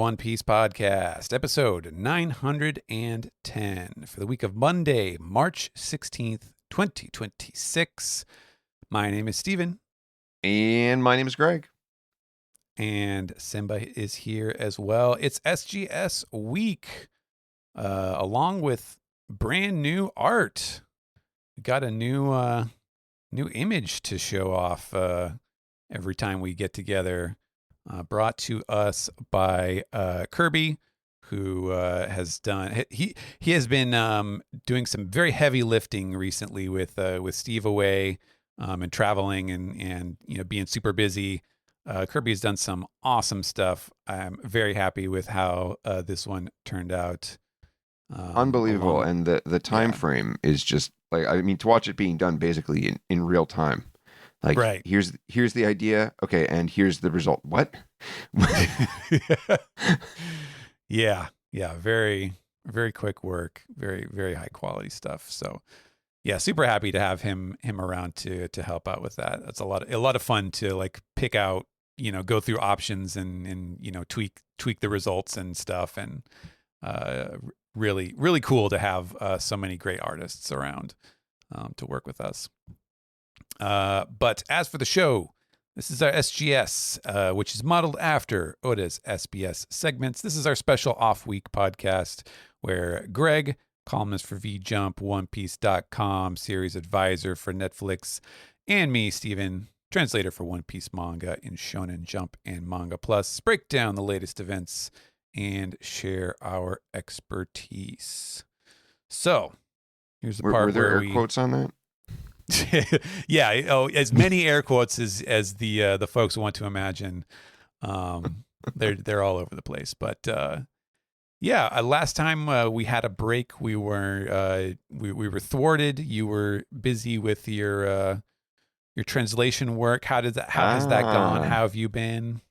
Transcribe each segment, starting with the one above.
One Piece podcast, episode 910 for the week of Monday, March 16th, 2026. My name is Steven. And my name is Greg. And Simba is here as well. It's SGS week, along with brand new art. We got a new image to show off every time we get together. Brought to us by Kirby, who has done he has been doing some very heavy lifting recently with Steve away and traveling and being super busy. Kirby has done some awesome stuff. I'm very happy with how this one turned out. Unbelievable, and the time frame is just like, I mean, to watch it being done basically in real time. Like, right. here's the idea, okay, and here's the result. What? yeah, very, very quick work, very, very high quality stuff. So, yeah, super happy to have him around to help out with that. That's a lot of fun to like pick out, go through options and tweak the results and stuff, and really, really cool to have so many great artists around to work with us. But as for the show, this is our SGS, which is modeled after Oda's SBS segments. This is our special off-week podcast where Greg, columnist for VJump, OnePiece.com, series advisor for Netflix, and me, Steven, translator for One Piece manga in Shonen Jump and Manga Plus, break down the latest events and share our expertise. So, here's the part were there where air quotes on that? Yeah. Oh, as many air quotes as the folks want to imagine. They're all over the place. But last time we had a break, we were thwarted. You were busy with your translation work. How has that gone? How have you been?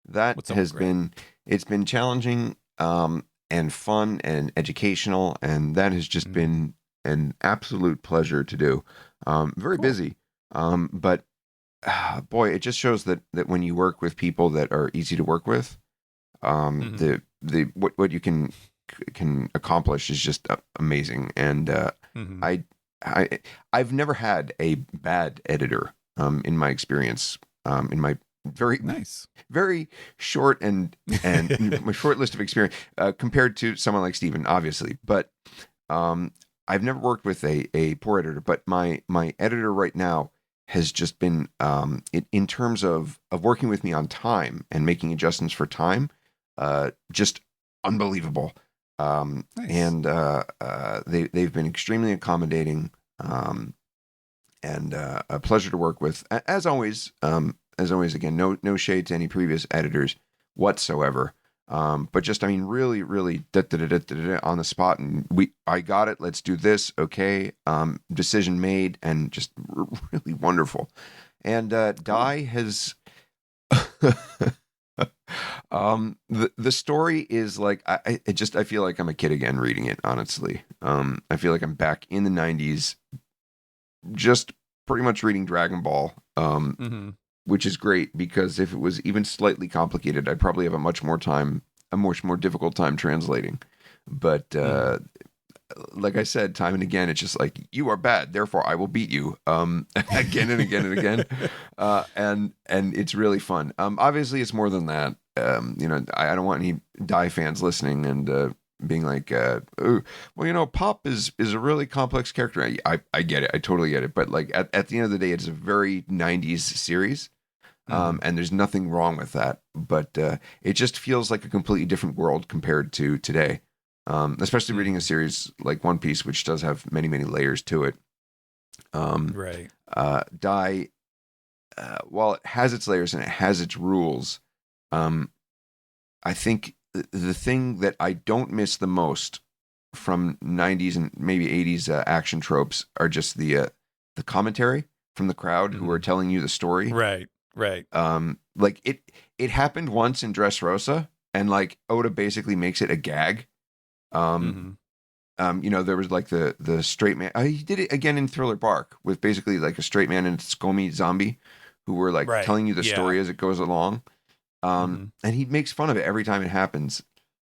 It's been challenging and fun and educational, and that has just been an absolute pleasure to do. Very cool. Busy, but boy, it just shows that when you work with people that are easy to work with, what you can accomplish is just amazing. And I've never had a bad editor in my experience, in my very short and my short list of experience compared to someone like Steven, obviously, but I've never worked with a poor editor, but my editor right now has just been, in terms of working with me on time and making adjustments for time, just unbelievable. Nice. And they've been extremely accommodating, and a pleasure to work with. As always, again, no shade to any previous editors whatsoever. But just, I mean, really, really on the spot, and I got it. Let's do this. Okay. Decision made, and just really wonderful. And Dai has, the story is like, I feel like I'm a kid again reading it. Honestly, I feel like I'm back in the 90s, just pretty much reading Dragon Ball. Which is great, because if it was even slightly complicated, I'd probably have a much more difficult time translating. But like I said, time and again, it's just like, you are bad, therefore I will beat you, again and again and again. And it's really fun. Obviously, it's more than that. I don't want any Dai fans listening and being like, oh, well, Pop is a really complex character. I get it. I totally get it. But like at the end of the day, it's a very 90s series. And there's nothing wrong with that. But it just feels like a completely different world compared to today. Especially reading a series like One Piece, which does have many, many layers to it. Right. Dai, while it has its layers and it has its rules, I think the thing that I don't miss the most from 90s and maybe 80s action tropes are just the commentary from the crowd who are telling you the story. Right. Like it happened once in Dressrosa, and like Oda basically makes it a gag. There was like the straight man. He did it again in Thriller Bark with basically like a straight man and Tsukomi zombie who were like telling you the story as it goes along. Mm-hmm. And he makes fun of it every time it happens.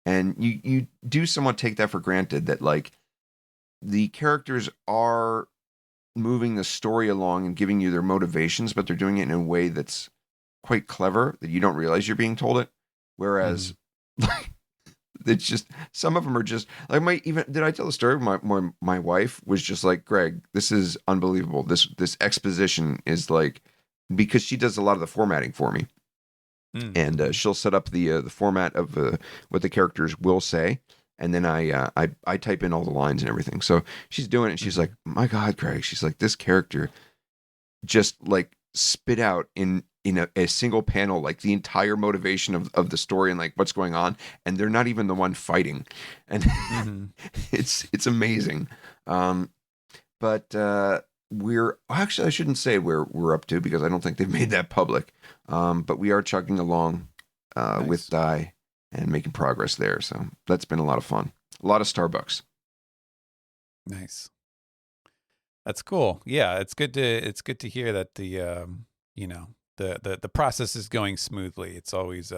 And you do somewhat take that for granted that like the characters are moving the story along and giving you their motivations, but they're doing it in a way that's quite clever that you don't realize you're being told it. Mm-hmm. Whereas, like, it's just some of them are just like my even. Did I tell the story? My wife was just like, Greg, this is unbelievable. This exposition is like because she does a lot of the formatting for me, and Mm-hmm. she'll set up the format of what the characters will say, and then I type in all the lines and everything. So she's doing it, and she's Mm-hmm. like, my God, Greg, she's like, this character just like spit out in a single panel like the entire motivation of the story and like what's going on, and they're not even the one fighting, and Mm-hmm. it's amazing. um but we're actually, I shouldn't say where we're up to because I don't think they've made that public. But we are chugging along with Nice. Die and making progress there, so that's been a lot of fun. A lot of Starbucks. Nice. That's cool. Yeah, it's good to hear that the you know, the process is going smoothly. It's always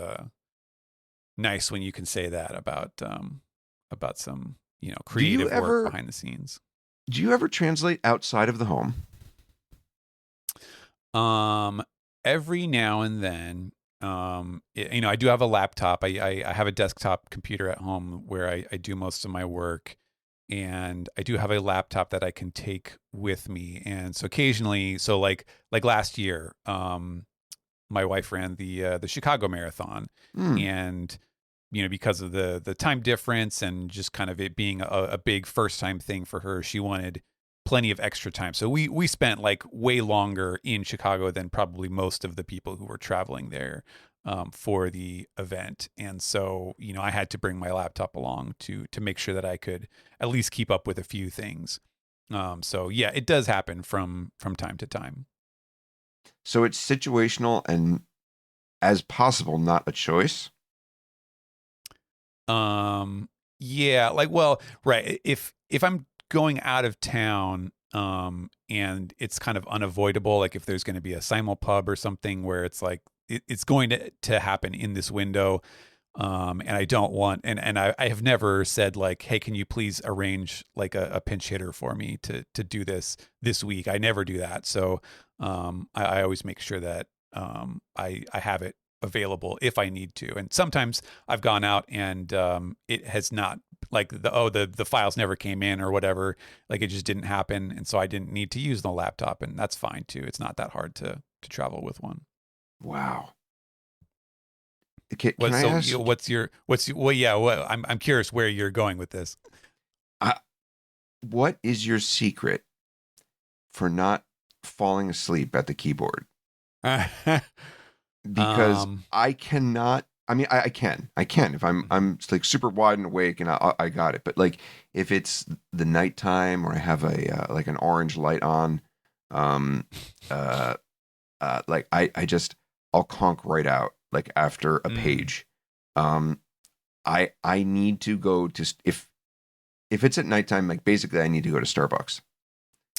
nice when you can say that about some, you know, do you creative work ever behind the scenes. do you ever translate outside of the home? Um, every now and then, you know, I do have a laptop. I have a desktop computer at home where I do most of my work, and I do have a laptop that I can take with me. And so occasionally, so like last year, my wife ran the Chicago Marathon, Hmm. and you know, because of the time difference and just kind of it being a big first time thing for her, she wanted plenty of extra time. So we spent like way longer in Chicago than probably most of the people who were traveling there for the event. And so, you know, I had to bring my laptop along to make sure that I could at least keep up with a few things. So yeah, it does happen from time to time. So it's situational and as possible not a choice. Um, yeah, like, well, right. If I'm going out of town, and it's kind of unavoidable, like if there's going to be a simulpub or something where it's like it's going to happen in this window, and I don't want, and I have never said like, hey, can you please arrange like a pinch hitter for me to do this week? I never do that. So, I always make sure that I have it available if I need to. And sometimes I've gone out and it has not like the files never came in or whatever. Like it just didn't happen, and so I didn't need to use the laptop, and that's fine too. It's not that hard to travel with one. Wow. Can What I so ask, well, yeah, what I'm curious where you're going with this. uh, what is your secret for not falling asleep at the keyboard? Because um I cannot. I mean, I can if I'm like super wide and awake and I got it. But like if it's the nighttime or I have a like an orange light on, um, uh, like I just I'll conk right out like after a mm, page. Um, I need to go to if it's at nighttime, like basically I need to go to Starbucks.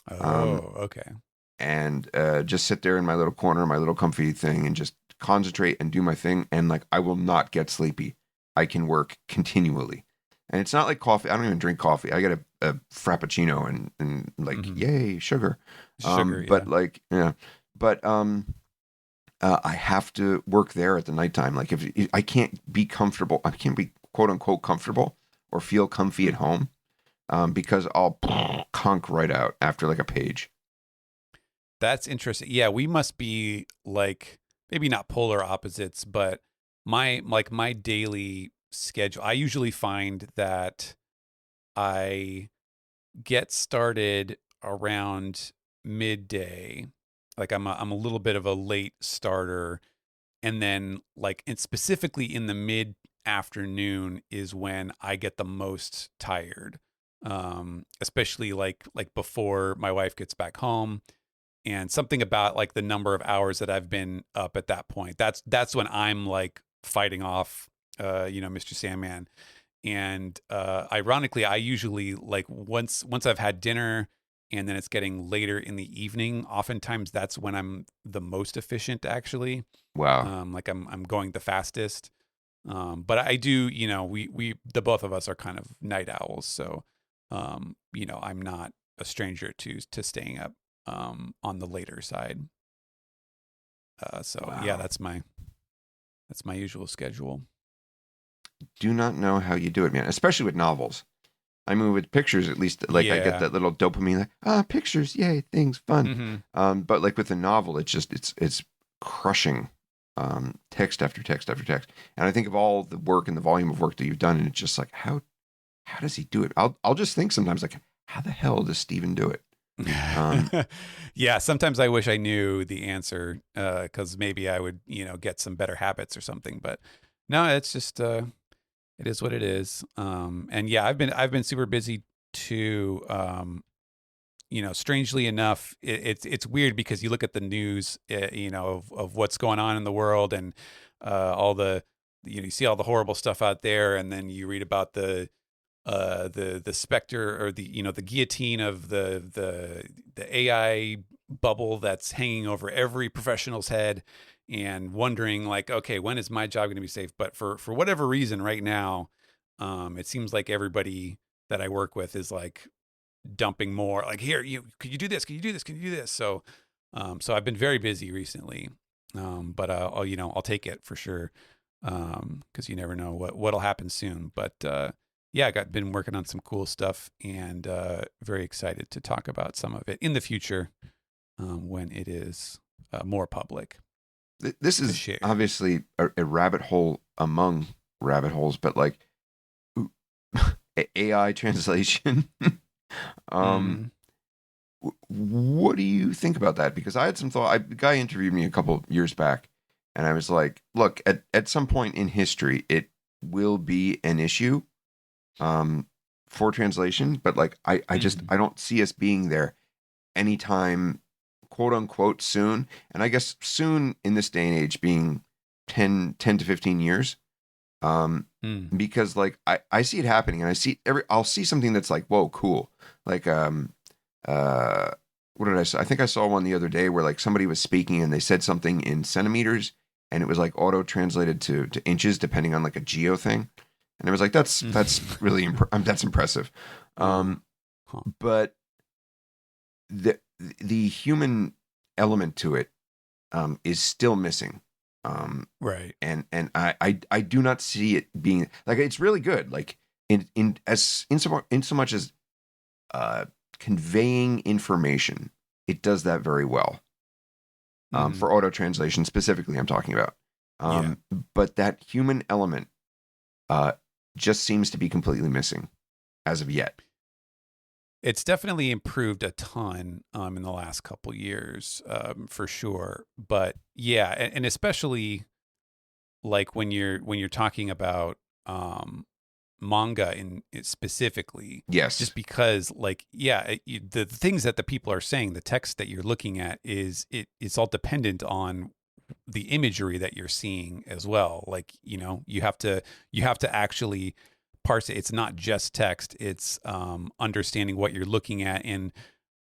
Um, oh, okay. and just sit there in my little corner, my little comfy thing, and just concentrate and do my thing. And like, I will not get sleepy. I can work continually. And it's not like coffee. I don't even drink coffee. I get a frappuccino and like, Hmm. yay, sugar. Sugar, yeah. But like, yeah, but I have to work there at the nighttime. Like, if I can't be comfortable, I can't be quote unquote comfortable or feel comfy at Hmm. home because I'll conk right out after like a page. That's interesting. Yeah, we must be like maybe not polar opposites, but my daily schedule, I usually find that I get started around midday. Like I'm a little bit of a late starter, and then like and specifically in the mid afternoon is when I get the most tired. Especially like before my wife gets back home, and something about like the number of hours that I've been up at that point. That's when I'm like fighting off you know, Mr. Sandman. And ironically, I usually like once I've had dinner and then it's getting later in the evening. Oftentimes that's when I'm the most efficient, actually. Wow. Like I'm going the fastest. But I do, the both of us are kind of night owls. So, I'm not a stranger to staying up, on the later side. So yeah, Wow. that's my usual schedule. Do not know how you do it, man. Especially with novels. I mean, with pictures, at least, like I get Yeah. that little dopamine, like pictures, yay, things, fun. Hmm. But like with a novel, it's crushing, text after text after text. And I think of all the work and the volume of work that you've done, and it's just like, how does he do it? I'll just think sometimes like, how the hell does Steven do it? Um, Yeah, sometimes I wish I knew the answer, because maybe I would, get some better habits or something. But no, it's just it is what it is. And yeah, I've been super busy too. Strangely enough, it's weird because you look at the news, of what's going on in the world, and all the, you see all the horrible stuff out there, and then you read about the specter, or the guillotine of the AI bubble that's hanging over every professional's head, and wondering like, okay, when is my job going to be safe? But for whatever reason, right now, it seems like everybody that I work with is like dumping more, like, here, could you do this, can you do this, can you do this? So I've been very busy recently, but I'll take it for sure, because you never know what'll happen soon. But yeah, been working on some cool stuff, and very excited to talk about some of it in the future, when it is more public this to is share. obviously a rabbit hole among rabbit holes, but like AI translation. um, Hmm. what do you think about that? Because I had some thought. A guy interviewed me a couple years back, and I was like, "Look, at some point in history, it will be an issue, um, for translation, but like, I just Hmm. I don't see us being there anytime, quote unquote, soon. And I guess soon in this day and age being 10 to 15 years, um, Mm. because like I see it happening, and I'll see something that's like, whoa, cool, like uh what did I say? I think I saw one the other day where like somebody was speaking and they said something in centimeters, and it was like auto translated to inches depending on like a geo thing, and it was like that's Mm. really that's impressive. Oh, um huh. but the the human element to it, is still missing. um Right. and I do not see it being like, it's really good, like in so much as uh conveying information, it does that very well. Hmm. For auto translation specifically, I'm talking about. Yeah. um but that human element, uh just seems to be completely missing as of yet. It's definitely improved a ton, in the last couple years, for sure. But yeah, and especially like when you're talking about, manga in specifically, Yes. just because, like, yeah, the things that the people are saying, the text that you're looking at, it's all dependent on the imagery that you're seeing as well. Like, you have to actually parse it. It's not just text. It's, understanding what you're looking at, and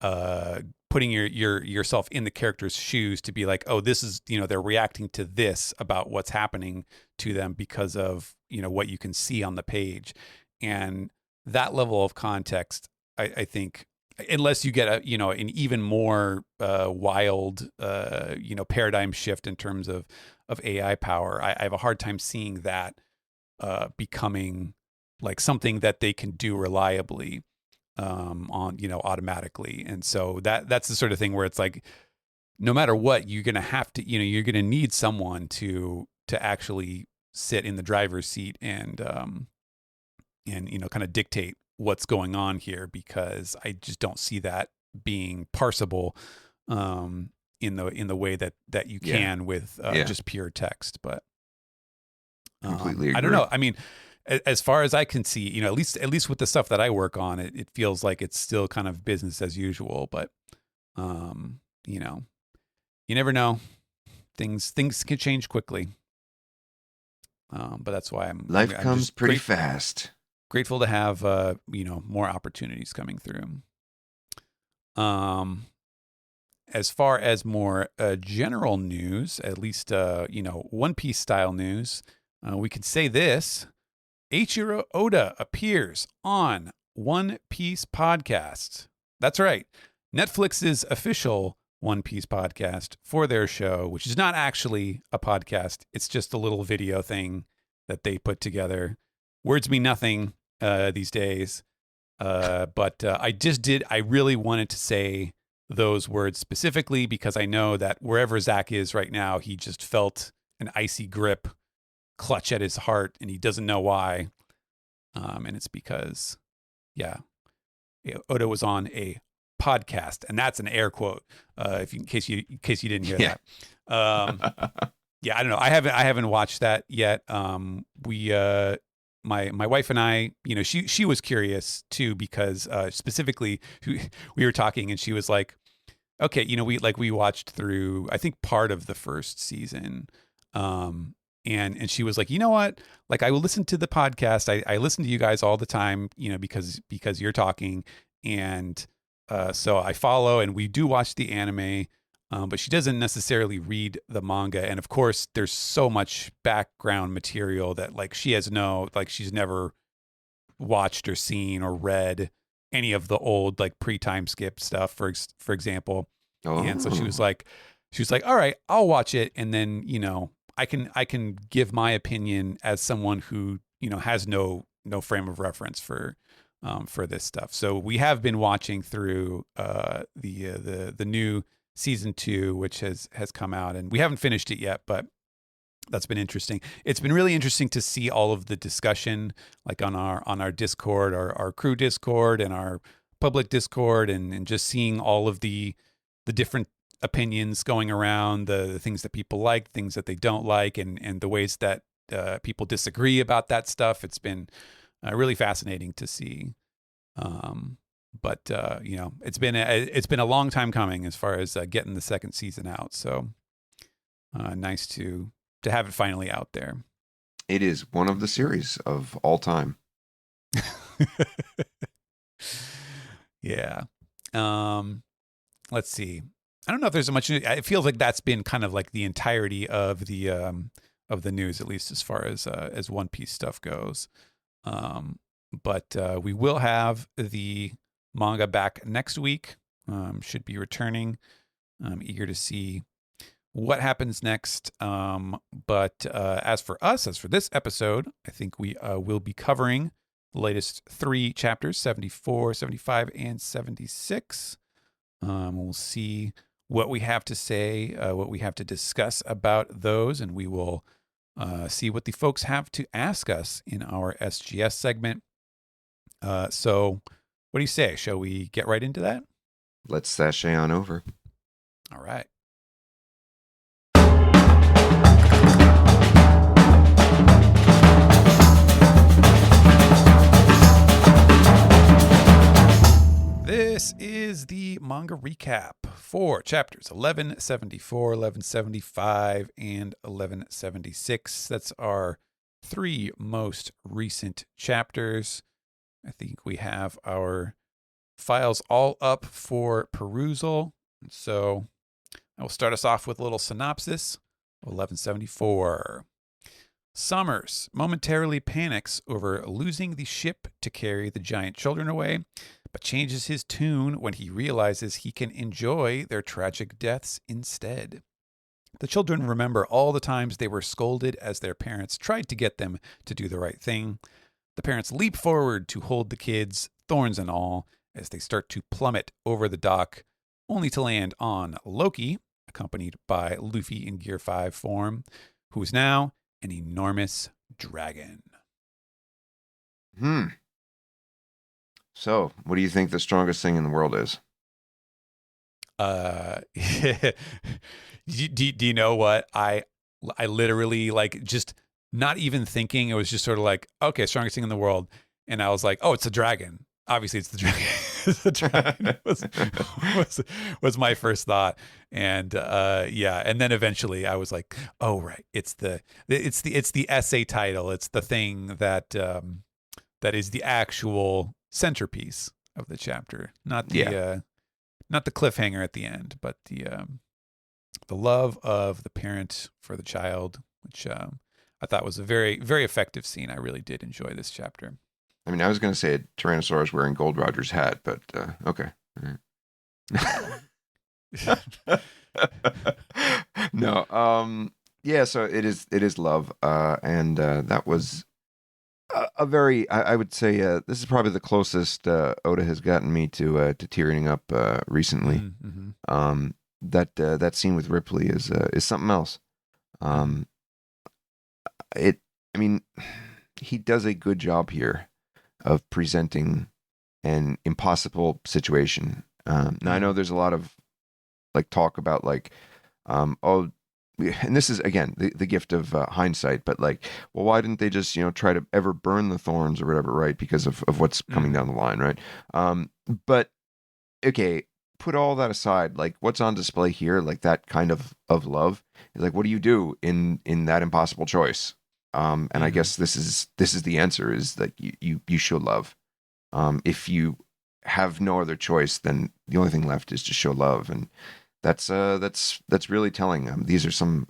uh putting yourself in the character's shoes to be like, oh, this is, they're reacting to this about what's happening to them because of, what you can see on the page. And that level of context, I think, unless you get an even more wild, paradigm shift in terms of AI power, I have a hard time seeing that becoming like something that they can do reliably, on, automatically. And so that's the sort of thing where it's like, no matter what, you're gonna have to, you're gonna need someone to actually sit in the driver's seat, and kind of dictate what's going on here, because I just don't see that being parsable, um, in the way that you Yeah. can with Yeah. just pure text. But Completely I don't agree. know. I mean, as far as I can see, at least with the stuff that I work on, it feels like it's still kind of business as usual. But um, you know, you never know. Things can change quickly. But that's why I'm I'm Life I'm comes just pretty fast. grateful to have more opportunities coming through. As far as more general news, at least One Piece style news, we can say this: Eiichiro Oda appears on One Piece podcast. That's right, Netflix's official One Piece podcast for their show, which is not actually a podcast. It's just a little video thing that they put together. Words mean nothing these days, but I really wanted to say those words specifically because I know that wherever Zach is right now, he just felt an icy grip clutch at his heart, and he doesn't know why. And it's because, Oda was on a podcast, and that's an air quote. In case you didn't hear that. I don't know. I haven't watched that yet. My wife and I, she was curious too because specifically we were talking, and she was like, okay, we watched through, I think, part of the first season. And she was like, you know what? Like, I will listen to the podcast. I listen to you guys all the time, because you're talking. And so I follow, and we do watch the anime, but she doesn't necessarily read the manga. And of course, there's so much background material that she's never watched or seen or read any of the old pre-time skip stuff, for example. Oh. And so she was like, all right, I'll watch it, and then I can give my opinion as someone who has no frame of reference for this stuff. So we have been watching through the new season 2, which has come out, and we haven't finished it yet, but that's been interesting. It's been really interesting to see all of the discussion, like on our Discord, our crew Discord, and our public Discord, and just seeing all of the different opinions going around, the things that people like, things that they don't like, and the ways that people disagree about that stuff. It's been really fascinating to see. But it's been a long time coming as far as getting the second season out. So nice to have it finally out there. It is one of the series of all time. Yeah. Let's see. I don't know if there's much. It feels like that's been kind of like the entirety of the news, at least as far as One Piece stuff goes. But we will have the manga back next week. Should be returning. I'm eager to see what happens next. But as for this episode, I think we will be covering the latest 3 chapters, 74, 75, and 76. We'll see what we have to say, what we have to discuss about those, and we will see what the folks have to ask us in our SGS segment. So what do you say? Shall we get right into that? Let's sashay on over. All right. This is the manga recap for chapters 1174, 1175, and 1176. That's our 3 most recent chapters. I think we have our files all up for perusal. So I will start us off with a little synopsis of 1174. Summers momentarily panics over losing the ship to carry the giant children away, but changes his tune when he realizes he can enjoy their tragic deaths instead. The children remember all the times they were scolded as their parents tried to get them to do the right thing. The parents leap forward to hold the kids, thorns and all, as they start to plummet over the dock, only to land on Loki, accompanied by Luffy in Gear 5 form, who is now an enormous dragon. So, what do you think the strongest thing in the world is? Do you know what? I literally, just not even thinking, it was just sort of like, okay, strongest thing in the world. And I was like, oh, it's a dragon. Obviously it's the dragon. The dragon was my first thought. And and then eventually I was like, oh right, it's the essay title. It's the thing that is the actual centerpiece of the chapter, not the not the cliffhanger at the end, but the love of the parent for the child, which I thought was a very, very effective scene. I really did enjoy this chapter. I mean, I was going to say a Tyrannosaurus wearing Gold Roger's hat, but okay. No, yeah, so it is love, and that was a very, I would say, this is probably the closest Oda has gotten me to tearing up recently. Mm-hmm. That scene with Ripley is something else. Um, it, I mean, he does a good job here of presenting an impossible situation. Now I know there's a lot of like talk about like, oh, and this is again the gift of hindsight, but like, well, why didn't they just try to ever burn the thorns or whatever, right? Because of what's coming down the line, right? But okay, put all that aside, like what's on display here, like that kind of love, is like, what do you do in that impossible choice? And I guess this is the answer, is that you show love. If you have no other choice, then the only thing left is to show love, and that's really telling. These are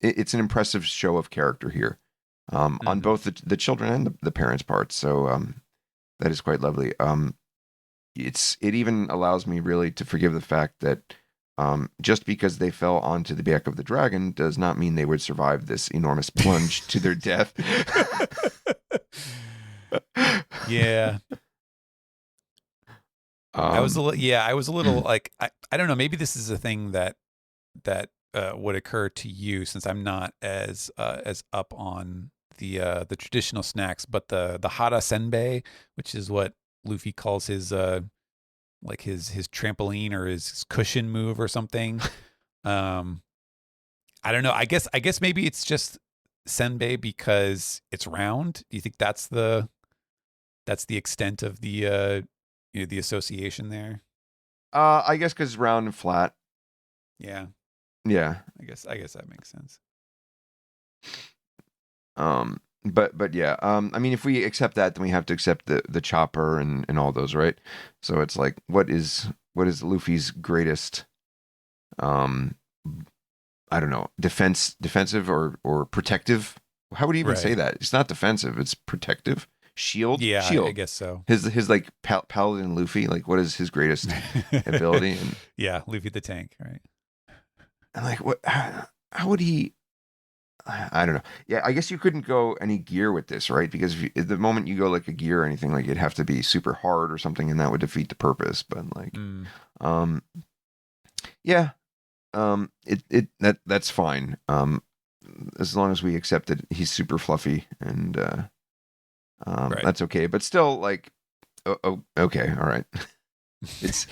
it's an impressive show of character here, on both the children and the parents' parts. So that is quite lovely. It even allows me really to forgive the fact that just because they fell onto the back of the dragon does not mean they would survive this enormous plunge to their death. Yeah. I was a little like, I don't know, maybe this is a thing that would occur to you, since I'm not as up on the traditional snacks, but the hara senbei, which is what Luffy calls his like his trampoline or his cushion move or something. I don't know. I guess maybe it's just senbei because it's round. Do you think that's the extent of the the association there? I guess because round and flat. Yeah. Yeah. I guess that makes sense. But yeah. I mean, if we accept that, then we have to accept the chopper and all those, right? So it's like, what is Luffy's greatest, I don't know, defensive or protective? How would you even say Right. that? It's not defensive. It's protective. Shield. Yeah, I Shield. guess so. His like Paladin Luffy. Like, what is his greatest ability? And Yeah, Luffy the tank, right? like, what? How would he? I don't know. Yeah, I guess you couldn't go any gear with this, right? Because the moment you go like a gear or anything, like it'd have to be super hard or something, and that would defeat the purpose. But like, um, yeah, that's fine. As long as we accept that he's super fluffy, and Right. that's okay. But still, like, okay, all right. It's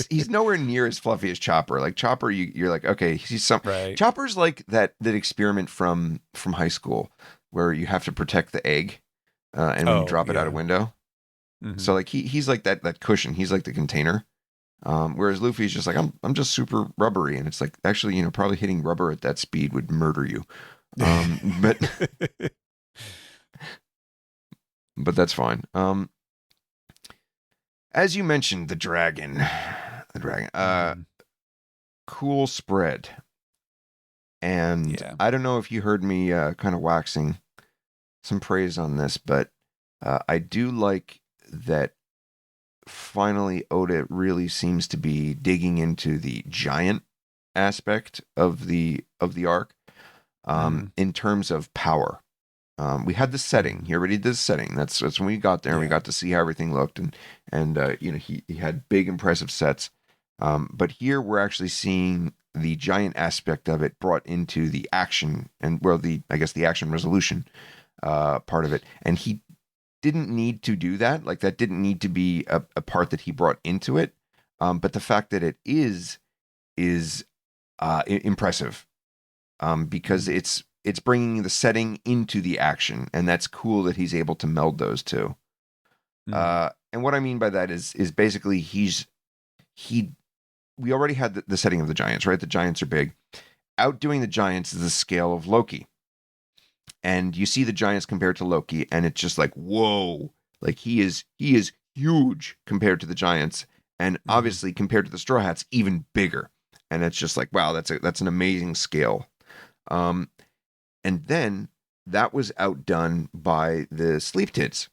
he's nowhere near as fluffy as Chopper. Like Chopper, you're like, okay, he's some. Right. Chopper's like that experiment from high school where you have to protect the egg, and when you drop it out a window. So like he's like that cushion. He's like the container. Whereas Luffy's just like, I'm just super rubbery, and it's like, actually, probably hitting rubber at that speed would murder you. But but that's fine. As you mentioned, the dragon, cool spread. And Yeah. I don't know if you heard me kind of waxing some praise on this, but I do like that finally Oda really seems to be digging into the giant aspect of the arc, in terms of power. We had the setting. He already did the setting. That's when we got there. And we got to see how everything looked, and he had big impressive sets. But here we're actually seeing the giant aspect of it brought into the action, and I guess the action resolution part of it. And he didn't need to do that. Like that didn't need to be a part that he brought into it. But the fact that it is impressive, because it's bringing the setting into the action, and that's cool that he's able to meld those two. And what I mean by that is basically we already had the setting of the giants, right? The giants are big. Outdoing the giants is the scale of Loki. And you see the giants compared to Loki, and it's just like, whoa, like he is huge compared to the giants. and Mm-hmm. obviously compared to the Straw Hats, even bigger. And it's just like, wow, that's an amazing scale. Um, and then that was outdone by the Sleep Tids,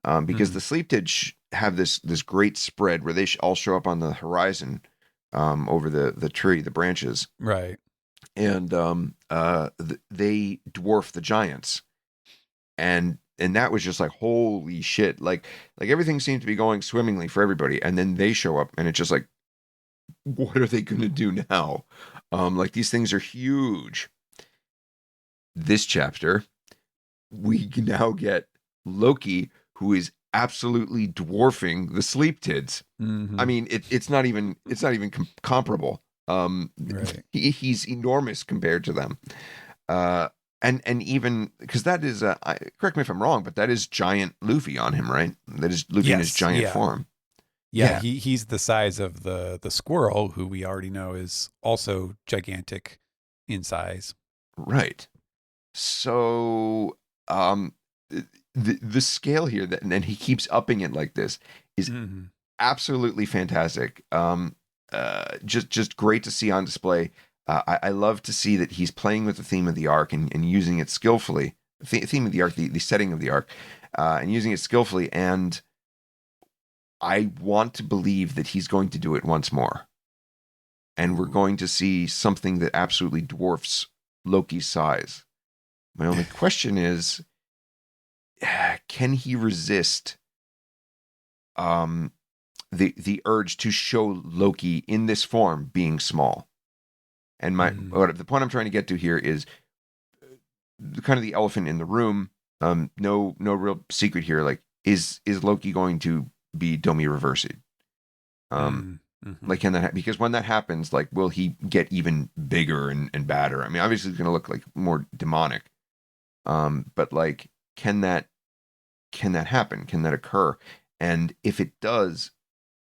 because Mm-hmm. the Sleep Tids have this great spread where they all show up on the horizon, over the tree, the branches, Right. and they dwarf the giants, and that was just like, holy shit, like everything seemed to be going swimmingly for everybody, and then they show up and it's just like, what are they going to do now? Like, these things are huge. This chapter, we now get Loki, who is absolutely dwarfing the Sleep Tids. I Mm-hmm. mean, it's not even comparable. Right. He's enormous compared to them. Uh, and even because that is, correct me if I'm wrong, but that is giant Luffy on him, right? That is Luffy in his Yes. giant Yeah. form. Yeah. Yeah, He's the size of the squirrel, who we already know is also gigantic in size. right. So, the scale here, that, and then he keeps upping it like this, is Mm-hmm. absolutely fantastic. Just great to see on display. I love to see that he's playing with the theme of the arc, and using it skillfully. Theme of the arc, the setting of the arc, and using it skillfully. And I want to believe that he's going to do it once more, and we're Ooh. going to see something that absolutely dwarfs Loki's size. My only question is, can he resist, um, the urge to show Loki in this form being small? And Mm. the point I'm trying to get to here is, kind of the elephant in the room. No real secret here. Like, is Loki going to be Domi Reversid? Um, Mm. Mm-hmm. like, can that because when that happens, like, will he get even bigger and badder? I mean, obviously, he's going to look like more demonic. But like, can that happen? Can that occur? And if it does,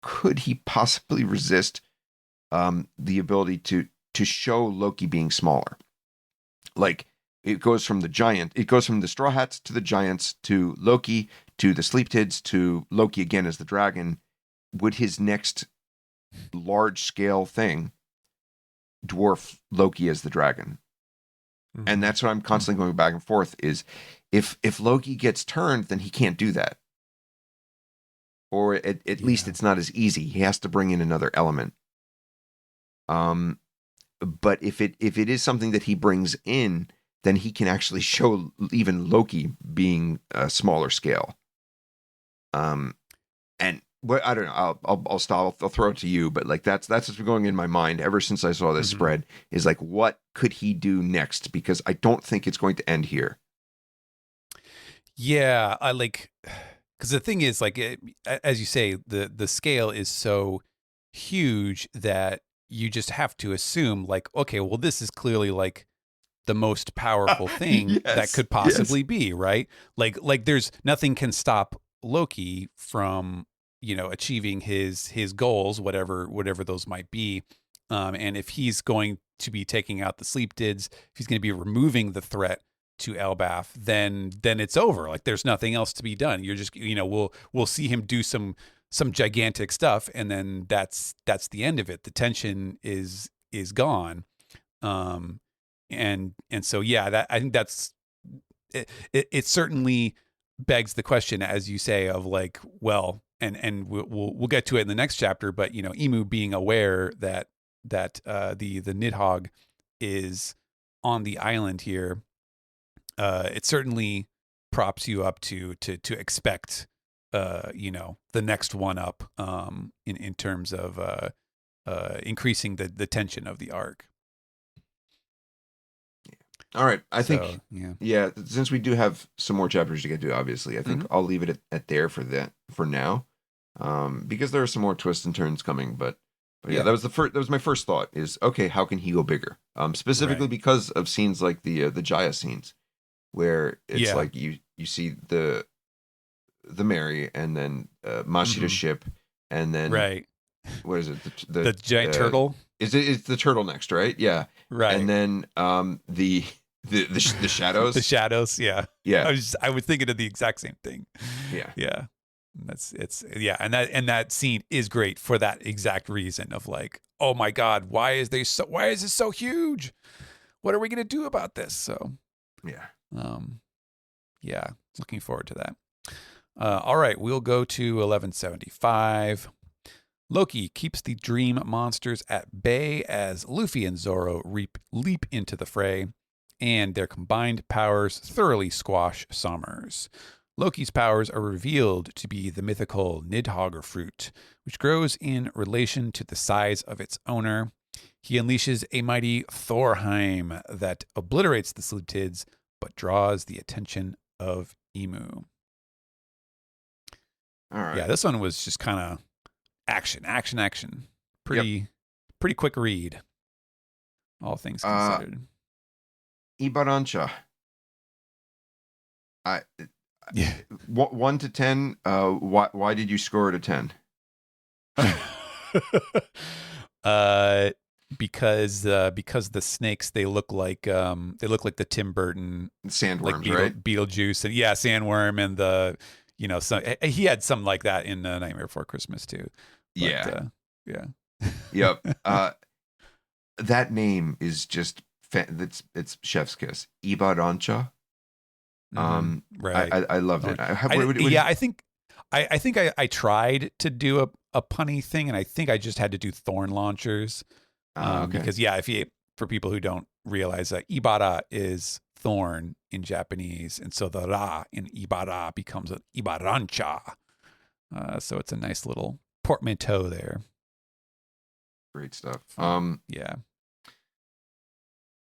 could he possibly resist, the ability to show Loki being smaller? Like, it goes from the Straw Hats to the Giants to Loki to the Sleep Tids to Loki again as the dragon. Would his next large scale thing dwarf Loki as the dragon? And Mm-hmm. that's what I'm constantly going back and forth, is, if Loki gets turned, then he can't do that. Or at least Yeah. it's not as easy. He has to bring in another element. Um, but if it is something that he brings in, then he can actually show even Loki being a smaller scale. Um, and what, I don't know. I'll stop. I'll throw it to you. But like, that's what's been going in my mind ever since I saw this Mm-hmm. spread. Is like, what could he do next? Because I don't think it's going to end here. Yeah. I like, because the thing is, like, as you say, the scale is so huge that you just have to assume, like, okay, well, this is clearly like the most powerful thing that Yes, could yes. possibly be, right? Like there's nothing can stop Loki from, achieving his goals, whatever those might be. And if he's going to be taking out the sleep dids, if he's going to be removing the threat to Elbath, then it's over. Like, there's nothing else to be done. You're just, we'll see him do some gigantic stuff, and then that's the end of it. The tension is gone. Um, and so, yeah, that I think that's it certainly begs the question, as you say, of like, well, and we'll get to it in the next chapter, but Emu being aware that the Nidhogg is on the island here, it certainly props you up to expect the next one up, in terms of increasing the tension of the arc. All right. I think, So yeah. yeah, since we do have some more chapters to get to, obviously, I think Hmm. I'll leave it at there for now. Because there are some more twists and turns coming, but yeah, Yeah. that was my first thought, is, okay, how can he go bigger? Specifically Right. because of scenes like the Jaya scenes, where it's Yeah. like, you see the Mary, and then, Mashida's Hmm. ship, and then, Right. what is it? The giant turtle. It's the turtle next, right? Yeah. And Right. then, the The shadows. shadows. Yeah. Yeah. I was thinking of the exact same thing. Yeah. Yeah. And that scene is great for that exact reason of like, oh my God, why is this so huge? What are we gonna do about this? So Yeah. yeah, looking forward to that. All right, we'll go to 1175. Loki keeps the dream monsters at bay as Luffy and Zoro leap into the fray, and their combined powers thoroughly squash Summers. Loki's powers are revealed to be the mythical Nidhogger fruit, which grows in relation to the size of its owner. He unleashes a mighty Thorheim that obliterates the Slutids, but draws the attention of Emu. All right. Yeah, this one was just kind of action. Pretty quick read, all things considered. Ibarancha. Yeah. 1 to 10. Why did you score it a 10? Because the snakes, they look like the Tim Burton Sandworms, like right? Beetlejuice, and sandworm, and the some he had some like that in Nightmare Before Christmas too. But, yeah. Yep. That name is just it's chef's kiss. Ibarancha. Right. I loved it. I think I tried to do a punny thing, and I think I just had to do thorn launchers. Okay. Because for people who don't realize that Ibara is thorn in Japanese, and so the ra in Ibara becomes an Ibarancha. So it's a nice little portmanteau there. Great stuff. Yeah.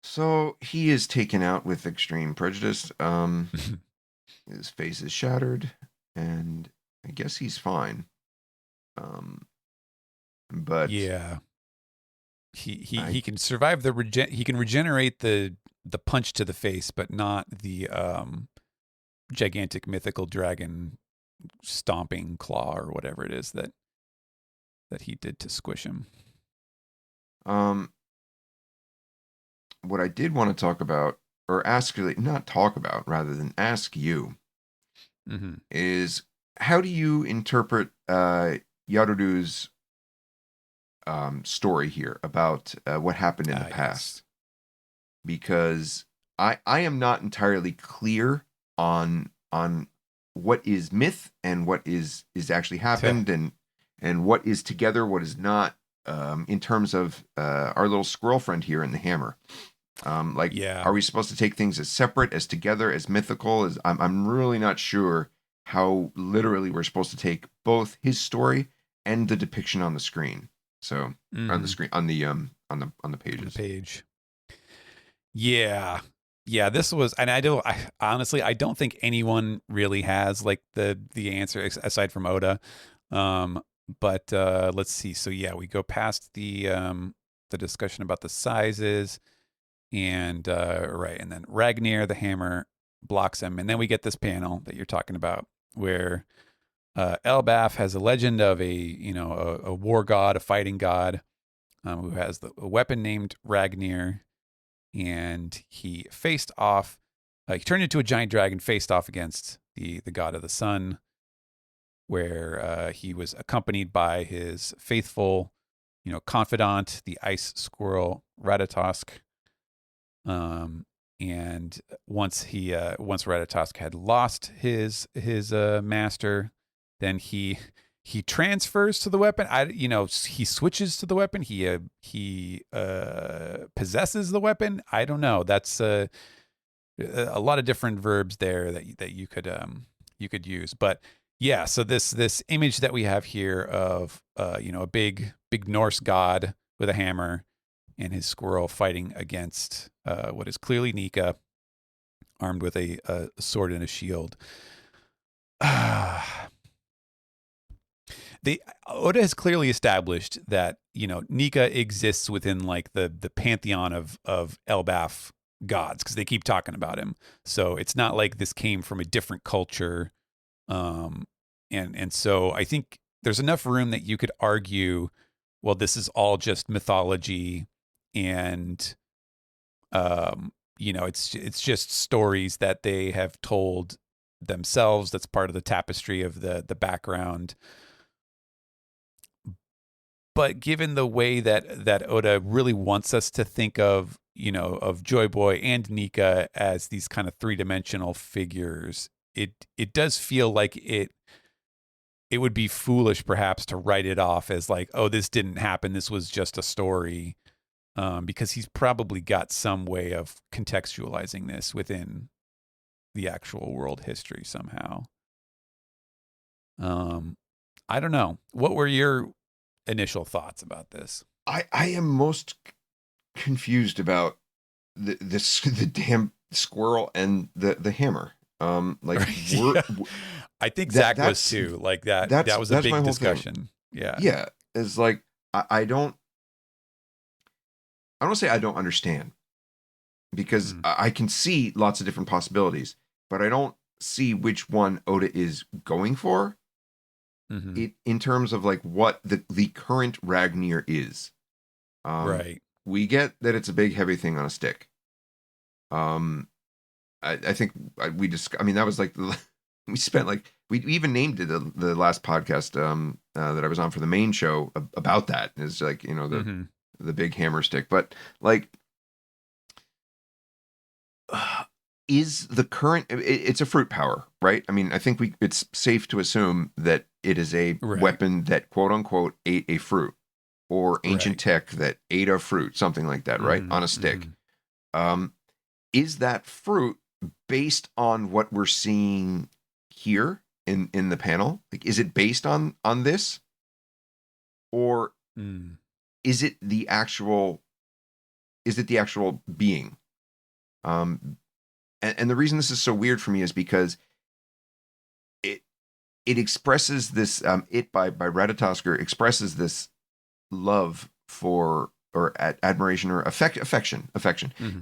So he is taken out with extreme prejudice. His face is shattered, and I guess he's fine. But yeah, he can survive he can regenerate the punch to the face, but not the gigantic mythical dragon stomping claw or whatever it is that he did to squish him. What I did want to talk about, or not talk about, rather than ask you, is how do you interpret Yaruru's story here about what happened in the past? Yes. Because I am not entirely clear on what is myth and what is actually happened, and what is together, what is not, in terms of our little squirrel friend here in the hammer. Are we supposed to take things as separate, as together, as mythical? I'm really not sure how literally we're supposed to take both his story and the depiction on the screen. So on the screen, on the pages. On the page. Yeah. This was, and I honestly don't think anyone really has like the answer aside from Oda. But let's see. So we go past the discussion about the sizes. And and then Ragnir, the hammer, blocks him, and then we get this panel that you're talking about, where Elbaf has a legend of a war god, a fighting god, who has a weapon named Ragnir, and he faced off. He turned into a giant dragon, faced off against the god of the sun, where he was accompanied by his faithful, confidant, the ice squirrel Ratatosk. And once Ratatosk had lost his master, then he transfers to the weapon. He switches to the weapon. He possesses the weapon. I don't know. That's a lot of different verbs there that you could use. But yeah, so this image that we have here of a big Norse god with a hammer and his squirrel fighting against what is clearly Nika, armed with a sword and a shield. Oda has clearly established that Nika exists within like the pantheon of Elbaf gods, because they keep talking about him. So it's not like this came from a different culture, and so I think there's enough room that you could argue, well, this is all just mythology. And, it's just stories that they have told themselves. That's part of the tapestry of the background. But given the way that Oda really wants us to think of, of Joy Boy and Nika as these kind of three-dimensional figures, it does feel like it would be foolish perhaps to write it off as like, oh, this didn't happen, this was just a story, because he's probably got some way of contextualizing this within the actual world history somehow. I don't know. What were your initial thoughts about this? I am most confused about the damn squirrel and the hammer. Like Yeah. I think Zach was too. Like that was a that's my big whole discussion. thing. Yeah. Yeah, it's like I don't say I don't understand, because I can see lots of different possibilities, but I don't see which one Oda is going for. It in terms of like what the current Ragnir is. Right. We get that it's a big heavy thing on a stick. I think we just, I mean, that was like we spent like, we even named it the last podcast that I was on for the main show about that. Is like, the big hammer stick. But like, is the current, it's a fruit power, right? I mean, I think it's safe to assume that it is a weapon that quote unquote ate a fruit, or ancient tech that ate a fruit, something like that, right? On a stick. Is that fruit based on what we're seeing here in the panel? Like, is it based on this, or is it the actual being? And the reason this is so weird for me is because it expresses this, it by Ratatosker expresses this love for, or admiration, or affection.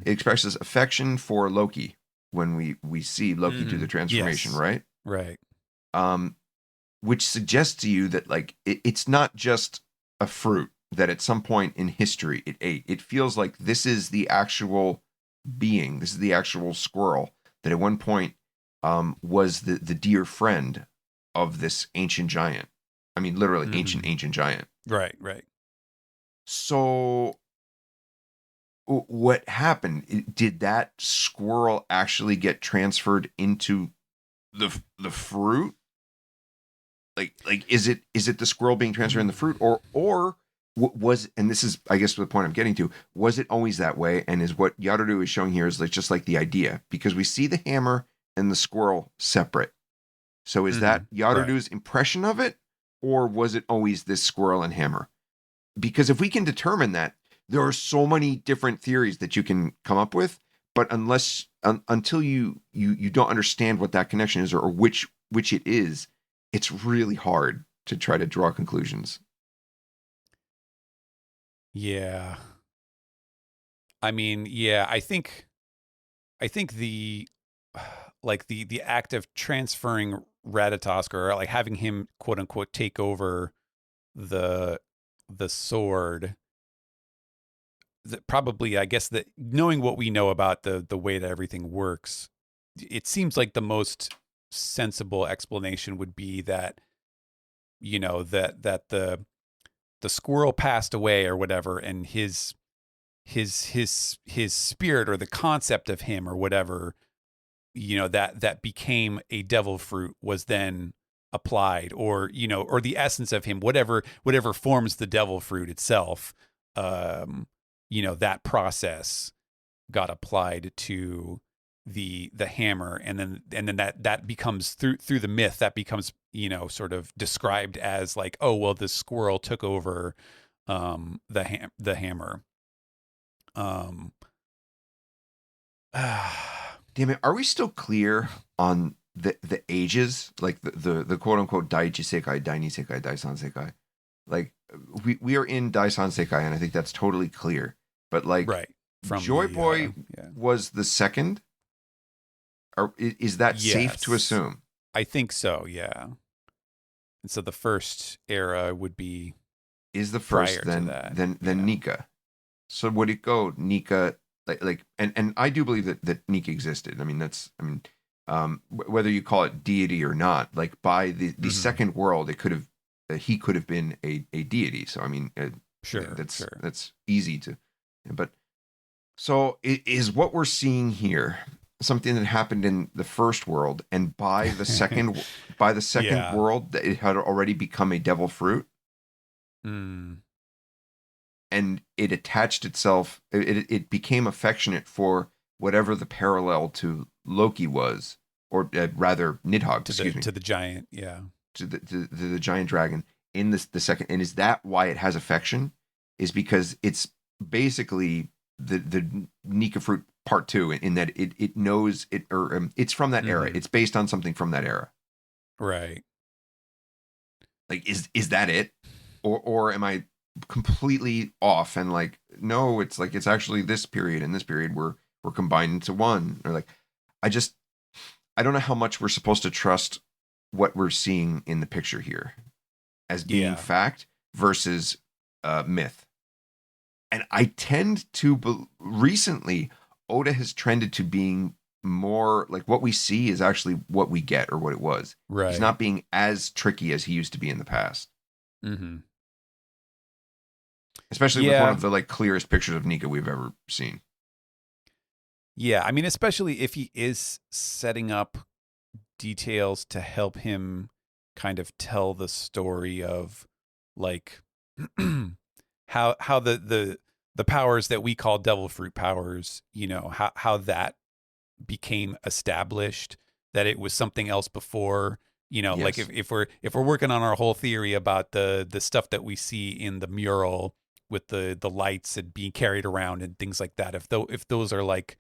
It expresses affection for Loki when we see Loki do the transformation, yes. Right. Which suggests to you that like it's not just a fruit that at some point in history it ate. It feels like this is the actual being. This is the actual squirrel that at one point was the dear friend of this ancient giant. I mean, literally ancient giant. Right. So what happened? Did that squirrel actually get transferred into the fruit? Like is it the squirrel being transferred in the fruit, or was, and this is I guess the point I'm getting to, was it always that way? And is what Yarudu is showing here is like just like the idea, because we see the hammer and the squirrel separate. So is that Yarudu's impression of it, or was it always this squirrel and hammer? Because if we can determine that, there are so many different theories that you can come up with, but until you don't understand what that connection is, or which it is, it's really hard to try to draw conclusions. Yeah. I mean, yeah, I think the like the act of transferring Ratatosker, or like having him quote unquote take over the sword, that probably, I guess, that knowing what we know about the way that everything works, it seems like the most sensible explanation would be that that the squirrel passed away or whatever, and his spirit, or the concept of him or whatever, that became a devil fruit, was then applied, or or the essence of him, whatever forms the devil fruit itself, that process got applied to the hammer, and then that becomes, through the myth, that becomes sort of described as like, oh well, the squirrel took over the hammer. Damn it, are we still clear on the ages, like the quote unquote Daichi Sekai, Daini Sekai, Daisan Sekai? Like we are in Daisan Sekai, and I think that's totally clear. But like, from Joy Boy was the second, or is that safe to assume? I think so, yeah. And so the first era would be, is the first, then Nika. So would it go Nika, like and I do believe that Nika existed. I mean, whether you call it deity or not, like by the Mhm. second world, it could have he could have been a deity. So I mean, Sure, that's easy to, but so it is what we're seeing here something that happened in the first world, and sure. by the second Yeah. world, that it had already become a devil fruit, Mm. and it attached itself. It became affectionate for whatever the parallel to Loki was, or rather Nidhogg, excuse me, To the giant, yeah. to the giant dragon in this the second. And is that why it has affection? Is because it's basically the Nika fruit part two, in that it knows it, or it's from that era. Mhm. It's based on something from that era. Right. Like, is that it, or am I completely off? And like, no, it's like it's actually this period and this period were combined into one. Or like, I just I don't know how much we're supposed to trust what we're seeing in the picture here as being Yeah. fact versus myth. And I tend to recently Oda has trended to being more like what we see is actually what we get, or what it was. He's Right. not being as tricky as he used to be in the past, Mhm. especially with one Yeah. of the like clearest pictures of Nika we've ever seen. Yeah, I mean, especially if he is setting up details to help him kind of tell the story of like how the powers that we call devil fruit powers, how that became established, that it was something else before, like Yes. if we're working on our whole theory about the stuff that we see in the mural with the lights and being carried around and things like that, if those are like,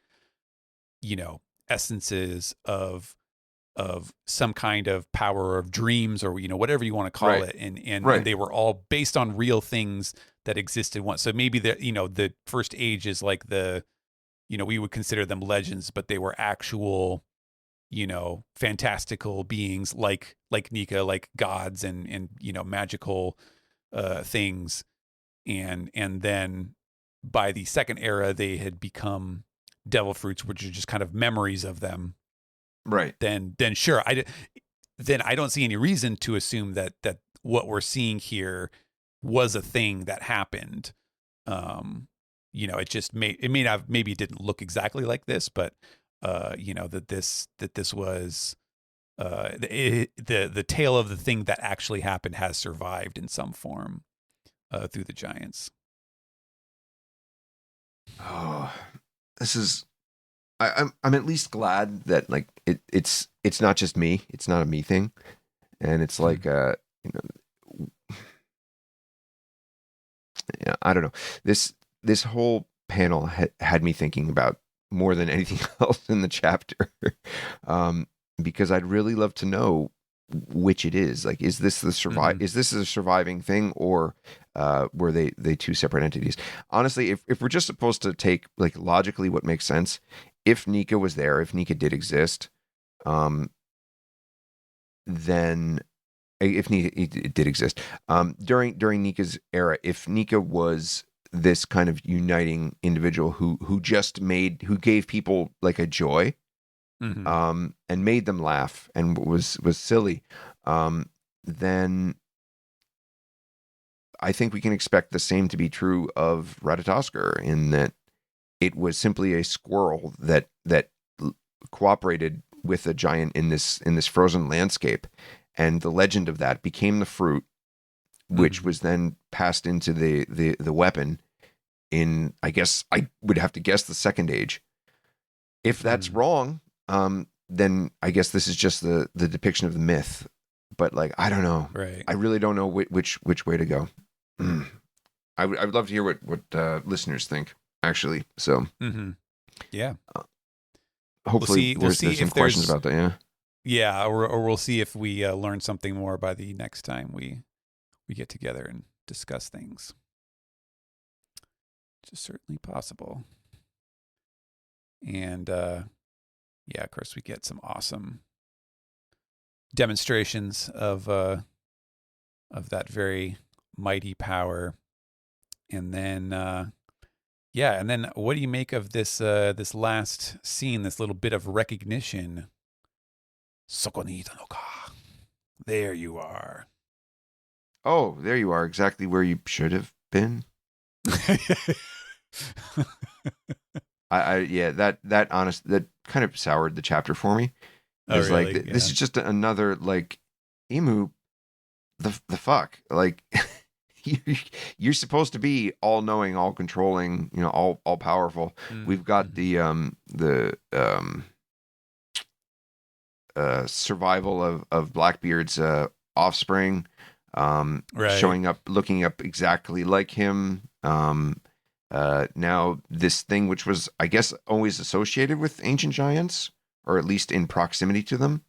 essences of some kind of power of dreams, or whatever you want to call Right. it, and Right. they were all based on real things that existed once. So maybe the first age is like we would consider them legends, but they were actual, fantastical beings like Nika, like gods and magical things. And then by the second era they had become devil fruits, which are just kind of memories of them. Right. Then sure, then I don't see any reason to assume that what we're seeing here was a thing that happened. It just may not, maybe it didn't look exactly like this, but that this was the tale of the thing that actually happened has survived in some form through the giants. Oh, this is. I'm at least glad that like it's not just me. It's not a me thing, and it's Hmm. like you know yeah, I don't know. This whole panel had me thinking about more than anything else in the chapter, um, because I'd really love to know which it is. Like, is this the survive? Hmm. Is this a surviving thing, or were they two separate entities? Honestly, if we're just supposed to take like logically what makes sense, if Nika was there, if Nika did exist, um, then if Nika it did exist during Nika's era, if Nika was this kind of uniting individual who gave people like a joy, Hmm. and made them laugh and was silly, um, then I think we can expect the same to be true of Ratatoskr, in that it was simply a squirrel that cooperated with a giant in this frozen landscape, and the legend of that became the fruit, which Hmm. was then passed into the weapon in, I guess I would have to guess, the second age. If that's Hmm. wrong, then I guess this is just the depiction of the myth. But like, I don't know. Right. I really don't know which way to go. Mm. I would love to hear what listeners think, actually. So Hmm. Yeah. uh, We'll hopefully see. We'll there's see some if questions there's, about that. Yeah. yeah, or we'll see if we learn something more by the next time we get together and discuss things. Which is certainly possible. And yeah, of course, we get some awesome demonstrations of that very mighty power. And then yeah, and then what do you make of this last scene, this little bit of recognition Soko ni ita no ka. There you are. Oh, there you are, exactly where you should have been. Yeah, that kind of soured the chapter for me. Oh, Is like really? this Yeah. is just another like emu. The fuck, like you, you're supposed to be all knowing, all controlling, all powerful. We've got Mm-hmm. the survival of Blackbeard's offspring, Right. showing up, looking up exactly like him. Now this thing, which was, I guess, always associated with ancient giants, or at least in proximity to them,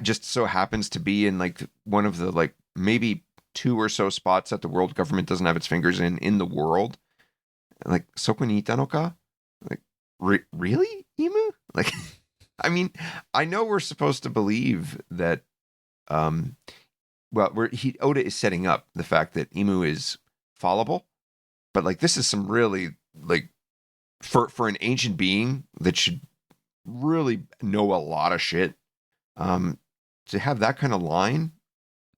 just so happens to be in like one of the like maybe two or so spots that the world government doesn't have its fingers in the world. Like soko ni ita no ka? Like really, emu? Like I mean, I know we're supposed to believe that um well, Oda is setting up the fact that emu is fallible, but like this is some really like for an ancient being that should really know a lot of shit. Um, to have that kind of line,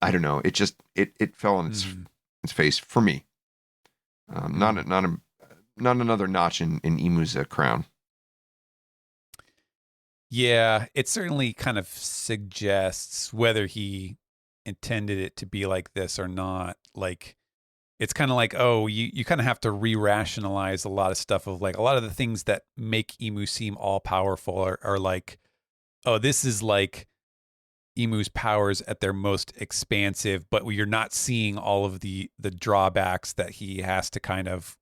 I don't know. It just it fell on Mm-hmm. its face for me. Mm-hmm. Not another notch in Emu's crown. Yeah, it certainly kind of suggests whether he intended it to be like this or not. Like, it's kind of like, oh, you kind of have to re-rationalize a lot of stuff of like a lot of the things that make Emu seem all powerful are like, oh, this is like Emu's powers at their most expansive, but you're not seeing all of the drawbacks that he has to kind of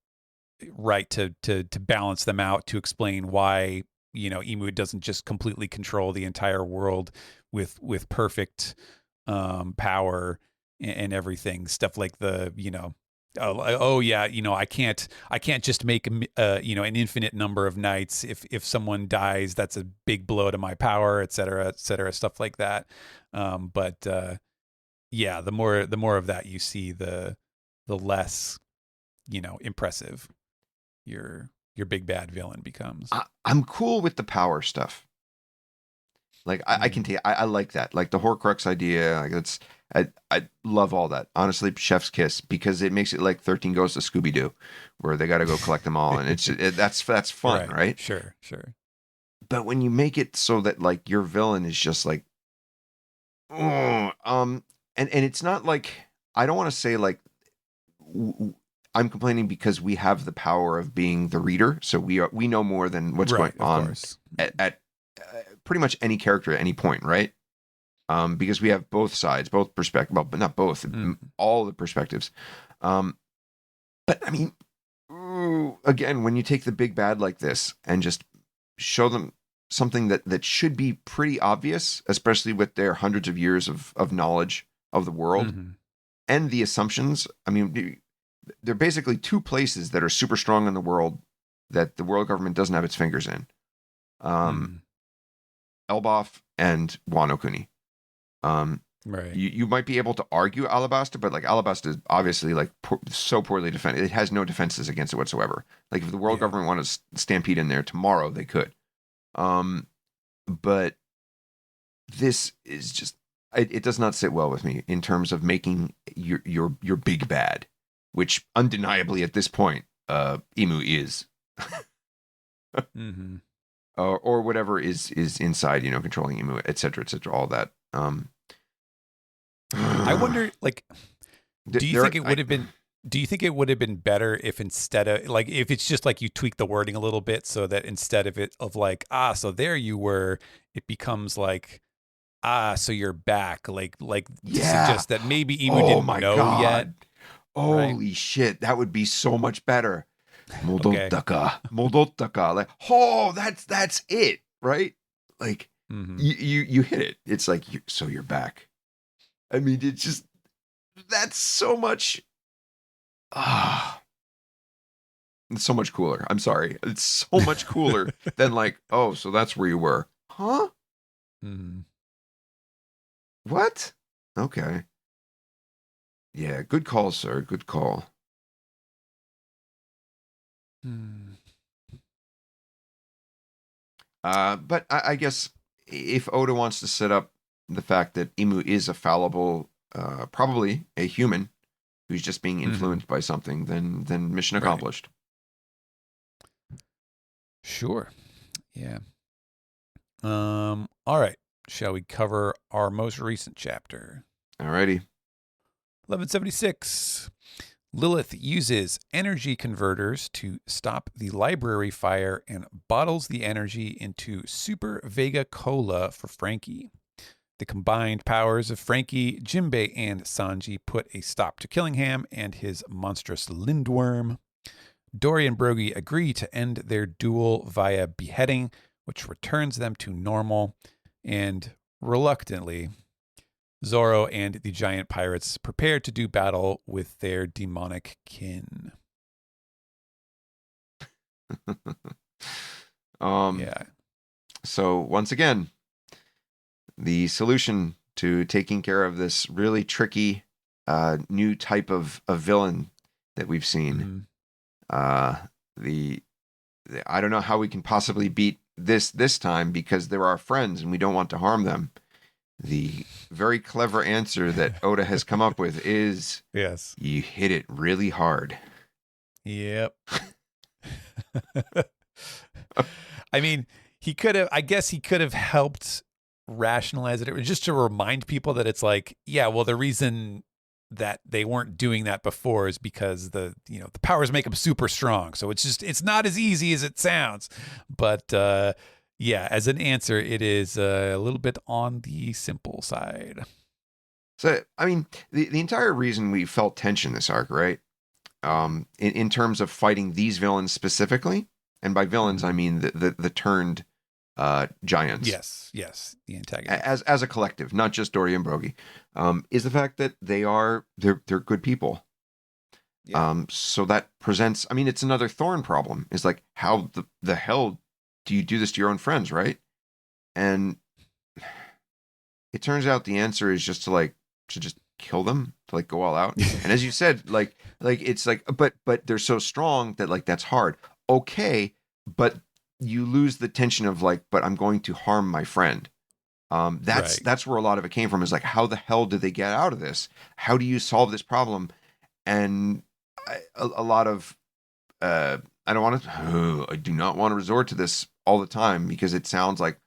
to balance them out to explain why Emu doesn't just completely control the entire world with perfect power and everything, stuff like oh yeah, I can't just make an infinite number of knights. If someone dies, that's a big blow to my power, et cetera, stuff like that. But yeah, the more of that you see, the less impressive your big bad villain becomes. I'm cool with the power stuff. Like I can Mm. take I like that. Like the Horcrux idea. Like it's I love all that. Honestly, chef's kiss because it makes it like 13 Ghosts of Scooby Doo, where they got to go collect them all, and that's fun, Right. right? Sure. But when you make it so that like your villain is just like, "Ugh," and it's not like I don't want to say like I'm complaining because we have the power of being the reader, so we know more than what's going Right. Of on course. at pretty much any character at any point, right? Because we have both sides, both perspectives, well, but not both, Mm. all the perspectives. Um, but I mean, again, when you take the big bad like this and just show them something that should be pretty obvious, especially with their hundreds of years of knowledge of the world Mm-hmm. and the assumptions. I mean, they're basically two places that are super strong in the world that the world government doesn't have its fingers in. Um, Mm-hmm. Elbaf and Wano Kuni. Um, Right. you might be able to argue Alabasta, but like Alabasta is obviously like so poorly defended. It has no defenses against it whatsoever. Like if the world Yeah. government wanted to stampede in there tomorrow, they could. Um, but this is just it does not sit well with me in terms of making your big bad, which undeniably at this point, Emu is. Mm-hmm. Or whatever is inside, controlling Emu, etc., all that. I wonder, like, do you there, think it would have been? Do you think it would have been better if instead of like if it's just like you tweak the wording a little bit so that instead of it of like so there you were, it becomes like so you're back, like to yeah. suggest that maybe Emu Oh didn't my know yet, god. right? Holy shit, that would be so much better. Okay. Modottaka. Like, oh, that's it, right? Like, Mm-hmm. you hit it. It's like, so you're back. I mean, it's just that's so much. Ah, it's so much cooler. I'm sorry, it's so much cooler than like, oh, so that's where you were, huh? Mm-hmm. What? Okay, yeah, good call, sir. Good call. Hmm. But I guess if Oda wants to set up the fact that Imu is a fallible, probably a human who's just being influenced by something, then mission accomplished. Sure. Yeah. All right. Shall we cover our most recent chapter? Alrighty. 1176. Lilith uses energy converters to stop the library fire and bottles the energy into Super Vega Cola for Frankie. The combined powers of Frankie, Jinbei, and Sanji put a stop to Killingham and his monstrous Lindworm. Dory and Brogy agree to end their duel via beheading, which returns them to normal, and reluctantly, Zoro and the giant pirates prepare to do battle with their demonic kin. Yeah. So once again, the solution to taking care of this really tricky new type of villain that we've seen. I don't know how we can possibly beat this time because they're our friends and we don't want to harm them. The very clever answer that Oda has come up with is, yes, you hit it really hard. Yep. I mean, I guess he could have helped rationalize it. It was just to remind people that it's like, yeah, well, the reason that they weren't doing that before is because the powers make them super strong. So it's not as easy as it sounds. But yeah, as an answer, it is a little bit on the simple side. So, I mean, the entire reason we felt tension this arc, right? In terms of fighting these villains specifically, and by villains, I mean the turned giants. Yes, the antagonists. As a collective, not just Dory and Brogy, is the fact that they're good people. Yeah. So that presents, I mean, it's another Thorn problem. It's like, how the hell do you do this to your own friends, right? And it turns out the answer is just to just kill them, to go all out. And as you said, it's like, but they're so strong that that's hard. Okay, but you lose the tension of but I'm going to harm my friend. That's where a lot of it came from, is how the hell do they get out of this? How do you solve this problem? And a lot of I do not want to resort to this all the time because it sounds like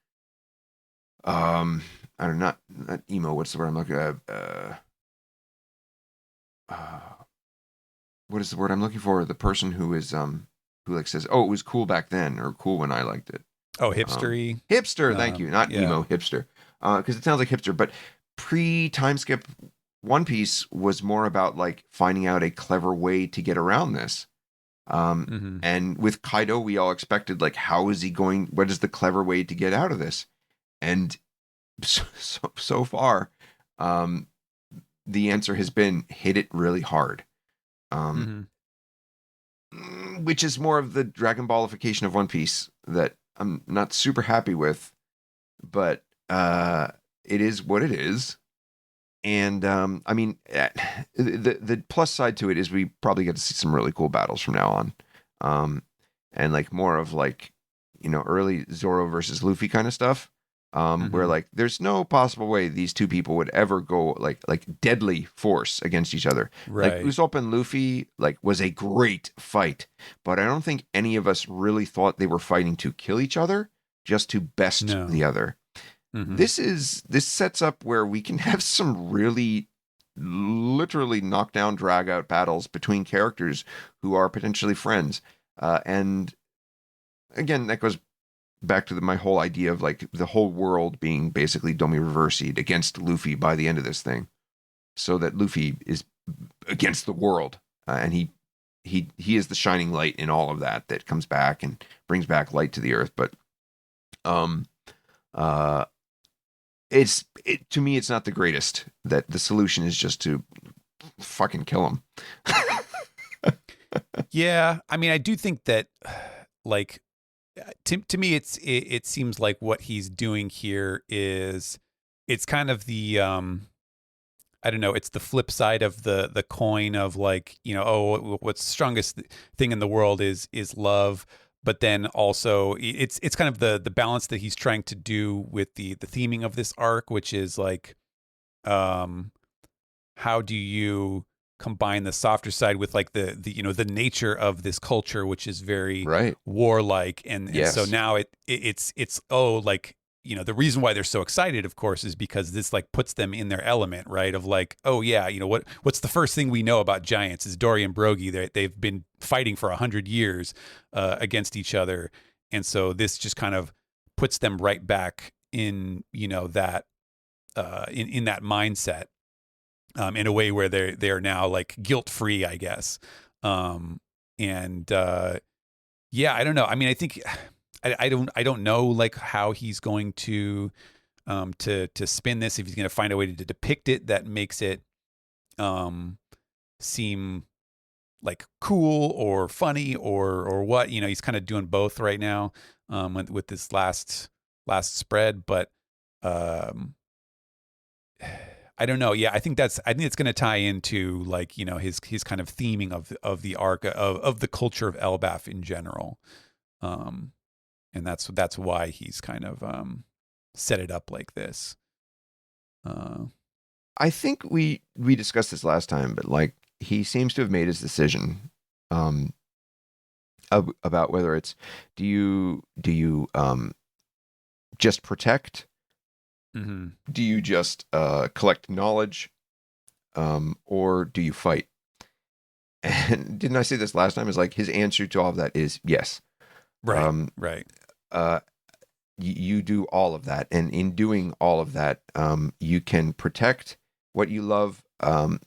I don't know, not emo. What's the word I'm looking at? What is the word I'm looking for? The person who is who says, "Oh, it was cool back then," or "cool when I liked it." Oh, hipstery. Hipster, thank you. Not emo, hipster. Because it sounds like hipster, but pre-time skip One Piece was more about finding out a clever way to get around this. And with Kaido, we all expected how is he going? What is the clever way to get out of this? And so far, the answer has been hit it really hard. Which is more of the Dragon Ballification of One Piece that I'm not super happy with, but it is what it is. And I mean, the plus side to it is we probably get to see some really cool battles from now on, and more of early Zoro versus Luffy kind of stuff, where there's no possible way these two people would ever go deadly force against each other. Right. Usopp and Luffy was a great fight, but I don't think any of us really thought they were fighting to kill each other, just to best the other. This sets up where we can have some really literally knockdown, drag out battles between characters who are potentially friends. And again, that goes back to my whole idea of the whole world being basically Domi Reversi'd against Luffy by the end of this thing, so that Luffy is against the world, and he is the shining light in all of that comes back and brings back light to the earth. But to me, it's not the greatest. That the solution is just to fucking kill him. Yeah, I mean, I do think that to me, it seems like what he's doing here is it's kind of the I don't know, it's the flip side of the coin of what's the strongest thing in the world is love, but then also it's kind of the balance that he's trying to do with the theming of this arc, which is like, how do you combine the softer side with like the the nature of this culture, which is very Right. warlike, and so Yes. now it's oh, like, the reason why they're so excited, of course, is because this like puts them in their element, right? Of like, oh yeah, what's the first thing we know about giants is Dory and Brogy. They've been fighting for 100 years against each other, and so this just kind of puts them right back in that in that mindset, in a way where they are now like guilt free, I guess. And Yeah, I don't know. I mean, I think I don't know like how he's going to spin this, if he's going to find a way to depict it that makes it seem like cool or funny or what. He's kind of doing both right now, with this last spread, but um I don't know. Yeah, I think it's going to tie into like his kind of theming of the arc of the culture of Elbaf in general, um, and that's why he's kind of set it up like this. Uh, I think we discussed this last time, but like he seems to have made his decision um about whether it's do you just protect, mm-hmm. do you just collect knowledge, or do you fight? And didn't I say this last time? Is like his answer to all of that is yes. Right, Um, right. uh, you do all of that, and in doing all of that, you can protect what you love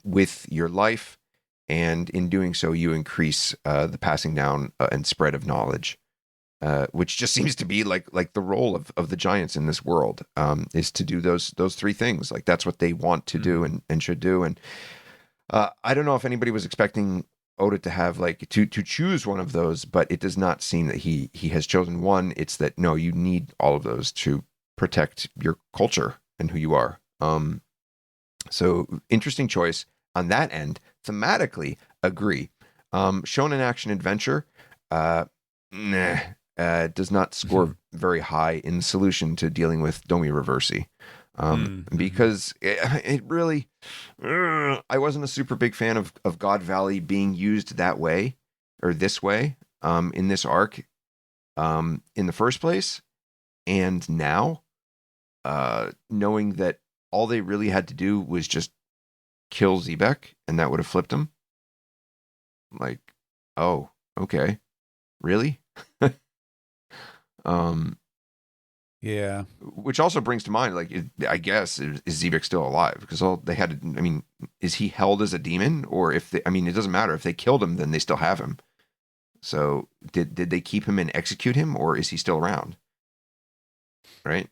with your life, and in doing so, you increase the passing down and spread of knowledge. Which just seems to be like the role of the giants in this world, is to do those three things. Like that's what they want to do Mm-hmm. and should do. And I don't know if anybody was expecting Oda to have like to choose one of those, but it does not seem that he has chosen one. It's that no, you need all of those to protect your culture and who you are. So interesting choice on that end. Thematically, agree. Shonen action adventure, nah, does not Mm-hmm. score very high in solution to dealing with Domi Reversi. Mm-hmm. Because it really, I wasn't a super big fan of God Valley being used that way or this way, in this arc, in the first place. And now, knowing that all they really had to do was just kill Zebek and that would have flipped him. Like, oh, okay, really? um, Yeah. which also brings to mind, like, I guess, is Zebek still alive? Because all they had to, I mean, is he held as a demon, or if they, I mean, it doesn't matter if they killed him, then they still have him. So did they keep him and execute him, or is he still around? Right.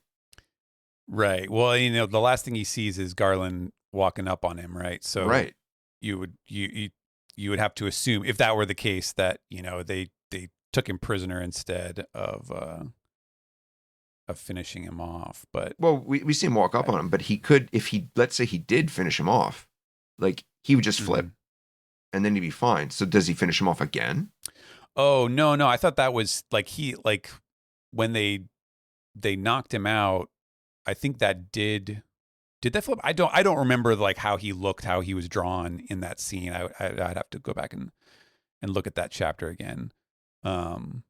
Right. Well, the last thing he sees is Garland walking up on him, right? So Right. you would have to assume, if that were the case, that they took him prisoner instead of finishing him off. But Well, we see him walk up on him, but he could, if he, let's say he did finish him off, like he would just mm-hmm. flip and then he'd be fine. So does he finish him off again? Oh, no, I thought that was like when they knocked him out. I think that did that flip? I don't remember like how he looked, how he was drawn in that scene. I'd have to go back and look at that chapter again. Um,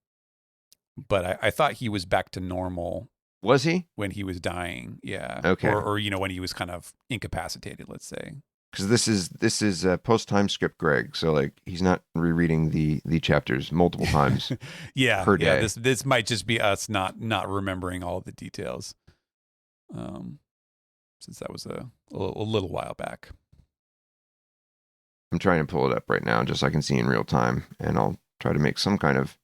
but I thought he was back to normal Was he? when he was dying. Yeah, Okay. or when he was kind of incapacitated, let's say. Because this is post time script Greg, so like he's not rereading the chapters multiple times Yeah, per yeah. day. This might just be us not remembering all the details. Um, since that was a little while back. I'm trying to pull it up right now just so I can see in real time, and I'll try to make some kind of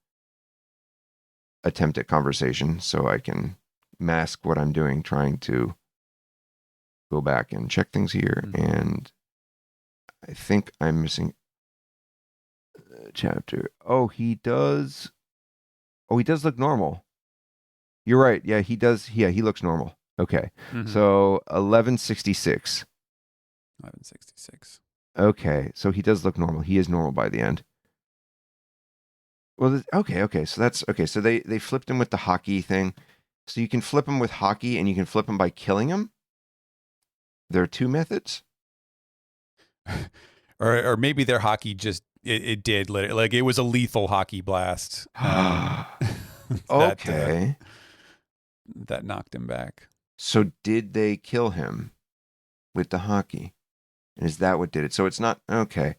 attempt at conversation so I can mask what I'm doing, trying to go back and check things here. Mm-hmm. And I think I'm missing a chapter. Oh, he does. Oh, he does look normal. You're right. Yeah, he does. Yeah, he looks normal. Okay. Mm-hmm. So 1166. 1166. Okay. So he does look normal. He is normal by the end. Well, okay. So that's okay. So they flipped him with the hockey thing. So you can flip him with hockey, and you can flip him by killing him. There are two methods. Or maybe their hockey just it did like it was a lethal hockey blast that Okay. that knocked him back. So did they kill him with the hockey? And is that what did it? So it's not okay.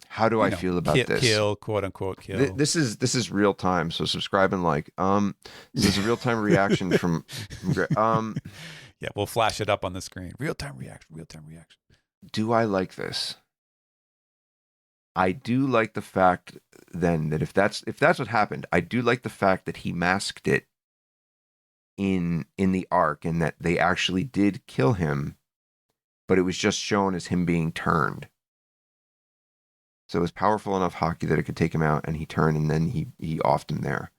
How do I feel about this? Kill, quote unquote kill. This is real time. So subscribe and like. This is a real time reaction from. Yeah, we'll flash it up on the screen. Real time reaction. Real time reaction. Do I like this? I do like the fact then that if that's what happened, I do like the fact that he masked it in the arc and that they actually did kill him, but it was just shown as him being turned. So it was powerful enough hockey that it could take him out, and he turned, and then he offed him there.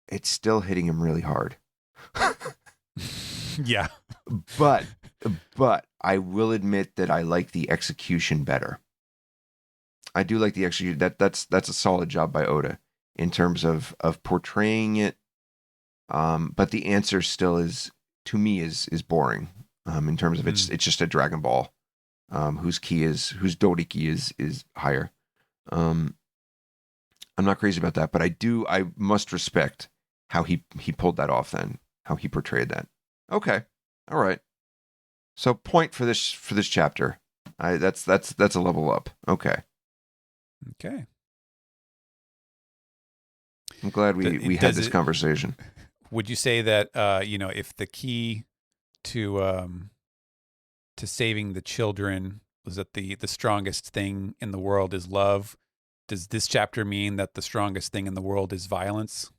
It's still hitting him really hard. Yeah. But I will admit that I like the execution better. I do like the execution. That's a solid job by Oda in terms of portraying it. But the answer still is, to me, is boring. In terms of it's just a Dragon Ball, whose Doriki is higher. I'm not crazy about that, but I must respect how he pulled that off then, how he portrayed that. Okay. All right. So point for this chapter. That's a level up. Okay. Okay. I'm glad we had this conversation. Would you say that if the key to saving the children was that the strongest thing in the world is love, does this chapter mean that the strongest thing in the world is violence?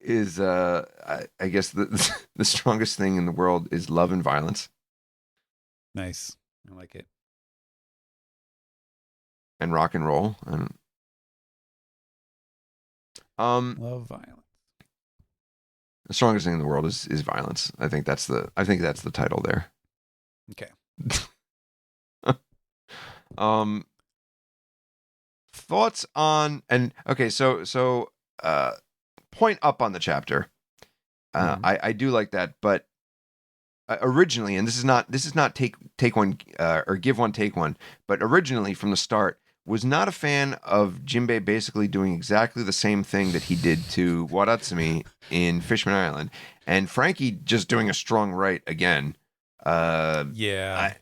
Is I guess the strongest thing in the world is love and violence. Nice. I like it. And rock and roll. Love violence. The strongest thing in the world is violence. I think that's the title there. Okay. Thoughts on so point up on the chapter. I do like that, but originally, and this is not take one or give one take one, but originally from the start was not a fan of Jinbei basically doing exactly the same thing that he did to Waratsumi in Fishman Island, and Frankie just doing a strong right again. Yeah.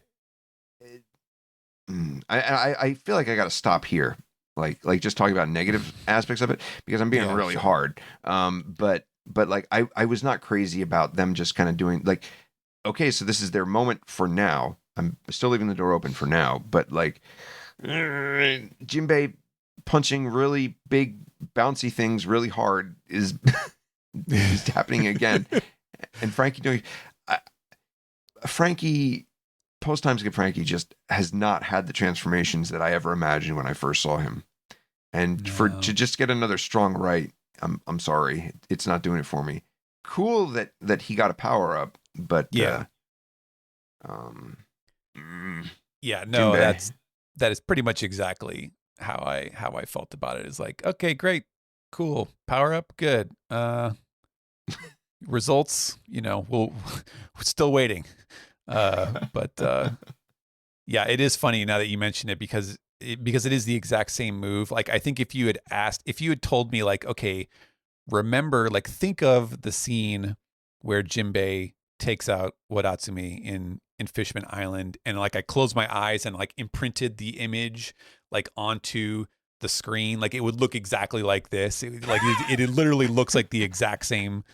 I feel like I got to stop here, like just talking about negative aspects of it because I'm being really hard. But like I was not crazy about them just kind of doing like, okay, so this is their moment for now. I'm still leaving the door open for now, but like Jinbei punching really big bouncy things really hard is happening again, and Frankie doing Frankie. Post-time skip Frankie just has not had the transformations that I ever imagined when I first saw him, and to just get another strong right, I'm sorry, it's not doing it for me. Cool that he got a power up, but yeah, Jinbei. that is pretty much exactly how I felt about it. Is like, okay, great, cool, power up, good. Results, we're still waiting. But yeah, it is funny now that you mention it because it is the exact same move. Like, I think if you had told me like, okay, remember, like, think of the scene where Jinbei takes out Wadatsumi in Fishman Island, and like I closed my eyes and like imprinted the image like onto the screen, like it would look exactly like this. It literally looks like the exact same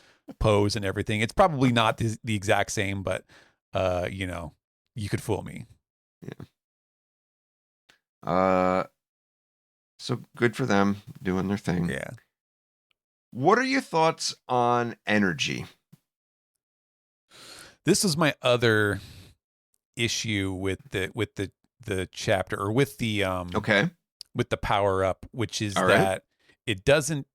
pose and everything. It's probably not the exact same, but you could fool me. Yeah. So good for them doing their thing. Yeah. What are your thoughts on energy? This is my other issue with the chapter, or with the with the power up, which is that it doesn't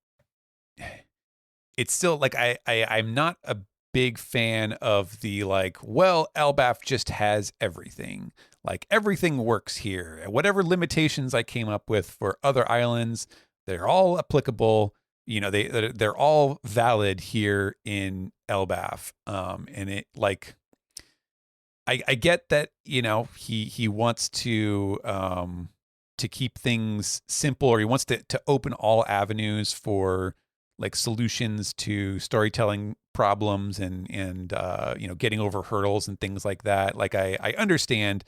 it's still like I'm not a big fan of the like, well, Elbaf just has everything. Like everything works here. Whatever limitations I came up with for other islands, they're all applicable. You know, they're all valid here in Elbaf. And it like I get that, you know, he wants to keep things simple, or he wants to open all avenues for like solutions to storytelling problems and you know, getting over hurdles and things like that. Like I understand,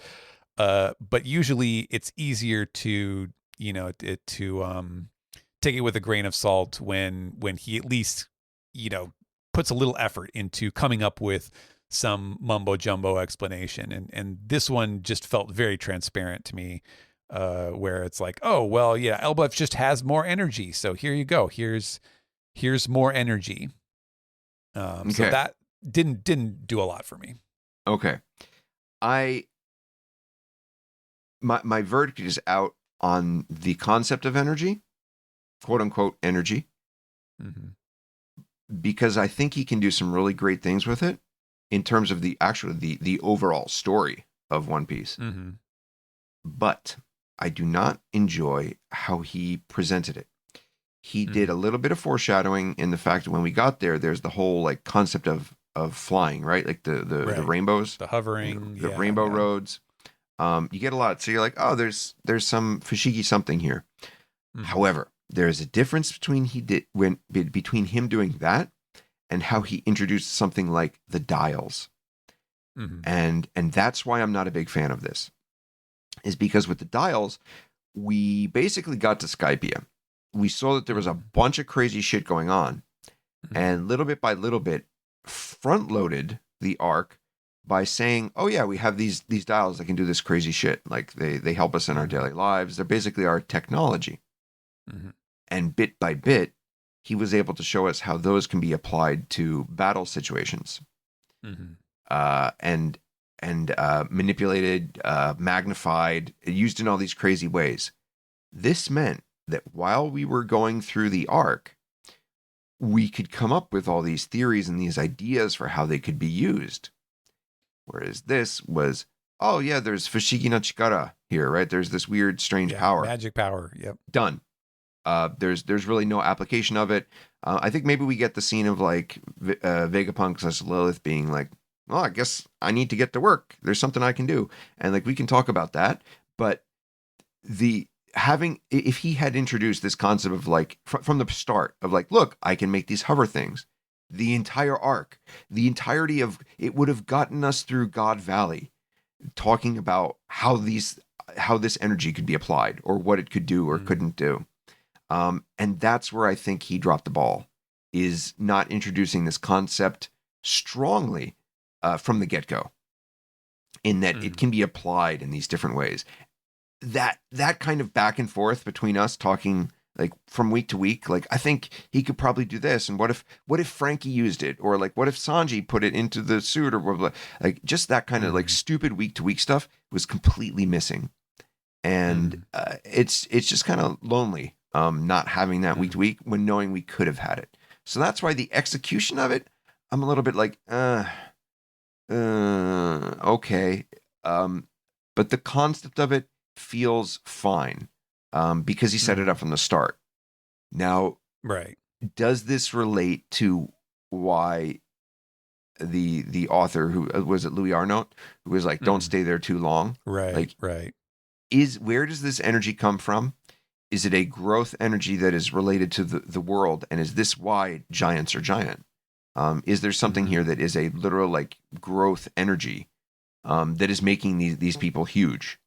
but usually it's easier to, you know, to take it with a grain of salt when he at least, you know, puts a little effort into coming up with some mumbo jumbo explanation. And this one just felt very transparent to me, where it's like, oh well, yeah, Elbaf just has more energy, so here you go. Here's more energy. So Okay. that didn't do a lot for me. Okay. I my verdict is out on the concept of energy, quote unquote energy, Mm-hmm. because I think he can do some really great things with it in terms of the overall story of One Piece. Mm-hmm. But I do not enjoy how he presented it. He did a Mm-hmm. little bit of foreshadowing in the fact that when we got there, there's the whole like concept of flying, right? Like the Right. rainbows, The hovering. the Yeah. rainbow Yeah. roads. You get a lot. So you're like, oh, there's some Fushigi something here. Mm-hmm. However, there is a difference between him doing that and how he introduced something like the dials. Mm-hmm. And that's why I'm not a big fan of this. Is because with the dials, we basically got to Skypia. We saw that there was a Mm-hmm. bunch of crazy shit going on, Mm-hmm. and little bit by little bit, front loaded the arc by saying, "Oh yeah, we have these dials that can do this crazy shit. Like they help us in our Mm-hmm. daily lives. They're basically our technology." Mm-hmm. And bit by bit, he was able to show us how those can be applied to battle situations, Mm-hmm. and manipulated, magnified, used in all these crazy ways. This meant that while we were going through the arc, we could come up with all these theories and these ideas for how they could be used. Whereas this was, oh yeah, there's Fushigi no Chikara here, right? There's this weird, strange Yeah. power. Magic power. Yep. Done. There's really no application of it. I think maybe we get the scene of like Vegapunk as Lilith being like, "Well, I guess I need to get to work. There's something I can do," and like we can talk about that. But the having if he had introduced this concept of like from the start of like, look, I can make these hover things. The entire arc, the entirety of it would have gotten us through God Valley, talking about how this energy could be applied or what it could do or Mm-hmm. couldn't do. And that's where I think he dropped the ball, is not introducing this concept strongly from the get go, in that it Mm-hmm. can be applied in these different ways. That kind of back and forth between us talking like from week to week, like I think he could probably do this, and what if Frankie used it, or like what if Sanji put it into the suit, or blah, blah, like just that kind of like Mm-hmm. stupid week to week stuff was completely missing. And Mm-hmm. it's just kind of lonely, not having that week to week when knowing we could have had it. So that's why the execution of it, I'm a little bit like, okay, but the concept of it feels fine, because he set it Mm-hmm. up from the start. Now, Right. does this relate to why the author, who was it, Louis Arnault, who was like, don't Mm-hmm. stay there too long? Right. Like, Right. where does this energy come from? Is it a growth energy that is related to the world? And is this why giants are giant? Is there something Mm-hmm. here that is a literal like growth energy, that is making these people huge?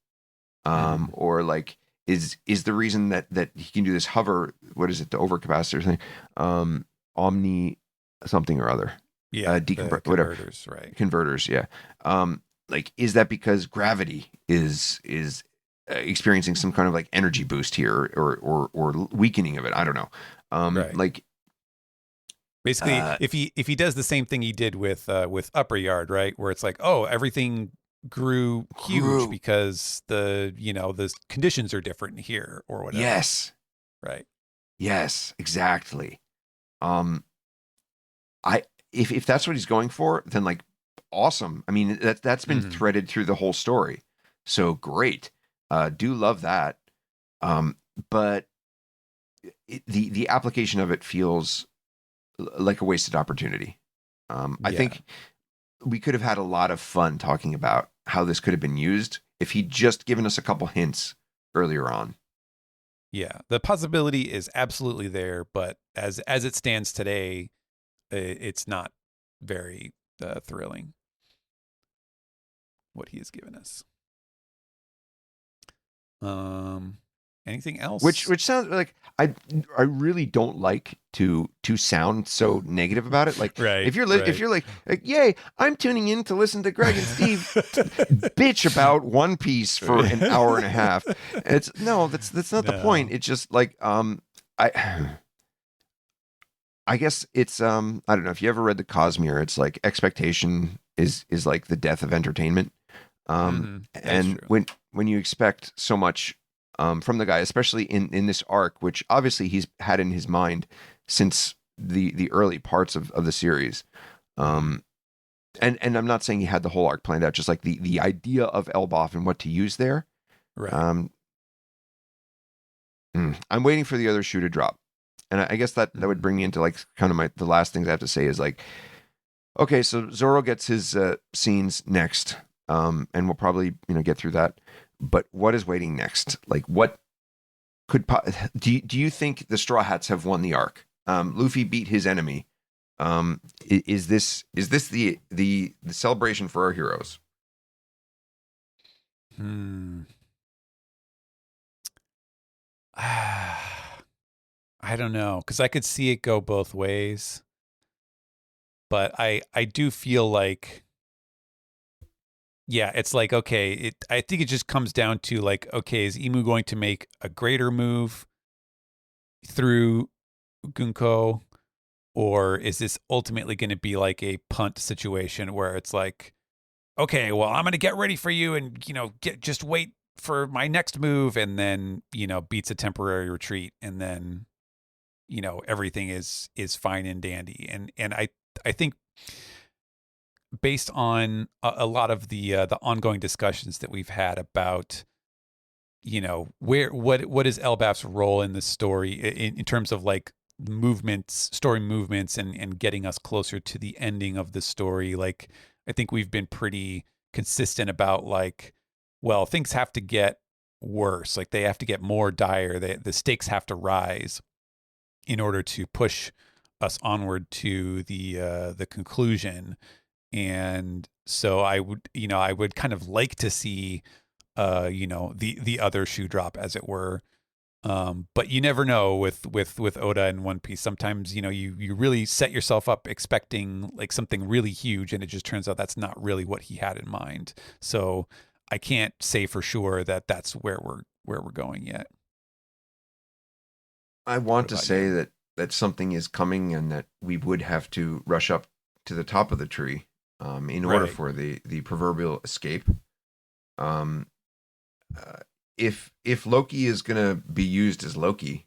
Mm-hmm. Or like is the reason that he can do this hover, what is it, the overcapacitor thing, omni something or other, Yeah. The whatever, converters. Right. converters, yeah. Like is that because gravity is experiencing some kind of like energy boost here, or weakening of it? I don't know. Right. Like Basically, uh if he does the same thing he did with Upper Yard, right, where it's like, oh, everything grew huge grew, because the conditions are different here or whatever, yes, right? yes, exactly. um I if that's what he's going for, then like awesome. I mean, that's been Mhm. threaded through the whole story. So great. Do love that. But the application of it feels like a wasted opportunity. I Yeah. think we could have had a lot of fun talking about how this could have been used if he'd just given us a couple hints earlier on. Yeah. The possibility is absolutely there, but as it stands today, it's not very thrilling what he has given us. Um, anything Which else? which sounds like I really don't like to sound so negative about it. Like Right, if right. you're like yay, I'm tuning in to listen to Greg and Steve bitch about One Piece for an hour and a half. It's no, that's not the point. No. It's just like I I guess it's I don't know if you ever read the Cosmere. It's like expectation is like the death of entertainment. That is And true. when you expect so much from the guy, especially in this arc, which obviously he's had in his mind since the early parts of the series. Hmm. Um, and I'm not saying he had the whole arc planned out, just like the idea of Elbaf and what to use there. Right. Um, I'm waiting for the other shoe to drop. And I guess that would Hmm. bring me into like kind of the last things I have to say is like, okay, so Zoro gets his scenes next, and we'll probably get through that. But what is waiting next? Like, what could do you think the Straw Hats have won the arc? Luffy beat his enemy. Is this the celebration for our heroes? Hmm. I don't know, because I could see it go both ways, but I do feel like, yeah, it's like, okay, I think it just comes down to like, okay, is Emu going to make a greater move through Gunko, or is this ultimately going to be like a punt situation where it's like, okay, well, I'm going to get ready for you, and just wait for my next move, and then beats a temporary retreat, and then everything is fine and dandy, and I think based on a lot of the ongoing discussions that we've had about where what is Elbaf's role in this story in terms of like movements, story movements, and getting us closer to the ending of the story. Like, I think we've been pretty consistent about like, well, things have to get worse, like they have to get more dire, the stakes have to rise in order to push us onward to the conclusion. And so I would kind of like to see the other shoe drop, as it were. But you never know with Oda and One Piece. Sometimes you really set yourself up expecting like something really huge, and it just turns out that's not really what he had in mind. So I can't say for sure that that's where we're going yet. I What want to about say you? that something is coming and that we would have to rush up to the top of the tree in order Right. for the proverbial escape. Um, uh, if Loki is gonna be used as Loki,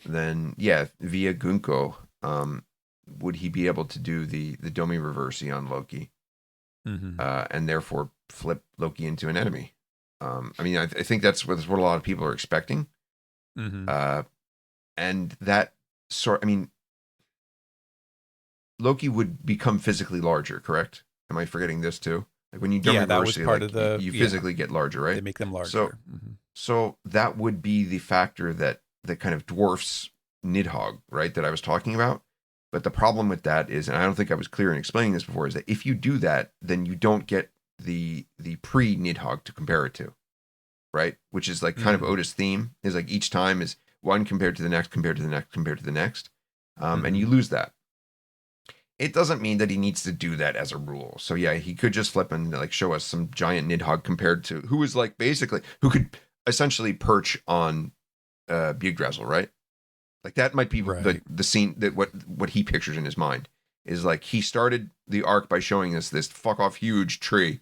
then yeah, via Gunko, would he be able to do the Domi Reversi on Loki, Mm-hmm. and therefore flip Loki into an enemy? I mean, I think that's what a lot of people are expecting, Mm-hmm. uh, and that I mean, Loki would become physically larger, correct? Am I forgetting this too? Like when you Domi Yeah, that was Reversi, part of like you, the you yeah. physically get larger, They right? make them So larger. Mm-hmm. So that would be the factor that kind of dwarfs Nidhogg, right? That I was talking about. But the problem with that is, and I don't think I was clear in explaining this before, is that if you do that, then you don't get the pre Nidhogg to compare it to, right? Which is like kind of Mm-hmm. Oda's theme is like each time is one compared to the next, compared to the next, compared to the next, and Mm-hmm. you lose that. It doesn't mean that he needs to do that as a rule. So yeah, he could just flip and like show us some giant Nidhogg compared to who was like basically who could essentially perch on Yggdrasil, right? Like that might be the Right. the scene that what he pictures in his mind is like he started the arc by showing us this fuck off huge tree,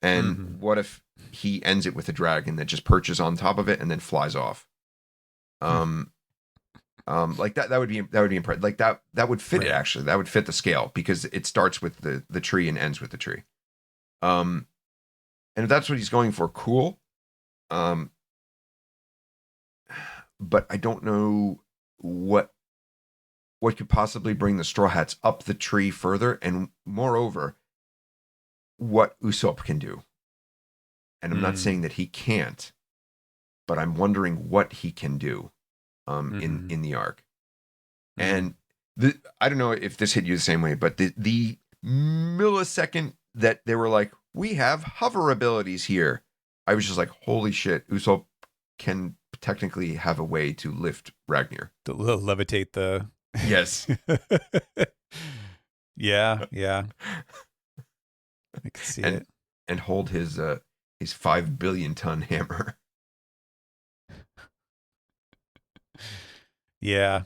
and Mm-hmm. what if he ends it with a dragon that just perches on top of it and then flies off? Um, Like that would be impressive. Like that would fit it, actually. That would fit the scale, because it starts with the tree and ends with the tree. And if that's what he's going for, cool. But I don't know what could possibly bring the Straw Hats up the tree further, and moreover, what Usopp can do. And I'm not saying that he can't, but I'm wondering what he can do in the arc. And I don't know if this hit you the same way, but the millisecond that they were like, we have hover abilities here, I was just like, holy shit, Usopp can technically have a way to lift Ragnar. To levitate the... Yes. Yeah. I can see it. And hold his 5 billion ton hammer. Yeah.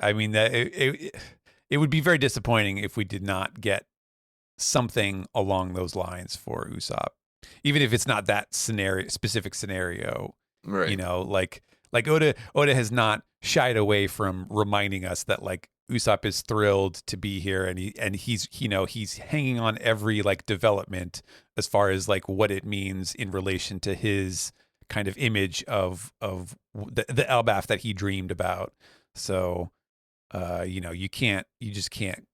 I mean, that it would be very disappointing if we did not get something along those lines for Usopp, even if it's not that specific scenario. Right. You know, like Oda has not shied away from reminding us that like Usopp is thrilled to be here, and he's he's hanging on every like development as far as like what it means in relation to his kind of image of the Elbaf that he dreamed about. So you just can't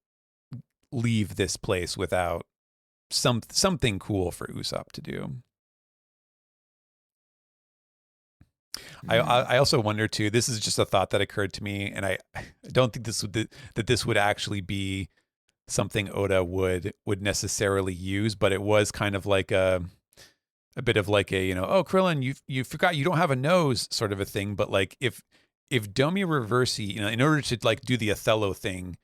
leave this place without something cool for Usopp to do. I also wonder too, this is just a thought that occurred to me, and I don't think this would actually be something Oda would necessarily use, but it was kind of like a bit of like a, oh, Krillin, you forgot you don't have a nose sort of a thing. But like if Domi Reversi, in order to like do the Othello thing,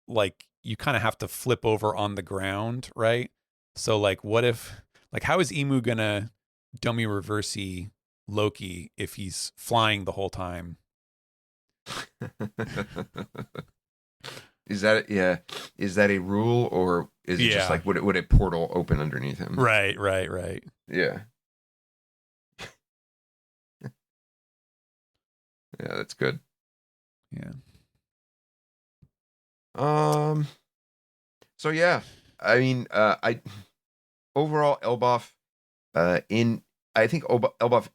like you kind of have to flip over on the ground, right? So like what if, like how is Imu gonna Domi Reversi Loki if he's flying the whole time? Is that a rule, or is it just like would a portal open underneath him? Right. Yeah. Yeah, that's good. Yeah. So yeah, I mean, I overall Elbaf, I think Elbaf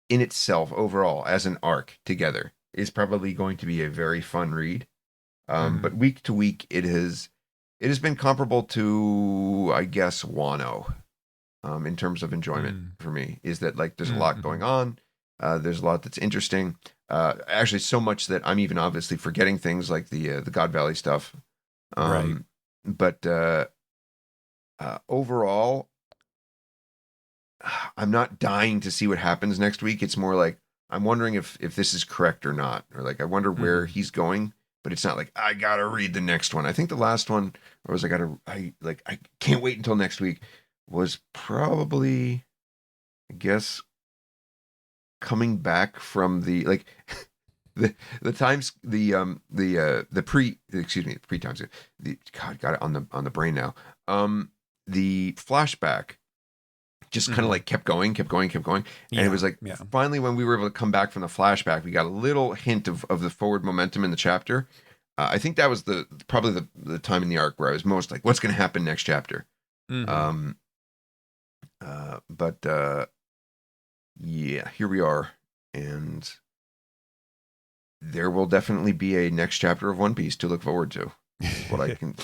in itself overall as an arc together is probably going to be a very fun read. But week to week, it has been comparable to, I guess, Wano, in terms of enjoyment for me. Is that like there's a lot going on, there's a lot that's interesting. Actually, so much that I'm even obviously forgetting things like the God Valley stuff. Right. But overall, I'm not dying to see what happens next week. It's more like I'm wondering if this is correct or not, or like I wonder where he's going. But it's not like I gotta read the next one. I think the last one, or was I can't wait until next week, was probably, I guess, coming back from the like the times the pre times the God got it on the brain now. The flashback just kind of like kept going. And it was like, finally, when we were able to come back from the flashback, we got a little hint of the forward momentum in the chapter. I think that was probably the time in the arc where I was most like, what's going to happen next chapter? But yeah, here we are. And there will definitely be a next chapter of One Piece to look forward to. What I can...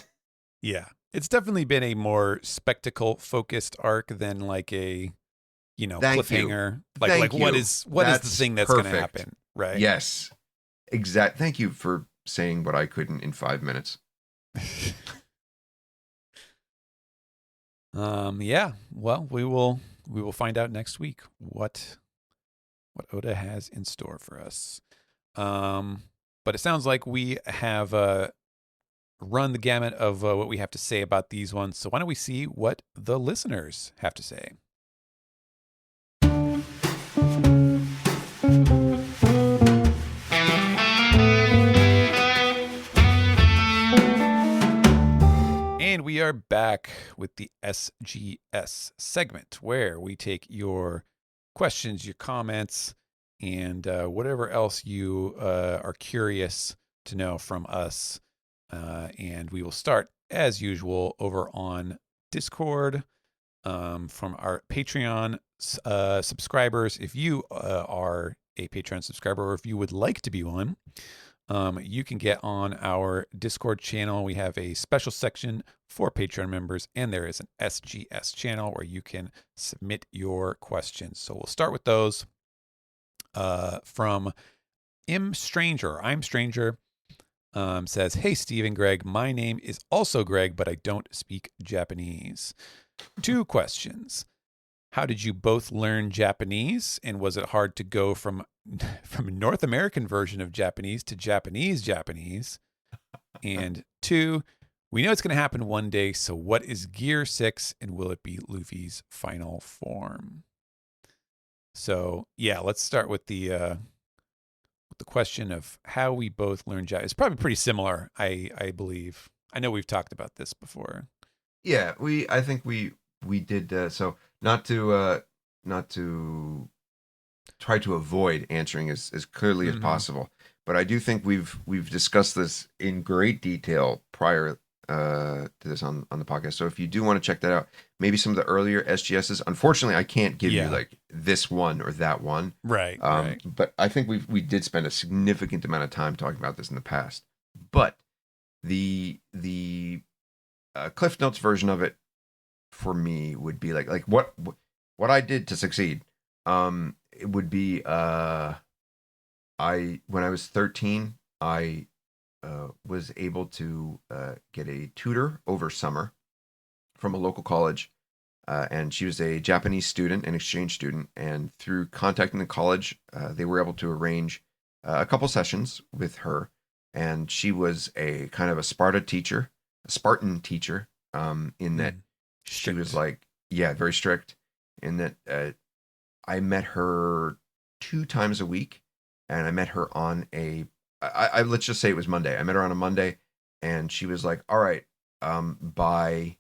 Yeah. It's definitely been a more spectacle-focused arc than like a, cliffhanger. Like what is the thing that's going to happen, right? Yes. Exact. Thank you for saying what I couldn't in 5 minutes. Yeah. Well, we will find out next week what Oda has in store for us. But it sounds like we have run the gamut of what we have to say about these ones. So why don't we see what the listeners have to say? And we are back with the SGS segment, where we take your questions, your comments, and whatever else you are curious to know from us. And we will start, as usual, over on Discord from our Patreon subscribers. If you are a Patreon subscriber, or if you would like to be one, you can get on our Discord channel. We have a special section for Patreon members, and there is an SGS channel where you can submit your questions. So we'll start with those from I'm Stranger. Says, "Hey, Steve and Greg, my name is also Greg, but I don't speak Japanese. 2 questions. How did you both learn Japanese? And was it hard to go from a North American version of Japanese to Japanese? And 2, we know it's going to happen one day, so what is Gear 6, and will it be Luffy's final form?" So, yeah, let's start with the question of how we both learned Japanese. It's probably pretty similar, I believe. I know we've talked about this before. Yeah, I think we did. So not to try to avoid answering as clearly as possible, but I do think we've discussed this in great detail prior to this on the podcast. So if you do want to check that out, maybe some of the earlier SGSs. Unfortunately, I can't give you like this one or that one. Right. But I think we did spend a significant amount of time talking about this in the past. But the Cliff Notes version of it for me would be like what I did to succeed. It would be when I was 13, I was able to get a tutor over summer from a local college, and she was a Japanese student, an exchange student, and through contacting the college, they were able to arrange a couple sessions with her, and she was a kind of a Spartan teacher, in that she was like, yeah, very strict, in that I met her 2 times a week, and I met her on I let's just say it was Monday. I met her on a Monday, and she was like, all right, by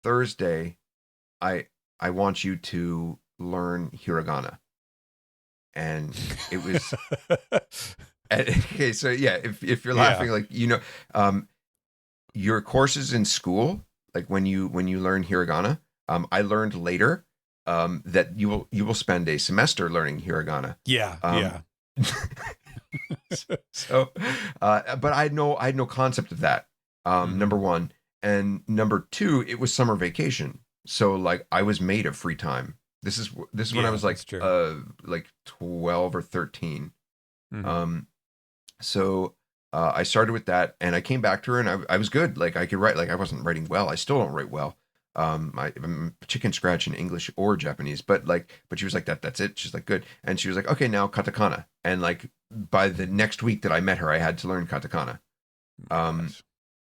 Thursday, I want you to learn hiragana. And it was okay. So yeah, if you're laughing, like, your courses in school, like when you learn hiragana, I learned later that you will spend a semester learning hiragana. Yeah. So, but I had no concept of that. Number one, and number 2, it was summer vacation, so like I was made of free time. This is when I was like 12 or 13. So I started with that, and I came back to her, and I was good. Like I could write. Like I wasn't writing well. I still don't write well. I'm chicken scratch in English or Japanese, but she was like, that's it. She's like, good. And she was like, okay, now katakana. And like by the next week that I met her, I had to learn katakana.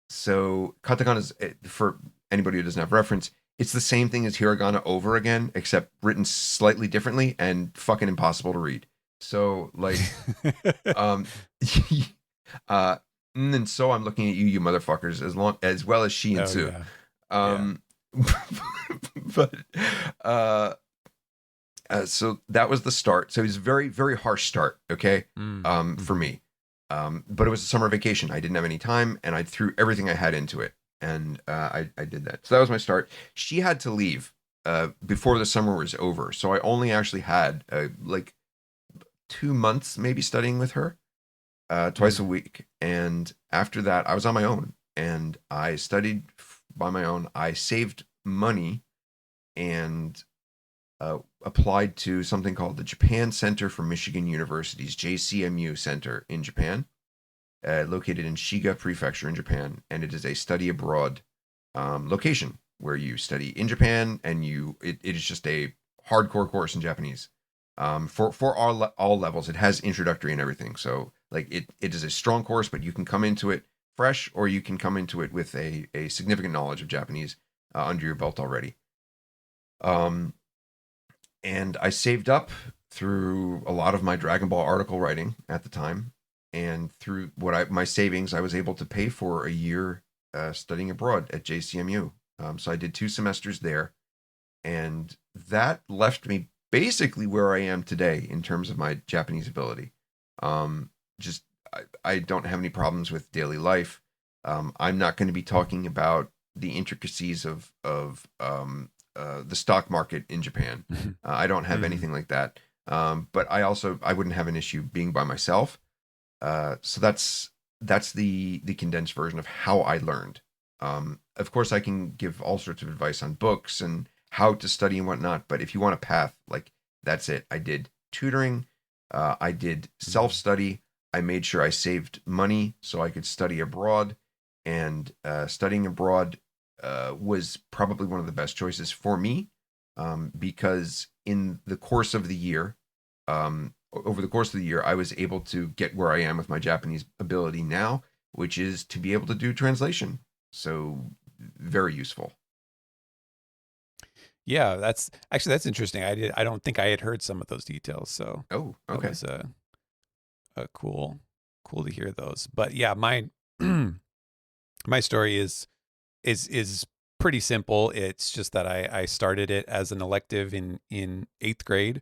So katakana is, for anybody who doesn't have reference, it's the same thing as hiragana over again, except written slightly differently and fucking impossible to read. So like, and so I'm looking at you motherfuckers, as well as she and Sue. But so that was the start. So it was a very, very harsh start, okay, for me. But it was a summer vacation. I didn't have any time, and I threw everything I had into it, and I did that. So that was my start. She had to leave before the summer was over, so I only actually had like 2 months maybe studying with her twice a week, and after that I was on my own, and I studied by my own. I saved money and applied to something called the Japan Center for Michigan University's JCMU Center in Japan, located in Shiga Prefecture in Japan, and it is a study abroad location where you study in Japan, and it is just a hardcore course in Japanese for all levels. It has introductory and everything, so like it is a strong course, but you can come into it fresh, or you can come into it with a significant knowledge of Japanese under your belt already. And I saved up through a lot of my Dragon Ball article writing at the time, and through my savings, I was able to pay for a year studying abroad at JCMU. So I did 2 semesters there, and that left me basically where I am today in terms of my Japanese ability. Just I don't have any problems with daily life. I'm not going to be talking about the intricacies of the stock market in Japan. I don't have Mhm. anything like that. But I wouldn't have an issue being by myself. So that's the condensed version of how I learned. Of course, I can give all sorts of advice on books and how to study and whatnot. But if you want a path, like that's it. I did tutoring. I did self Mhm. study. I made sure I saved money so I could study abroad. And studying abroad was probably one of the best choices for me because in the course of the year, over the course of the year, I was able to get where I am with my Japanese ability now, which is to be able to do translation. So very useful. Yeah, that's interesting. I don't think I had heard some of those details, so Oh, that okay. was a cool to hear those. But yeah, my my story is pretty simple. It's just that I started it as an elective in eighth grade,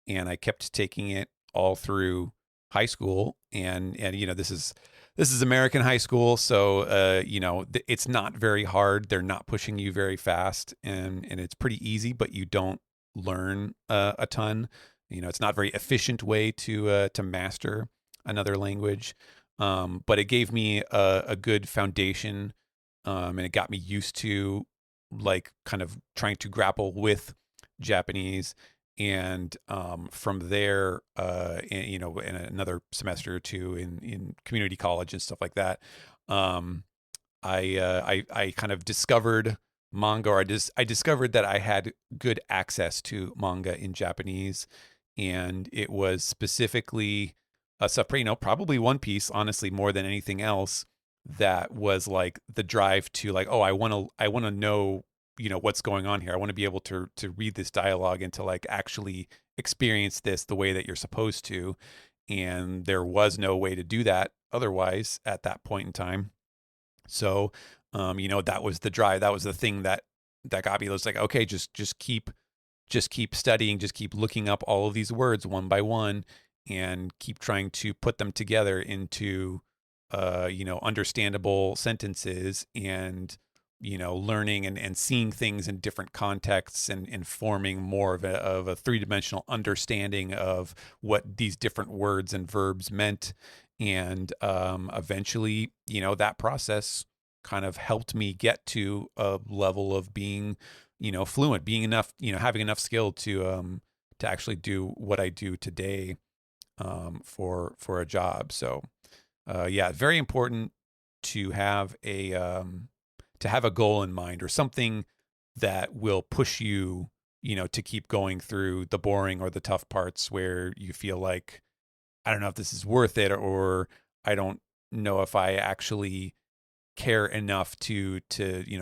and I kept taking it all through high school. And this is American high school, so it's not very hard. They're not pushing you very fast, and it's pretty easy, but you don't learn a ton. It's not a very efficient way to master another language. But it gave me a good foundation, and it got me used to like kind of trying to grapple with Japanese. And from there, in another semester or two in community college and stuff like that, um, I kind of discovered manga, or I discovered that I had good access to manga in Japanese, and it was specifically stuff, probably One Piece, honestly, more than anything else. That was like the drive to like, oh, I want to know, what's going on here. I want to be able to read this dialogue and to like actually experience this the way that you're supposed to. And there was no way to do that otherwise at that point in time. So, that was the drive. That was the thing that got me. It was like, okay, just keep studying, just keep looking up all of these words one by one, and keep trying to put them together into, understandable sentences, and learning and seeing things in different contexts, and forming more of a three-dimensional understanding of what these different words and verbs meant. And eventually, that process kind of helped me get to a level of being, fluent, being enough, having enough skill to actually do what I do today, for a job. So yeah, very important to have a goal in mind, or something that will push you, to keep going through the boring or the tough parts where you feel like, I don't know if this is worth it, or I don't know if I actually care enough to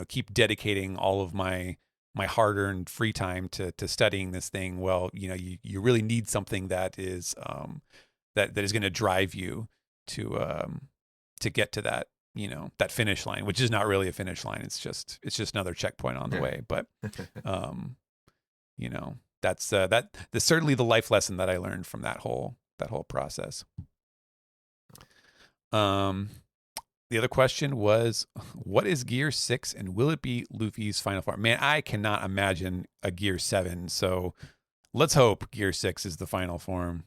keep dedicating all of my hard-earned free time to studying this thing. Well, you really need something that is that is going to drive you to to get to that finish line, which is not really a finish line. It's just another checkpoint on the Yeah. way. But um that's certainly the life lesson that I learned from that whole process. um The other question was, what is Gear 6, and will it be Luffy's final form? Man, I cannot imagine a Gear 7. So let's hope Gear 6 is the final form.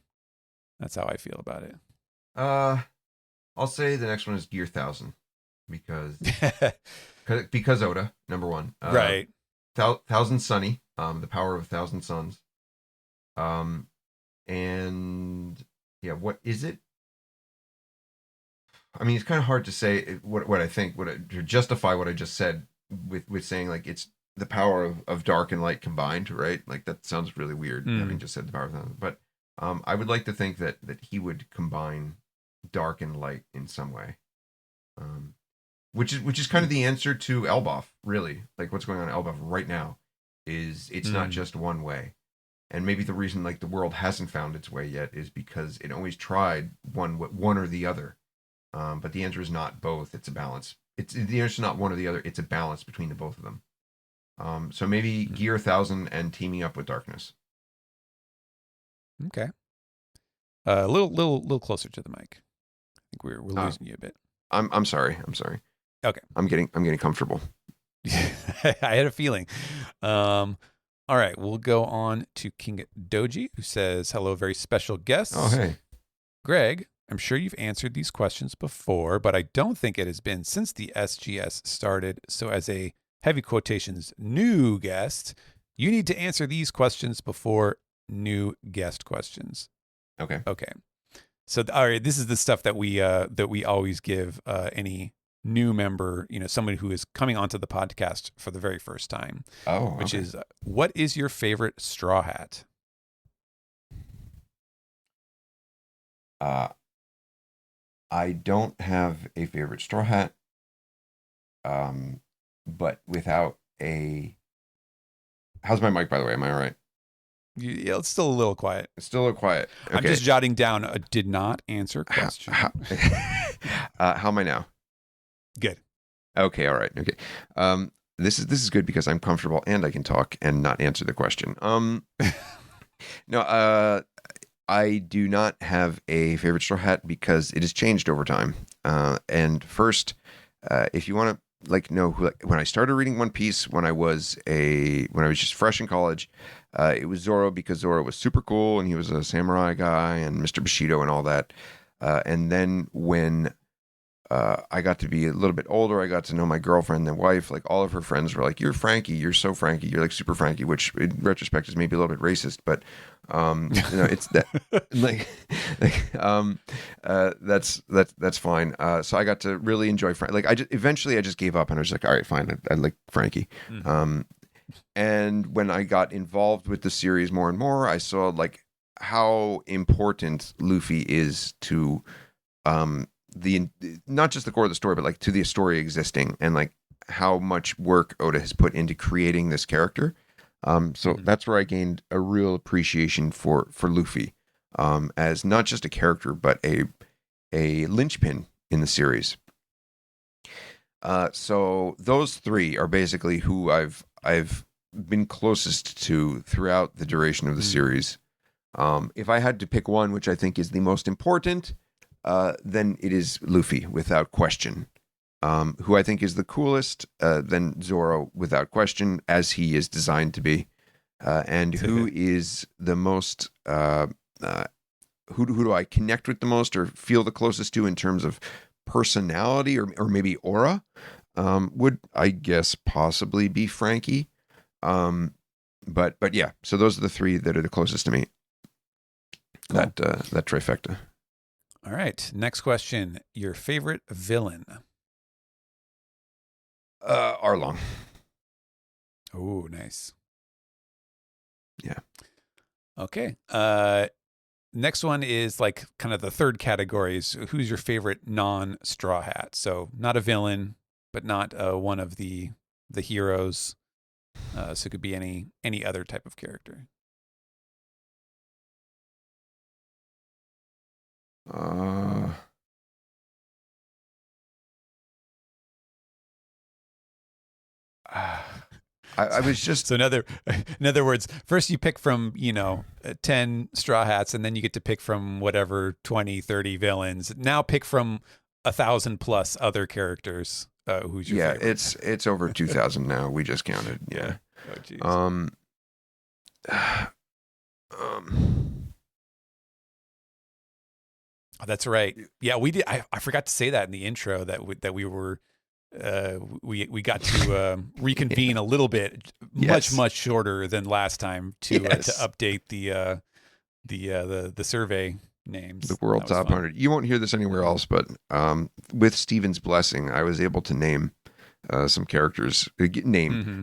That's how I feel about uh, I'll say the next one is Gear 1000 because it. because Oda number one. Right. Thousand Sunny, the power of a thousand suns. Um, and yeah, what is it? I mean, it's kind of hard to say what I think, to justify what I just said with saying like it's the power of dark and light combined, right? Like that sounds really weird having Mm. just said the power of that. But I would like to think that he would combine dark and light in some way, um, which is kind of Mm. the answer to Elbaf, really. Like what's going on in Elbaf right now is it's not Mm. just one way. And maybe the reason like the world hasn't found its way yet is because it always tried one or the other, but the answer is not both. It's a balance. It's the answer is not one or the other. It's a balance between the both of them. So maybe Mm. Gear 1000 and teaming up with Darkness. Okay. A little closer to the mic. I think we're losing you a bit. I'm sorry. Okay. I'm getting comfortable. I had a feeling. All right, we'll go on to King Doji, who says, "Hello, very special guests." Oh, hey. Greg, I'm sure you've answered these questions before, but I don't think it has been since the SGS started. So, as a heavy quotations new guest, you need to answer these questions before new guest questions. Okay. Okay. So, all right, this is the stuff that we always give any new member, somebody who is coming onto the podcast for the very first time. Oh, which okay. is, what is your favorite straw hat? I don't have a favorite straw hat. But without a. How's my mic, by the way? Am I all right? Yeah, it's still a little quiet. It's still a little quiet. Okay. I'm just jotting down a did not answer question. How am I now? Good. Okay. All right. Okay. This is good because I'm comfortable and I can talk and not answer the question. No. I do not have a favorite straw hat because it has changed over time. And first, if you want to know who, when I started reading One Piece when I was just fresh in college, it was Zoro because Zoro was super cool and he was a samurai guy and Mr. Bushido and all that. And then when I got to be a little bit older, I got to know my girlfriend and wife. Like all of her friends were like, "You're Frankie. You're so Frankie. You're like super Frankie," which in retrospect is maybe a little bit racist, but it's that that's fine. So I got to really enjoy Frank. Like eventually I just gave up and I was like, all right, fine. I like Frankie. Mm-hmm. And when I got involved with the series more and more, I saw like how important Luffy is to the not just the core of the story, but like to the story existing and like how much work Oda has put into creating this character. So that's where I gained a real appreciation for Luffy, as not just a character but a linchpin in the series. So those three are basically who I've been closest to throughout the duration of the series. If I had to pick one, which I think is the most important, then it is Luffy without question. Who I think is the coolest, then Zoro without question, as he is designed to be, and who is the most, who do I connect with the most or feel the closest to in terms of personality or maybe aura, would I guess possibly be Frankie. But yeah, so those are the three that are the closest to me. Cool. That trifecta. All right. Next question. Your favorite villain? Arlong. Oh, nice. Yeah. Okay. Next one is like kind of the third category is who's your favorite non-straw hat? So not a villain, but not one of the heroes. So it could be any other type of character. I was just so in other words, first you pick from 10 straw hats and then you get to pick from whatever 20 30 villains. Now pick from 1,000 plus other characters. Who's your favorite? It's over 2,000 now. We just counted. Yeah. Oh, oh, that's right. Yeah, we did. I forgot to say that in the intro that we were we got to reconvene a little bit, much shorter than last time to update the survey names. The World Top 100. You won't hear this anywhere else, but with Steven's blessing, I was able to name some characters. I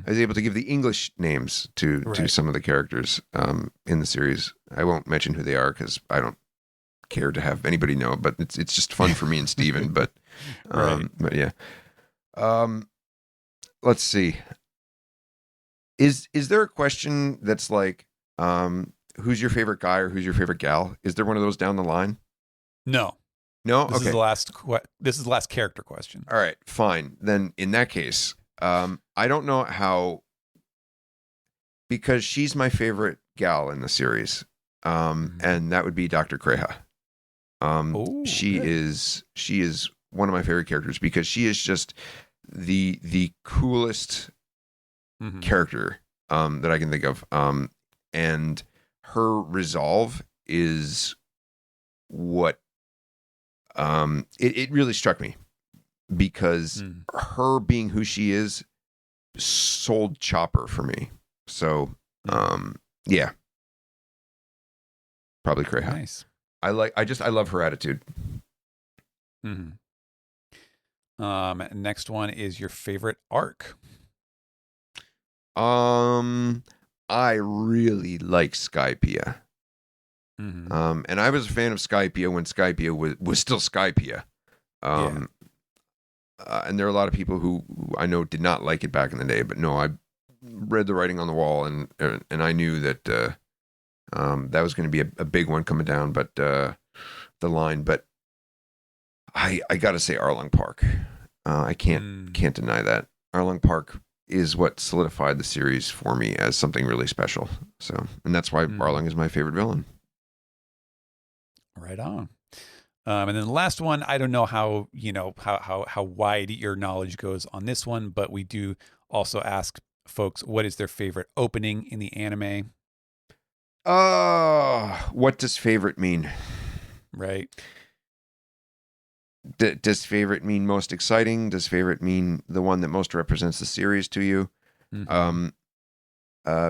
was able to give the English names to some of the characters in the series. I won't mention who they are because I don't care to have anybody know, but it's just fun for me and Steven. But but yeah. Let's see. Is there a question that's like, who's your favorite guy or who's your favorite gal? Is there one of those down the line? No. This is the last. This is the last character question. All right, fine. Then in that case, I don't know how, because she's my favorite gal in the series. and that would be Dr. Kreha. Oh, She good. is one of my favorite characters because she is just the coolest Mm-hmm. character that I can think of. And her resolve is what it really struck me because Mm. her being who she is sold Chopper for me. So yeah, probably Kreha. Nice. I love her attitude. Mm-hmm. Next one is your favorite arc. I really like Skypiea. Mm-hmm. And I was a fan of Skypiea when Skypiea was still Skypiea. Yeah. And there are a lot of people who I know did not like it back in the day, but no, I read the writing on the wall, and I knew that that was going to be a big one coming down, but the line. But I got to say Arlong Park. I can't deny that Arlong Park is what solidified the series for me as something really special. So, and that's why Arlong is my favorite villain. Right on. And then the last one, I don't know how how wide your knowledge goes on this one, but we do also ask folks what is their favorite opening in the anime, What does favorite mean? right? Does favorite mean most exciting? Does favorite mean the one that most represents the series to you? Mm-hmm.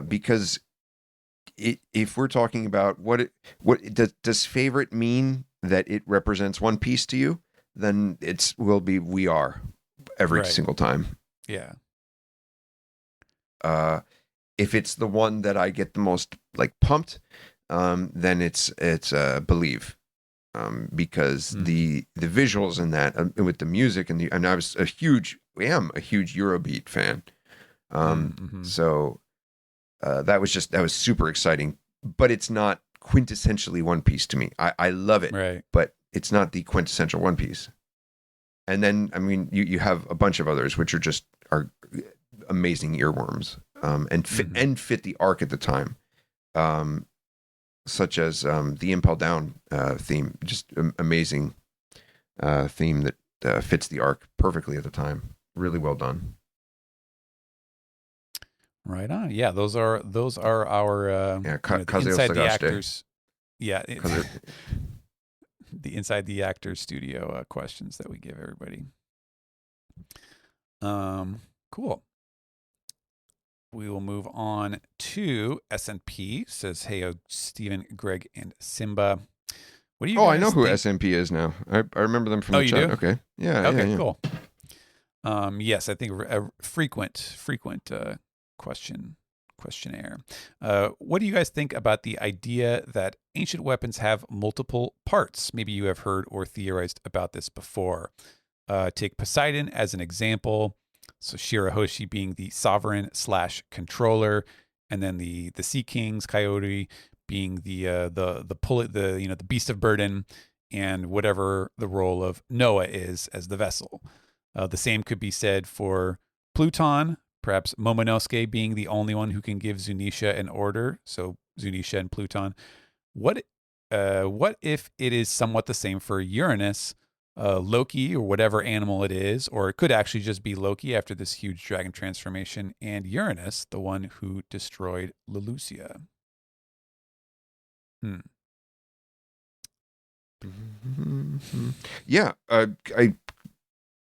Because if we're talking about what does favorite mean that it represents One Piece to you, then will be We Are every Right. single time. Yeah. If it's the one that I get the most like pumped, then it's Believe. Because the visuals in that with the music and I am a huge Eurobeat fan. So that was super exciting, but it's not quintessentially One Piece to me. I love it, Right. but it's not the quintessential One Piece. And then, I mean, you have a bunch of others which are amazing earworms, and fit the arc at the time. Such as the Impel Down theme, just amazing theme that fits the arc perfectly at the time. Really well done. Right on. Yeah, those are our the Kazeo inside the Sagashite. actors. Yeah, the inside the actors studio questions that we give everybody. Cool. We will move on to S&P. Says, hey, Stephen, Greg, and Simba. What do you guys I know who think? SMP is now. I remember them from the you chat. do? Okay. Yeah. Okay, yeah. cool. Yes, I think a frequent questionnaire. What do you guys think about the idea that ancient weapons have multiple parts? Maybe you have heard or theorized about this before. Take Poseidon as an example. So Shirahoshi being the sovereign / controller, and then the Sea Kings, Coyote being the beast of burden, and whatever the role of Noah is as the vessel. The same could be said for Pluton, perhaps Momonosuke being the only one who can give Zunisha an order. So Zunisha and Pluton. What if it is somewhat the same for Uranus, Loki, or whatever animal it is, or it could actually just be Loki after this huge dragon transformation, and Uranus, the one who destroyed Lelucia? Yeah, I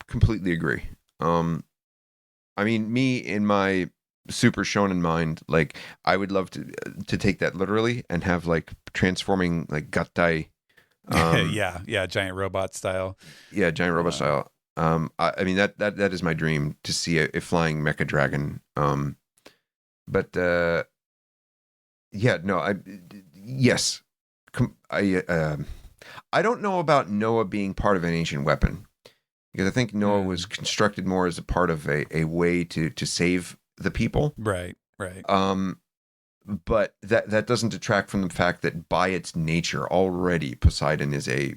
completely agree. I mean, me in my super shonen mind, like I would love to take that literally and have like transforming like gattai. Yeah, giant robot style. Yeah, giant robot style. I mean that is my dream to see a flying mecha dragon. But yeah, no, yes, I don't know about Noah being part of an ancient weapon because I think Noah was constructed more as a part of a way to save the people. Right. But that doesn't detract from the fact that by its nature already Poseidon is a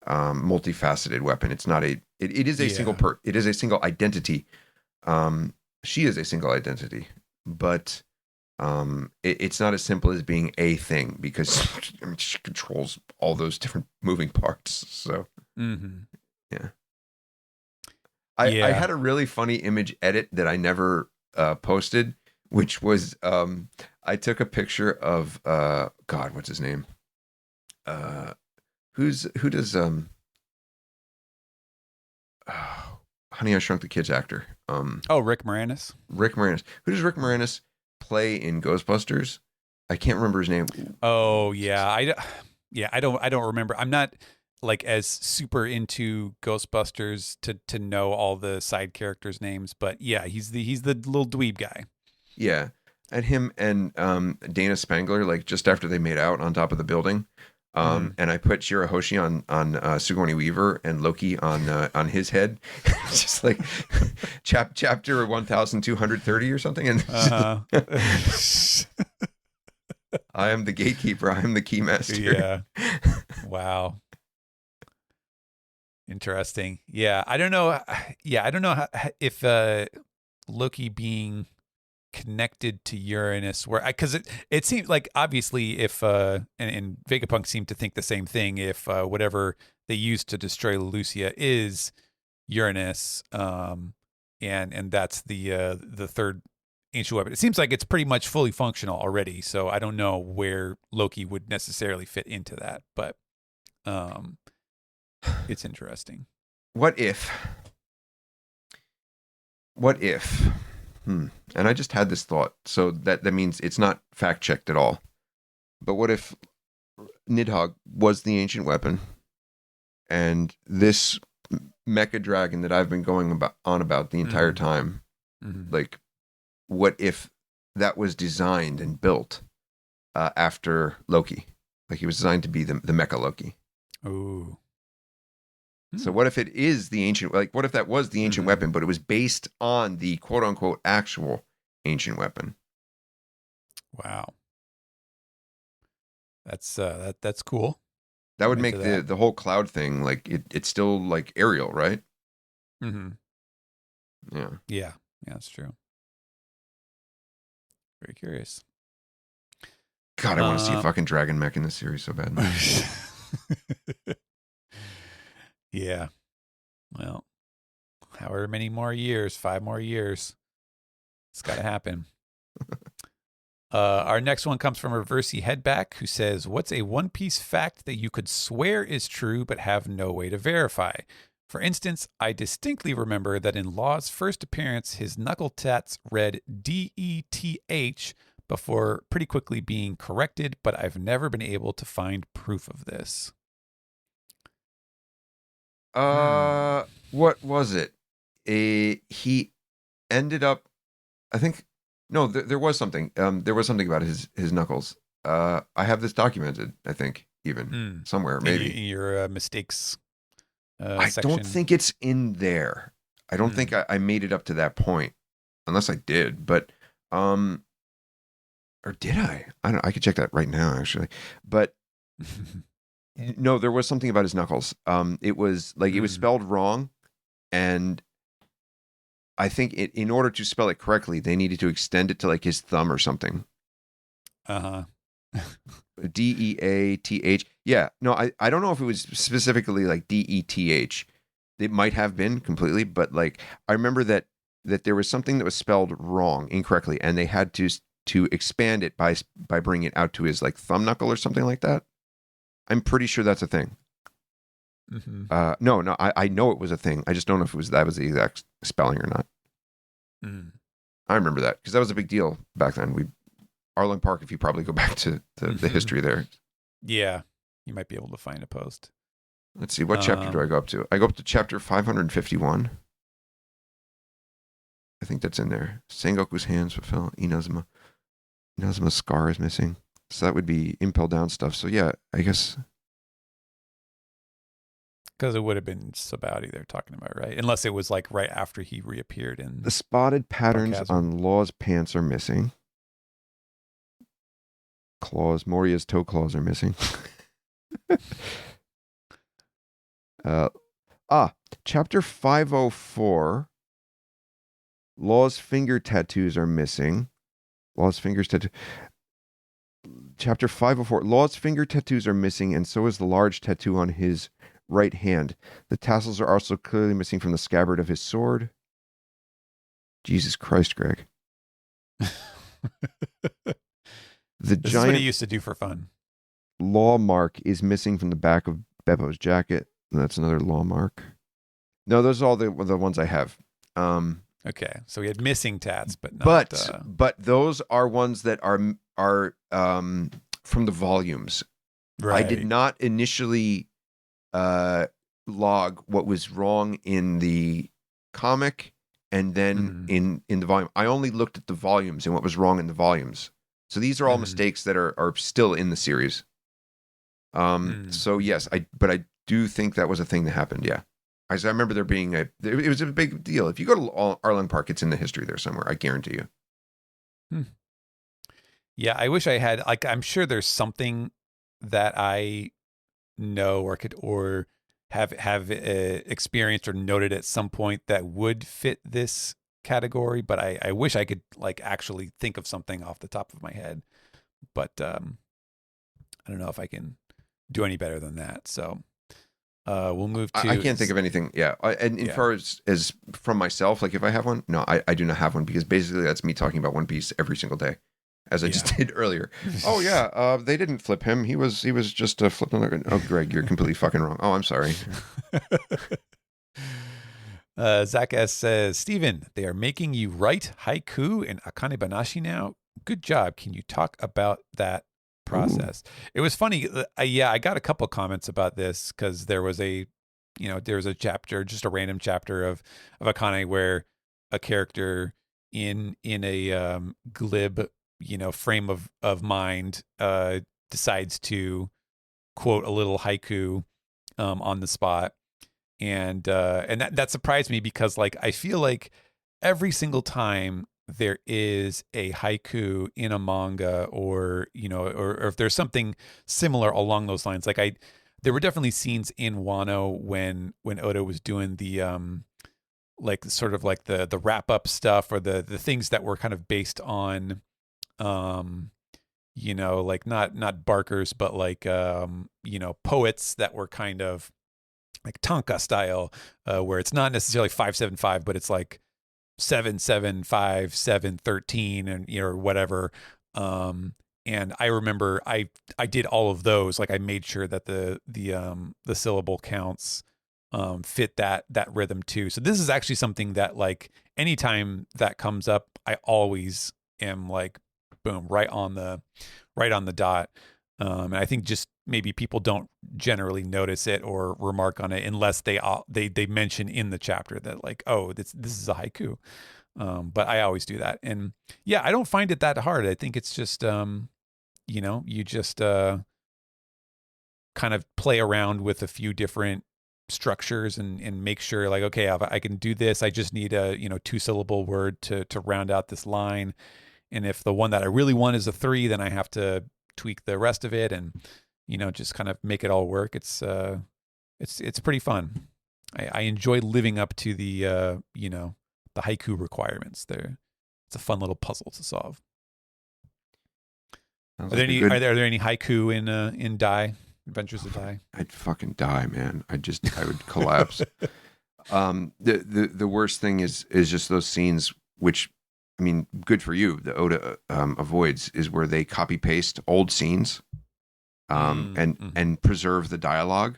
multifaceted weapon. It's not it is a single it is a single identity. She is a single identity, but it's not as simple as being a thing because I mean, she controls all those different moving parts. So yeah, I Yeah. had a really funny image edit that I never posted, which was I took a picture of God, what's his name? Who does oh, Honey I Shrunk the Kids actor? Oh, Rick Moranis. Rick Moranis. Who does Rick Moranis play in Ghostbusters? I can't remember his name. Oh yeah, I don't remember. I'm not like as super into Ghostbusters to know all the side characters' names, but yeah, he's the little dweeb guy. Yeah, and him and Dana Spangler, like just after they made out on top of the building. Mm. And I put Shirahoshi on Sigourney Weaver and Loki on his head, just like chapter 1230 or something. And Uh-huh. I am the gatekeeper. I am the keymaster. Yeah. Wow. Interesting. Yeah, I don't know. Yeah, I don't know if Loki being connected to Uranus, where because it seems like obviously if and Vegapunk seemed to think the same thing. If whatever they used to destroy Lucia is Uranus, and that's the third ancient weapon. It seems like it's pretty much fully functional already. So I don't know where Loki would necessarily fit into that, but um, it's interesting. What if? What if? And I just had this thought, so that means it's not fact checked at all. But what if Nidhogg was the ancient weapon, and this mecha dragon that I've been going about the entire time, like, what if that was designed and built after Loki? Like he was designed to be the mecha Loki. Ooh. So what if it is the ancient? Like, what if that was the ancient weapon, but it was based on the quote unquote actual ancient weapon? Wow. That's cool. That would I'm into make that. the whole cloud thing like it's still like aerial, right? Mm-hmm. Yeah. Yeah. Yeah, that's true. Very curious. God, I want to see a fucking dragon mech in this series so bad. Yeah. Well, however many more years, 5 more years. It's got to happen. Our next one comes from Reversey Headback, who says, "What's a One Piece fact that you could swear is true but have no way to verify? For instance, I distinctly remember that in Law's first appearance, his knuckle tats read DETH before pretty quickly being corrected, but I've never been able to find proof of this." What was it? He ended up. I think no, there was something. There was something about his knuckles. I have this documented. I think even somewhere maybe in your mistakes I section. don't think it's in there. I don't think I made it up to that point, unless I did. But or did I? I don't. I could check that right now, actually. But no, there was something about his knuckles. It was like it was spelled wrong, and I think in order to spell it correctly, they needed to extend it to like his thumb or something. DEATH. Yeah. No, I don't know if it was specifically like DETH. It might have been completely, but like I remember that there was something that was spelled wrong, incorrectly, and they had to expand it by bringing it out to his like thumb knuckle or something like that. I'm pretty sure that's a thing. No, I know it was a thing. I just don't know if that was the exact spelling or not. I remember that because that was a big deal back then. Arlen Park, if you probably go back to the history there. Yeah, you might be able to find a post. Let's see, what chapter do I go up to? I go up to chapter 551. I think that's in there. Sengoku's hands fulfill Inazuma. Inazuma's scar is missing. So that would be impel down stuff. So yeah, I guess. Because it would have been Sabaody they're talking about, right? Unless it was like right after he reappeared in the spotted patterns Sarcasm. on Law's pants are missing. Claws, Moria's toe claws are missing. Chapter 504. Law's finger tattoos are missing. Law's fingers tattoo. Chapter 504. Law's finger tattoos are missing, and so is the large tattoo on his right hand. The tassels are also clearly missing from the scabbard of his sword. Jesus Christ, Greg. The This is what he giant used to do for fun. law mark is missing from the back of Beppo's jacket. That's another law mark. No, those are all the ones I have. Okay, so we had missing tats, but not. But those are ones that are from the volumes. Right. I did not initially log what was wrong in the comic and then in the volume. I only looked at the volumes and what was wrong in the volumes. So these are all mistakes that are still in the series. So yes, I do think that was a thing that happened. Yeah. I remember there being it was a big deal. If you go to Arlen Park, it's in the history there somewhere. I guarantee you. Yeah, I wish I had. Like, I'm sure there's something that I know or have experienced or noted at some point that would fit this category. But I wish I could like actually think of something off the top of my head. But I don't know if I can do any better than that. So. We'll move to. I can't think of anything. Yeah, and as far as from myself, like if I have one, no, I do not have one because basically that's me talking about One Piece every single day, as I just did earlier. Oh yeah, they didn't flip him. He was just flipped on the. Oh, Greg, you're completely fucking wrong. Oh, I'm sorry. Zach S says, Steven, they are making you write haiku and akane banashi now. Good job. Can you talk about that process? It was funny. I got a couple comments about this because there was a chapter, just a random chapter of Akane where a character in a glib frame of mind decides to quote a little haiku on the spot, and that surprised me because like I feel like every single time there is a haiku in a manga or if there's something similar along those lines, like there were definitely scenes in Wano when Oda was doing the like sort of like the wrap up stuff or the things that were kind of based on like not barkers but like poets that were kind of like Tanka style, where it's not necessarily 575 but it's like 775 713 and or whatever, and I remember I did all of those. Like I made sure that the syllable counts fit that rhythm too. So this is actually something that like anytime that comes up I always am like boom right on the dot. And I think just maybe people don't generally notice it or remark on it unless they mention in the chapter that like, oh, this is a haiku. But I always do that. And yeah, I don't find it that hard. I think it's just, you just kind of play around with a few different structures and make sure like, okay, I can do this. I just need a, 2-syllable word to round out this line. And if the one that I really want is a 3, then I have to tweak the rest of it and just kind of make it all work. It's pretty fun. I enjoy living up to the the haiku requirements there. It's a fun little puzzle to solve. Are there any haiku in Dai Adventures of Dai? I'd fucking die, man. I would collapse. The worst thing is just those scenes which, I mean, good for you. The Oda avoids is where they copy paste old scenes, and preserve the dialogue.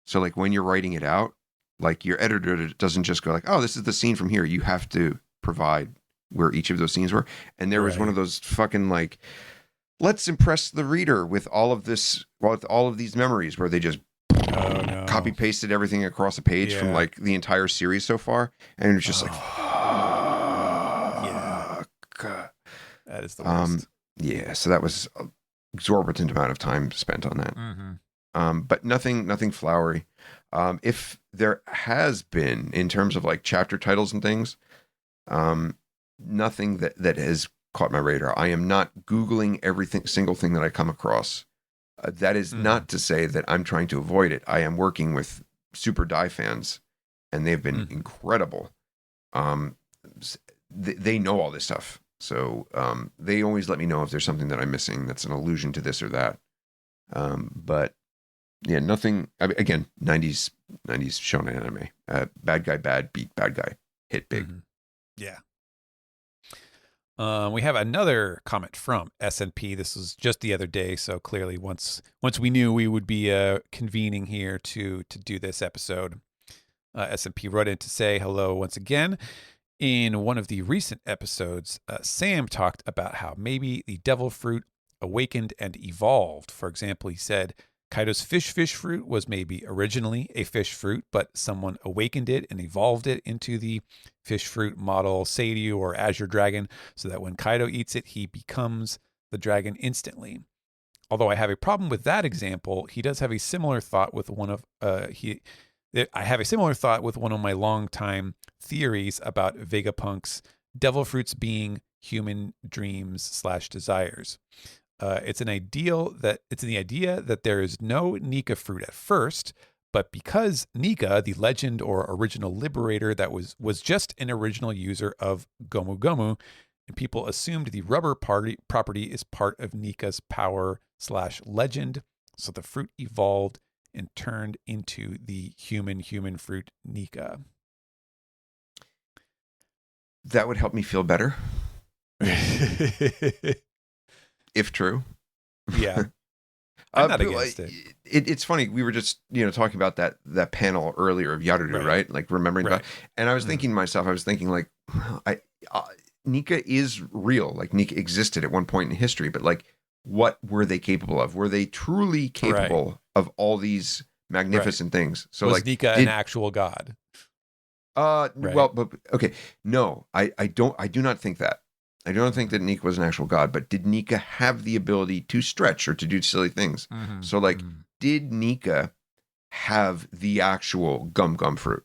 So like when you're writing it out, like your editor doesn't just go like, oh, this is the scene from here. You have to provide where each of those scenes were. And there was one of those fucking like, let's impress the reader with all of these memories where they just copy pasted everything across a page from like the entire series so far, and it's just like. That is the worst. Yeah, so that was an exorbitant amount of time spent on that. But nothing flowery. If there has been, in terms of like chapter titles and things, nothing that has caught my radar. I am not Googling single thing that I come across. That is not to say that I'm trying to avoid it. I am working with super Dai fans, and they've been incredible. They know all this stuff. So they always let me know if there's something that I'm missing that's an allusion to this or that. But yeah, nothing. I mean, again, 90s shonen anime. Bad guy bad, beat bad guy, hit big. Mm-hmm. Yeah. We have another comment from SNP. This was just the other day, so clearly once we knew we would be convening here to do this episode, SNP wrote in to say hello once again. In one of the recent episodes, Sam talked about how maybe the devil fruit awakened and evolved. For example, he said Kaido's fish fruit was maybe originally a fish fruit, but someone awakened it and evolved it into the fish fruit model Seiryu or Azure Dragon, so that when Kaido eats it, he becomes the dragon instantly. Although I have a problem with that example, he does have a similar thought with one of I have a similar thought with one of my longtime theories about Vegapunk's devil fruits being human dreams / desires. It's the idea that there is no Nika fruit at first, but because Nika, the legend or original liberator that was just an original user of Gomu Gomu, and people assumed the rubber property is part of Nika's power / legend, so the fruit evolved and turned into the human fruit Nika. That would help me feel better. If true. Yeah. I'm not against it. It's funny. We were just, talking about that panel earlier of Yarudu, right? Like remembering Right. that. And I was thinking to myself, like, Nika is real. Like Nika existed at one point in history, but like, what were they capable of? Were they truly capable of all these magnificent things? So was like Nika an actual god? Well, but okay. No, I do not think that. I don't think that Nika was an actual god, but did Nika have the ability to stretch or to do silly things? Mm-hmm. So, like, did Nika have the actual gum fruit?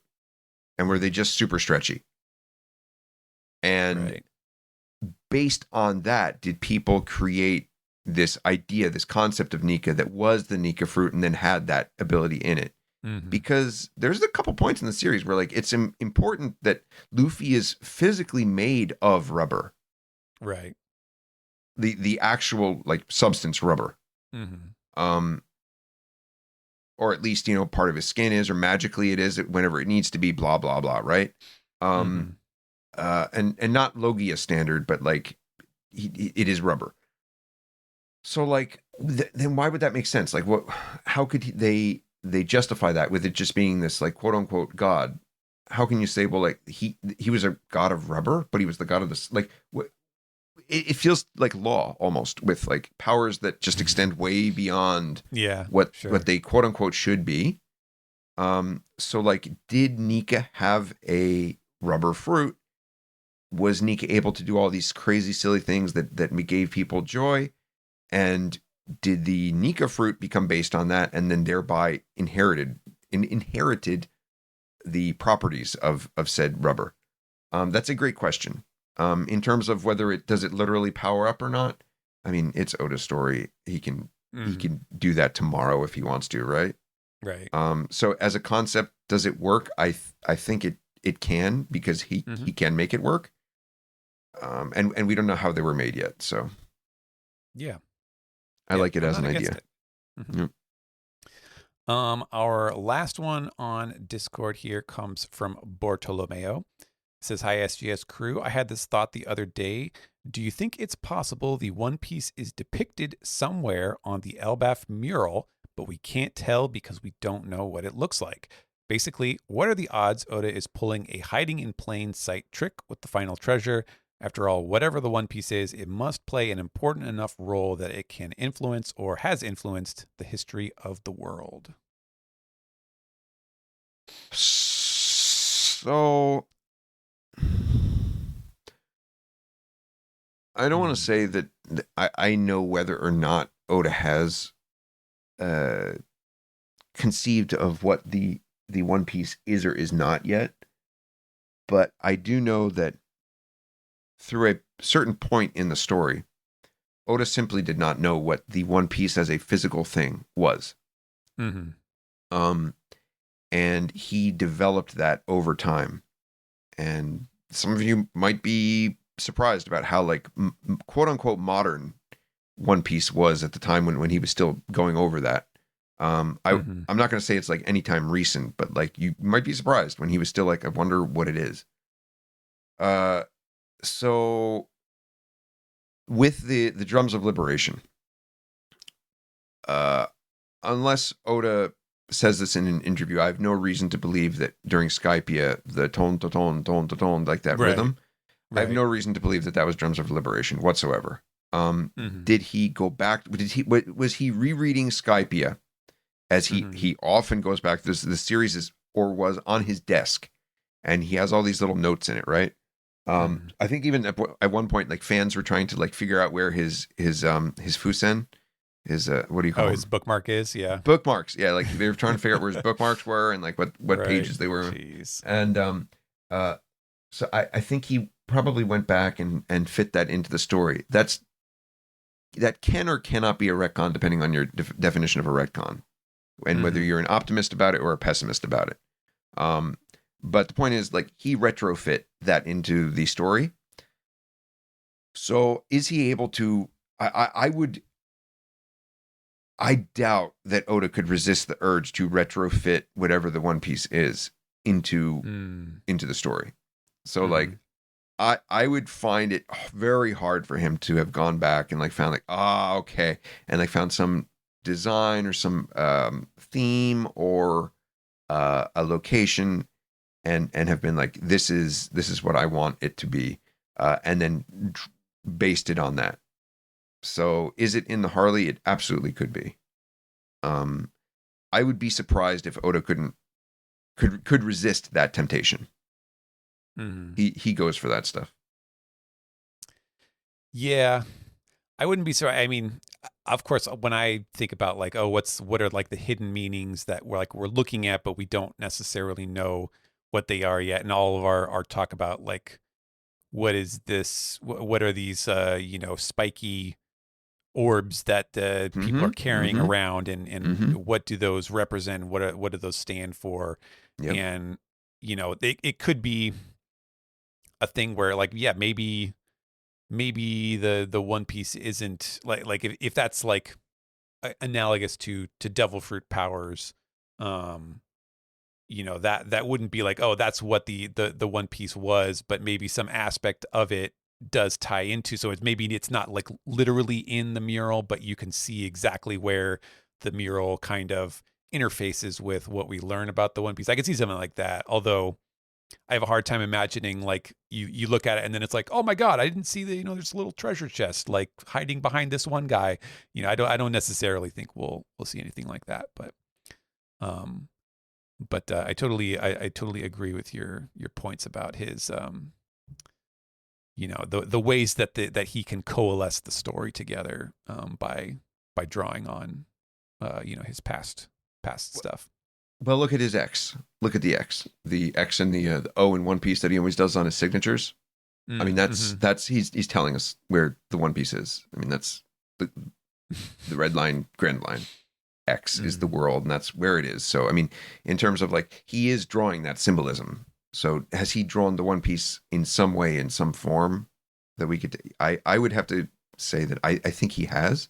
And were they just super stretchy? And based on that, did people create this idea, this concept of Nika that was the Nika fruit and then had that ability in it? Mm-hmm. Because there's a couple points in the series where, like, it's important that Luffy is physically made of rubber. Right. The actual like substance rubber. Mm-hmm. Or at least, part of his skin is, or magically it is whenever it needs to be, blah, blah, blah. Right. And not Logia standard, but like it is rubber. So like, then why would that make sense? Like how could they justify that with it just being this like quote unquote god? How can you say, well, like he was a god of rubber, but he was the god of this, like what? It feels like law almost, with like powers that just extend way beyond what they quote unquote should be. So like, did Nika have a rubber fruit? Was Nika able to do all these crazy silly things that gave people joy? And did the Nika fruit become based on that and then thereby inherited the properties of said rubber? That's a great question. In terms of whether does it literally power up or not, I mean, it's Oda's story. He can do that tomorrow if he wants to, right? Right. So as a concept, does it work? I think it can, because he can make it work. And we don't know how they were made yet, so yeah, I like it as an idea. Mm-hmm. Yep. Our last one on Discord here comes from Bartolomeo. It says, "Hi SGS crew. I had this thought the other day. Do you think it's possible the One Piece is depicted somewhere on the Elbaf mural, but we can't tell because we don't know what it looks like? Basically, what are the odds Oda is pulling a hiding in plain sight trick with the final treasure? After all, whatever the One Piece is, it must play an important enough role that it can influence or has influenced the history of the world." So I don't want to say that I know whether or not Oda has conceived of what the One Piece is or is not yet, but I do know that through a certain point in the story, Oda simply did not know what the One Piece as a physical thing was. And he developed that over time. And some of you might be surprised about how like quote unquote modern One Piece was at the time when he was still going over that. Mm-hmm. I'm not going to say it's like anytime recent, but like you might be surprised when he was still like, I wonder what it is. Uh, so with the drums of liberation, uh, unless Oda says this in an interview, I have no reason to believe that during Skypiea, the tone to tone tone to tone like that Right. rhythm, I have Right. no reason to believe that that was drums of liberation whatsoever. Mm-hmm. Did he go back? Was he rereading Skypiea as Mm-hmm. he often goes back? This the series is or was on his desk, and he has all these little notes in it, right? Mm-hmm. I think even at one point, like fans were trying to like figure out where his fusen, his what do you Oh, call his them? bookmark is, yeah. Bookmarks. Yeah, like they were trying to figure out where his bookmarks were and like what Right. pages they were. Jeez. And uh, so I think he probably went back and fit that into the story. That can or cannot be a retcon depending on your definition of a retcon and whether Mm-hmm. you're an optimist about it or a pessimist about it. Um, but the point is, like, he retrofit that into the story. So is he able to? I doubt that Oda could resist the urge to retrofit whatever the One Piece is into Mm. into the story. So Mm-hmm. like I would find it very hard for him to have gone back and like found like okay and like found some design or some theme or a location and have been like this is what I want it to be and then based it on that. So is it in the Harley? It absolutely could be. Um, I would be surprised if Oda could resist that temptation. Mm-hmm. He goes for that stuff. Yeah. I wouldn't be sorry. I mean, of course, when I think about like, oh, what are like the hidden meanings that we're looking at, but we don't necessarily know what they are yet. And all of our talk about like, what is this? What are these, spiky orbs that people Mm-hmm. are carrying Mm-hmm. around, and Mm-hmm. what do those represent? What do those stand for? Yep. And it could be a thing where like, yeah, maybe the One Piece isn't like if that's like analogous to devil fruit powers, um that wouldn't be like, oh, that's what the One Piece was, but maybe some aspect of it does tie into, so it's not like literally in the mural, but you can see exactly where the mural kind of interfaces with what we learn about the One Piece. I could see something like that, although I have a hard time imagining like you look at it and then it's like, oh my god, I didn't see there's a little treasure chest like hiding behind this one guy. I don't necessarily think we'll see anything like that, um I totally agree with your points about his the ways that he can coalesce the story together, by drawing on his past stuff. Well, look at his X. Look at the X and the O in One Piece that he always does on his signatures. I mean, Mm-hmm. that's he's telling us where the One Piece is. I mean, that's the red line, grand line. X is the Mm-hmm. world, and that's where it is. So, I mean, in terms of like, he is drawing that symbolism. So, has he drawn the One Piece in some way, in some form that we could? I would have to say that I think he has,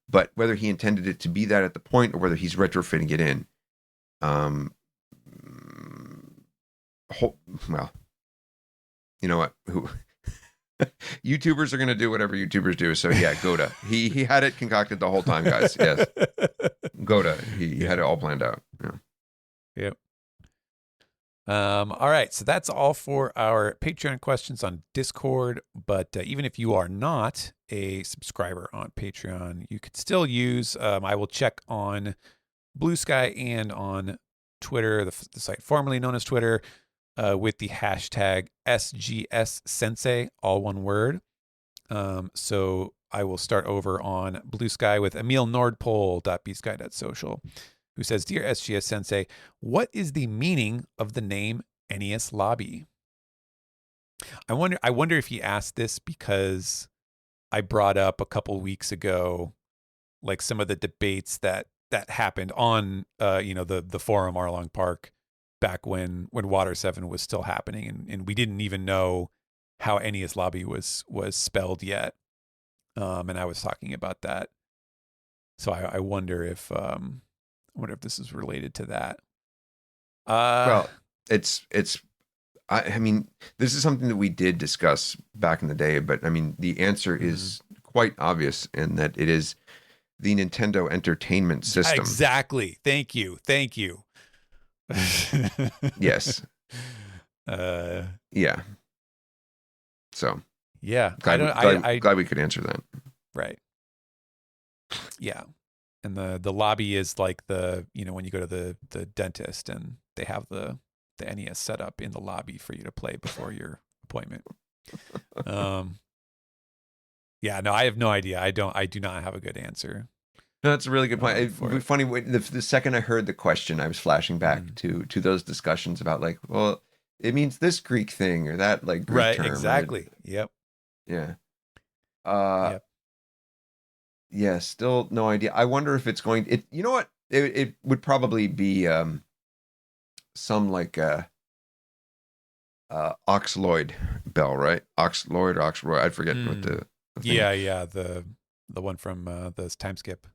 but whether he intended it to be that at the point or whether he's retrofitting it in, um, well, you know what? Who YouTubers are gonna do whatever YouTubers do. So yeah, Goda. He had it concocted the whole time, guys. Yes, Goda. He Yeah. had it all planned out. Yeah. Yep. All right, so that's all for our Patreon questions on Discord. But even if you are not a subscriber on Patreon, you could still use. I will check on Blue Sky and on Twitter, the site formerly known as Twitter, with the hashtag SGS Sensei, all one word. So I will start over on Blue Sky with Emil Nordpol.bsky.social, who says, Dear SGS Sensei, what is the meaning of the name NES Lobby? I wonder if he asked this because I brought up a couple weeks ago like some of the debates that happened on the forum Arlong Park back when Water 7 was still happening, and we didn't even know how Enies Lobby was spelled yet. And I was talking about that. So I wonder if this is related to that. Well, it's I mean, this is something that we did discuss back in the day, but I mean, the answer is quite obvious in that it is the Nintendo Entertainment System. Exactly. Thank you. Yes. Yeah. So Yeah. glad we could answer that. Right. Yeah. And the lobby is like the, when you go to the dentist and they have the NES set up in the lobby for you to play before your appointment. Yeah, no, I have no idea. I do not have a good answer. No, that's a really good point. It'd be funny, the second I heard the question, I was flashing back to those discussions about like, well, it means this Greek thing or that like Greek term. Exactly. Yep. Yeah. Yep. Yeah, still no idea. I wonder if it's going it you know what? It would probably be some like Oxloid bell, right? Oxloid. I forget what the thing. Yeah, the one from the time skip.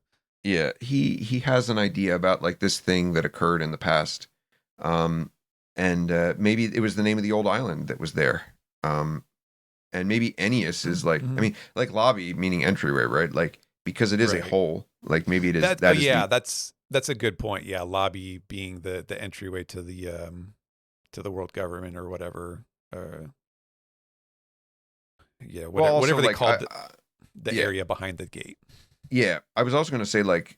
Yeah, he has an idea about like this thing that occurred in the past, and maybe it was the name of the old island that was there, and maybe Ennius is like, I mean, like lobby meaning entryway, right? Like because it is a hole, like maybe it is. That's a good point. Yeah, lobby being the entryway to the world government or whatever. Yeah, whatever they called the area behind the gate. Yeah, I was also going to say like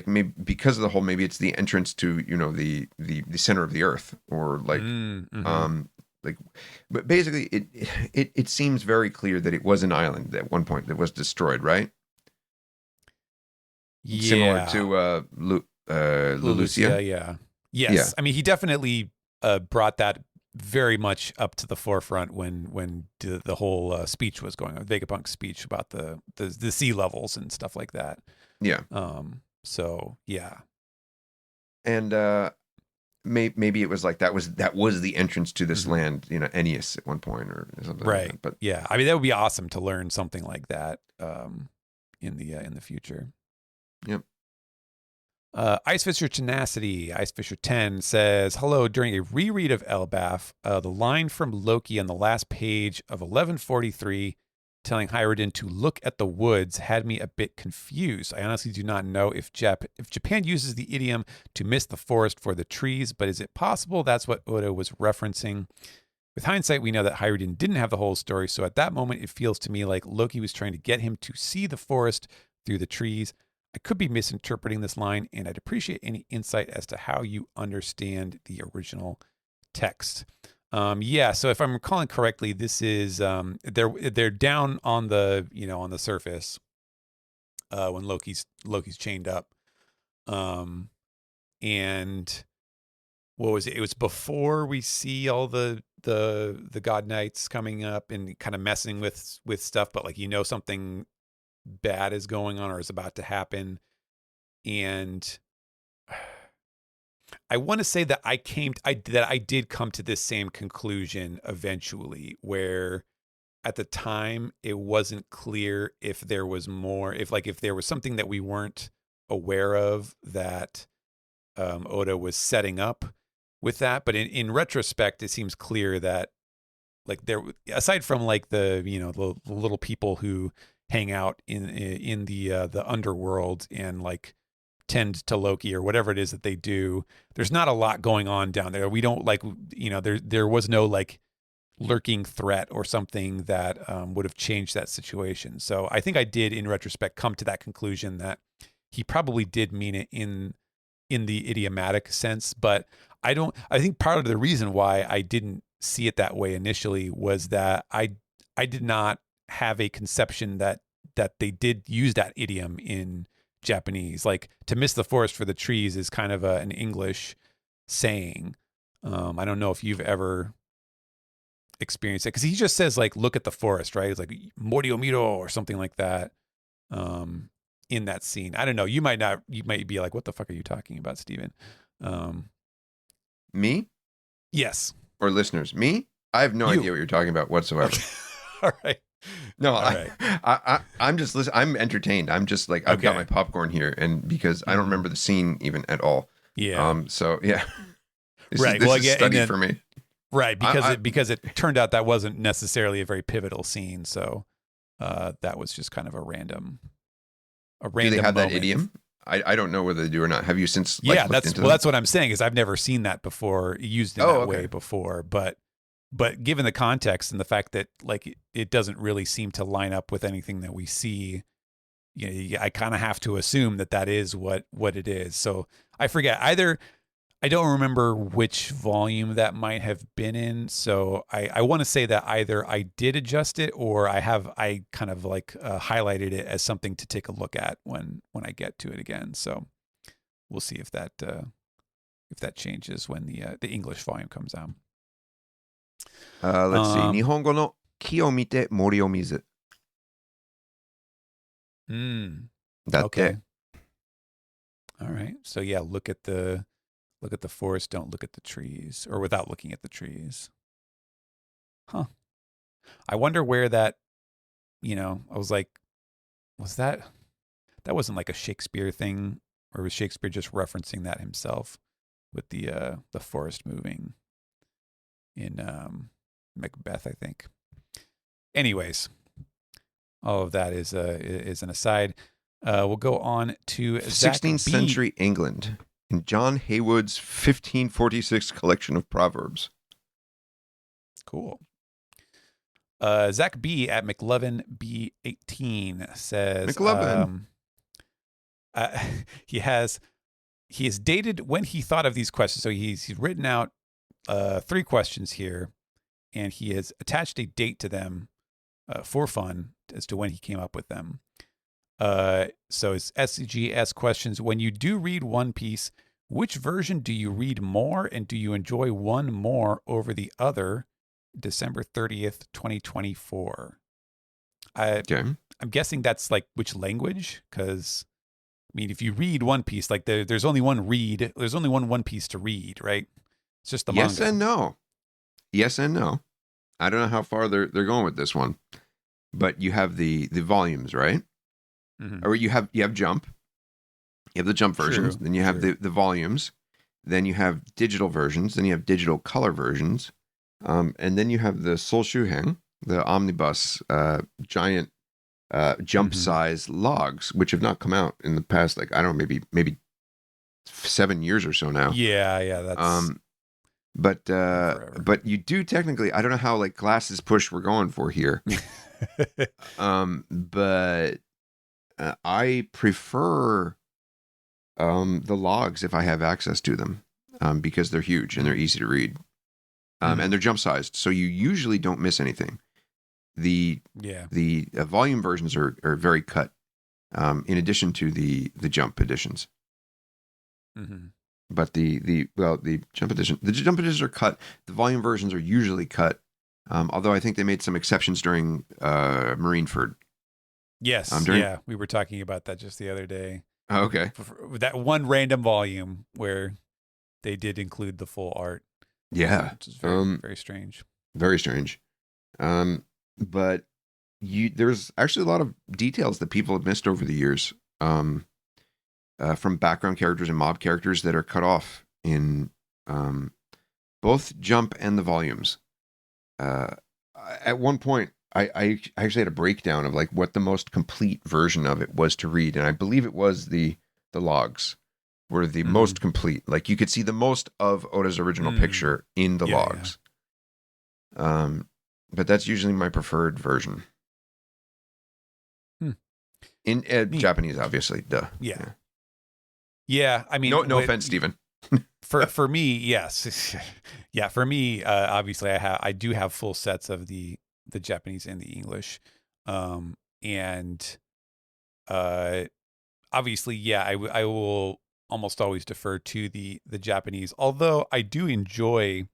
maybe because of the hole, maybe it's the entrance to the center of the earth, or like like, but basically it seems very clear that it was an island at one point that was destroyed, right? Yeah, similar to Lulusia. Yeah. Yes, yeah. I mean he definitely brought that very much up to the forefront when the whole speech was going on, Vegapunk's speech about the sea levels and stuff like that. Yeah. So yeah. And maybe it was like that was the entrance to this land, Ennius at one point or something. Right. Like that. But yeah, I mean that would be awesome to learn something like that in the future. Yep. Ice Fisher Tenacity, Ice Fisher 10 says, hello, during a reread of Elbaf, the line from Loki on the last page of 1143 telling Hyrodin to look at the woods had me a bit confused. I honestly do not know if Japan uses the idiom to miss the forest for the trees, but is it possible that's what Oda was referencing? With hindsight, we know that Hyrodin didn't have the whole story, so at that moment it feels to me like Loki was trying to get him to see the forest through the trees. I could be misinterpreting this line, and I'd appreciate any insight as to how you understand the original text. Yeah, so if I'm recalling correctly, this is they're down on the on the surface when Loki's chained up, and what was it? It was before we see all the God Knights coming up and kind of messing with stuff, but like something bad is going on or is about to happen. And I want to say that I did come to this same conclusion eventually, where at the time it wasn't clear if there was more, if there was something that we weren't aware of that Oda was setting up with that. But in retrospect, it seems clear that like there, aside from like the the little people who hang out in the underworld and like tend to Loki or whatever it is that they do, there's not a lot going on down there. We don't like there was no like lurking threat or something that would have changed that situation. So I think I did in retrospect come to that conclusion that he probably did mean it in the idiomatic sense, but I think part of the reason why I didn't see it that way initially was that I did not have a conception that they did use that idiom in Japanese. Like to miss the forest for the trees is kind of an English saying. I don't know if you've ever experienced it, because he just says like look at the forest, right? It's like Mori o Miro or something like that in that scene. I don't know. You might be like, what the fuck are you talking about, Steven? Me? Yes. Or listeners? Me? I have no You. idea what you're talking about whatsoever. Okay. All right. No, All right. I'm just listening. I'm entertained. I'm just like, I've got Okay. my popcorn here, and because I don't Mhm. remember the scene even at all. Yeah. So yeah, Right. this Well, is again, and study then for me. right I because it turned out that wasn't necessarily a very pivotal scene, so that was just kind of a do they random have that moment. idiom? I don't know whether they do or not. Have you since Yeah, looked into them? that's what I'm saying is I've never seen that before used in Oh, that way okay. before, but given the context and the fact that like it doesn't really seem to line up with anything that we see, I kind of have to assume that that is what it is. So I forget either. I don't remember which volume that might have been in. So I want to say that either I did adjust it or I kind of like highlighted it as something to take a look at when I get to it again. So we'll see if that changes when the English volume comes out. Let's see. 日本語の木を見て森を見ず。だって。 Okay. All right. So yeah, look at the forest, don't look at the trees, or without looking at the trees. Huh. I wonder where that, I was like, was that wasn't like a Shakespeare thing, or was Shakespeare just referencing that himself with the forest moving in Macbeth, I think. Anyways, all of that is an aside. We'll go on to 16th century England in John Haywood's 1546 collection of proverbs. Cool. Zach B at McLovin B18 says McLovin. he has dated when he thought of these questions. So he's written out 3 questions here, and he has attached a date to them for fun as to when he came up with them. So it's SGS questions. When you do read One Piece, which version do you read more, and do you enjoy one more over the other? December 30th, 2024. I'm guessing that's like which language, because I mean, if you read One Piece, like there's only one One Piece to read, right? It's just the manga. Yes and no. Yes and no. I don't know how far they're going with this one, but you have the volumes, right? Mm-hmm. Or you have Jump. You have the Jump versions. True, then you have the volumes. Then you have digital versions. Then you have digital color versions. And then you have the Solshuheng, the omnibus giant jump size logs, which have not come out in the past, like, I don't know, maybe 7 years or so now. Yeah, that's but you do technically, I don't know how like glasses push we're going for here. But I prefer the logs if I have access to them, because they're huge and they're easy to read. And they're jump sized, so you usually don't miss anything. The volume versions are very cut, in addition to the jump editions. Mm-hmm. But the jump editions are cut. The volume versions are usually cut, although I think they made some exceptions during Marineford. Yes, we were talking about that just the other day. Oh, okay, that one random volume where they did include the full art. Yeah, which is very, very strange. Very strange. But there's actually a lot of details that people have missed over the years, from background characters and mob characters that are cut off in both Jump and the volumes. At one point, I actually had a breakdown of like what the most complete version of it was to read, and I believe it was the logs were the most complete. Like you could see the most of Oda's original picture in the logs. Yeah. But that's usually my preferred version. In Japanese, obviously. Duh. Yeah. I mean, no offense, Stephen. for me, yes. Yeah, for me, obviously, I do have full sets of the Japanese and the English, and obviously, yeah, I will almost always defer to the Japanese, although I do enjoy,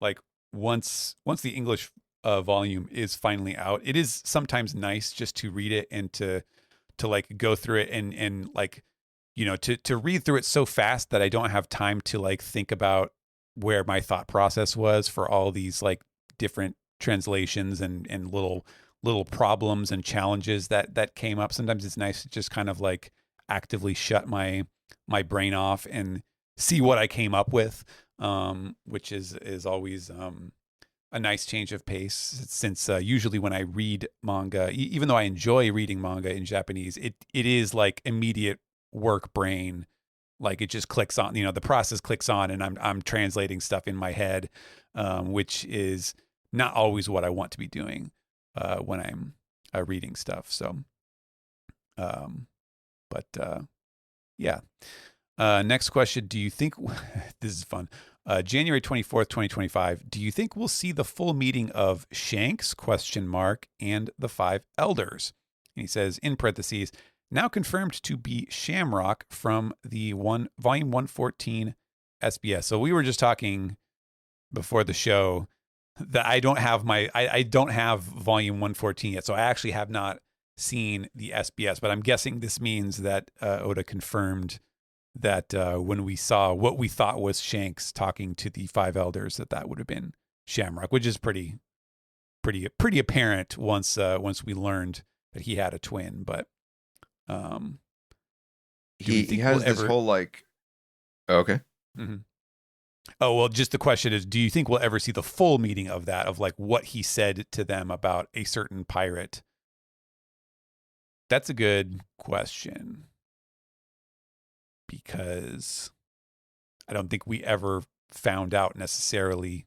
like, once the English volume is finally out, it is sometimes nice just to read it and to like go through it and like, to read through it so fast that I don't have time to like think about where my thought process was for all these like different translations and little problems and challenges that came up. Sometimes it's nice to just kind of like actively shut my brain off and see what I came up with, which is always a nice change of pace. Since usually when I read manga, even though I enjoy reading manga in Japanese, it is like immediate work brain. Like it just clicks on, the process clicks on, and I'm translating stuff in my head, which is not always what I want to be doing when I'm reading stuff. So, but yeah. Next question. Do you think this is fun? January 24th, 2025. Do you think we'll see the full meeting of Shanks ? And the five elders? And he says in parentheses, now confirmed to be Shamrock from the volume 114 SBS. So we were just talking before the show that I don't have I don't have volume 114 yet. So I actually have not seen the SBS, but I'm guessing this means that Oda confirmed that when we saw what we thought was Shanks talking to the five elders, that would have been Shamrock, which is pretty apparent once we learned that he had a twin. But he has this whole like, okay. Mm-hmm. Oh, well, just the question is, do you think we'll ever see the full meaning of that, of like what he said to them about a certain pirate? That's a good question, because I don't think we ever found out necessarily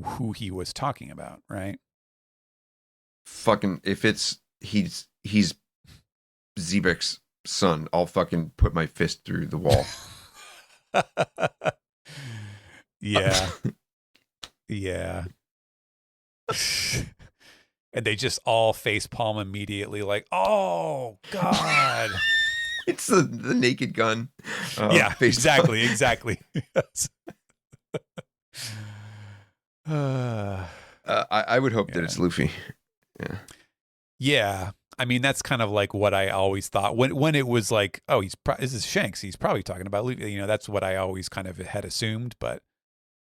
who he was talking about, right? Fucking, if he's Zebek's son, I'll fucking put my fist through the wall. Yeah. Yeah. And they just all face palm immediately, like, oh God. It's the Naked Gun. Yeah, exactly. Yes. I would hope that it's Luffy. Yeah. Yeah. I mean, that's kind of like what I always thought when it was like, oh, this is Shanks. He's probably talking about Luffy. That's what I always kind of had assumed. But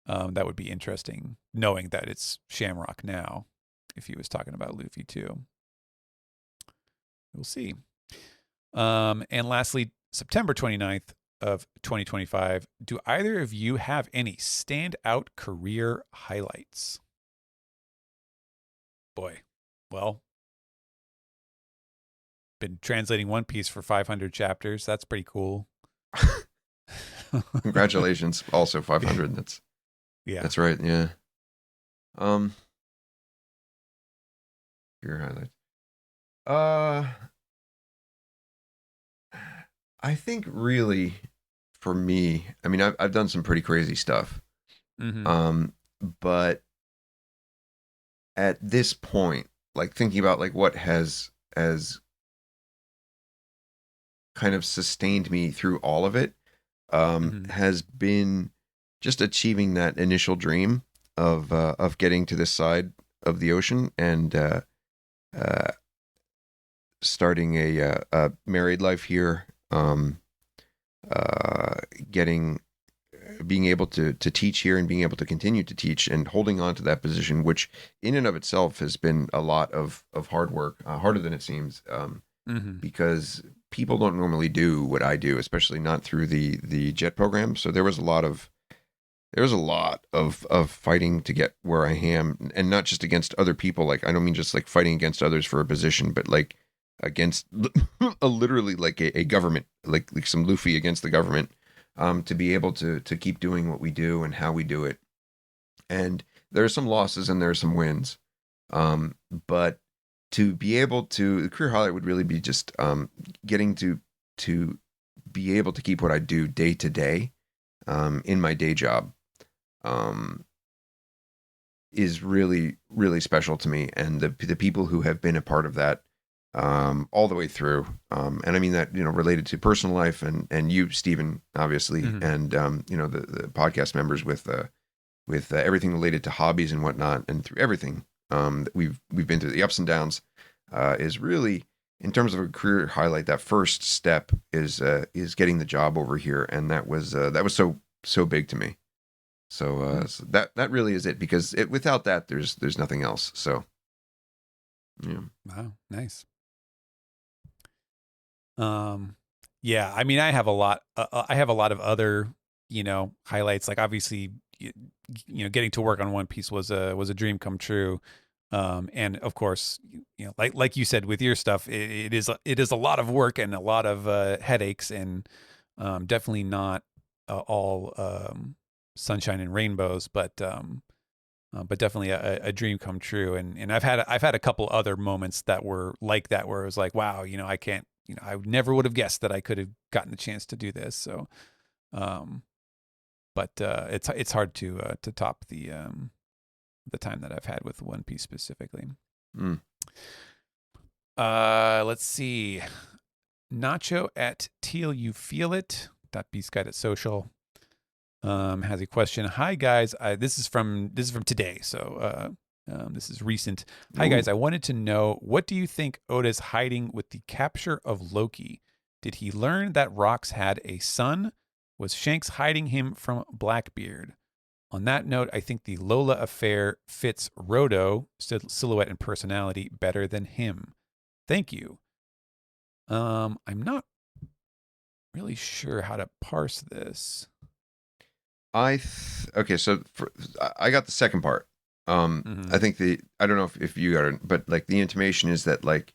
that would be interesting, knowing that it's Shamrock now, if he was talking about Luffy too. We'll see. And lastly, September 29th of 2025. Do either of you have any standout career highlights? Boy, well, been translating One Piece for 500 chapters. That's pretty cool. Congratulations. Also 500. That's right. Yeah. Your highlights. I think really for me, I mean, I've done some pretty crazy stuff. Mm-hmm. But at this point, like thinking about like what has kind of sustained me through all of it, has been just achieving that initial dream of getting to this side of the ocean and starting a married life here. Being able to teach here and being able to continue to teach and holding on to that position, which in and of itself has been a lot of hard work, harder than it seems, because people don't normally do what I do, especially not through the JET program. So there was a lot of fighting to get where I am, and not just against other people. Like, I don't mean just like fighting against others for a position, but like against literally like a government, like some Luffy against the government, to be able to keep doing what we do and how we do it. And there are some losses and there are some wins, but to be able to, the career highlight would really be just getting to be able to keep what I do day to day in my day job, is really, really special to me. And the people who have been a part of that all the way through, and I mean that, related to personal life and you, Stephen, obviously, and the podcast members with everything related to hobbies and whatnot, and through everything that we've been through, the ups and downs, is really, in terms of a career highlight, that first step is getting the job over here, and that was so big to me. So that really is it, because without that, there's nothing else. So yeah. Wow, nice. Yeah, I mean, I have a lot. I have a lot of other, highlights. Like obviously, getting to work on One Piece was a dream come true. And of course, like you said with your stuff, it is a lot of work and a lot of headaches, and definitely not all sunshine and rainbows, but definitely a dream come true. And I've had a couple other moments that were like that, where it was like, wow, I can't, I never would have guessed that I could have gotten the chance to do this. So, um, but it's hard to top the time that I've had with One Piece specifically. Mm. Let's see. Nacho at Teal You Feel It. Beast Guide at Social. Has a question. Hi guys, this is from today, so this is recent. Hi Ooh. guys, I wanted to know, what do you think Oda's hiding with the capture of Loki? Did he learn that Rocks had a son? Was Shanks hiding him from Blackbeard? On that note, I think the Lola affair fits Rodo silhouette and personality better than him. Thank you. I'm not really sure how to parse this. Okay, so I got the second part. I think I don't know if you got it, but like the intimation is that, like,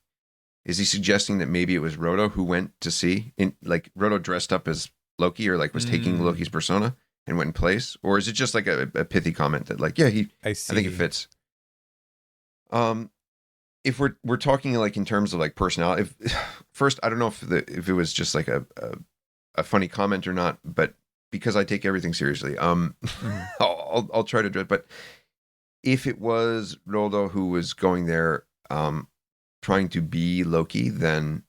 is he suggesting that maybe it was Rodo who went to see, like Rodo dressed up as Loki, or like was taking Loki's persona and went in place, or is it just like a pithy comment that, like, yeah, I think it fits. If we're talking like in terms of like personality, first, I don't know if it was just like a funny comment or not, but because I take everything seriously, I'll try to do it. But if it was Roldo who was going there, trying to be Loki, then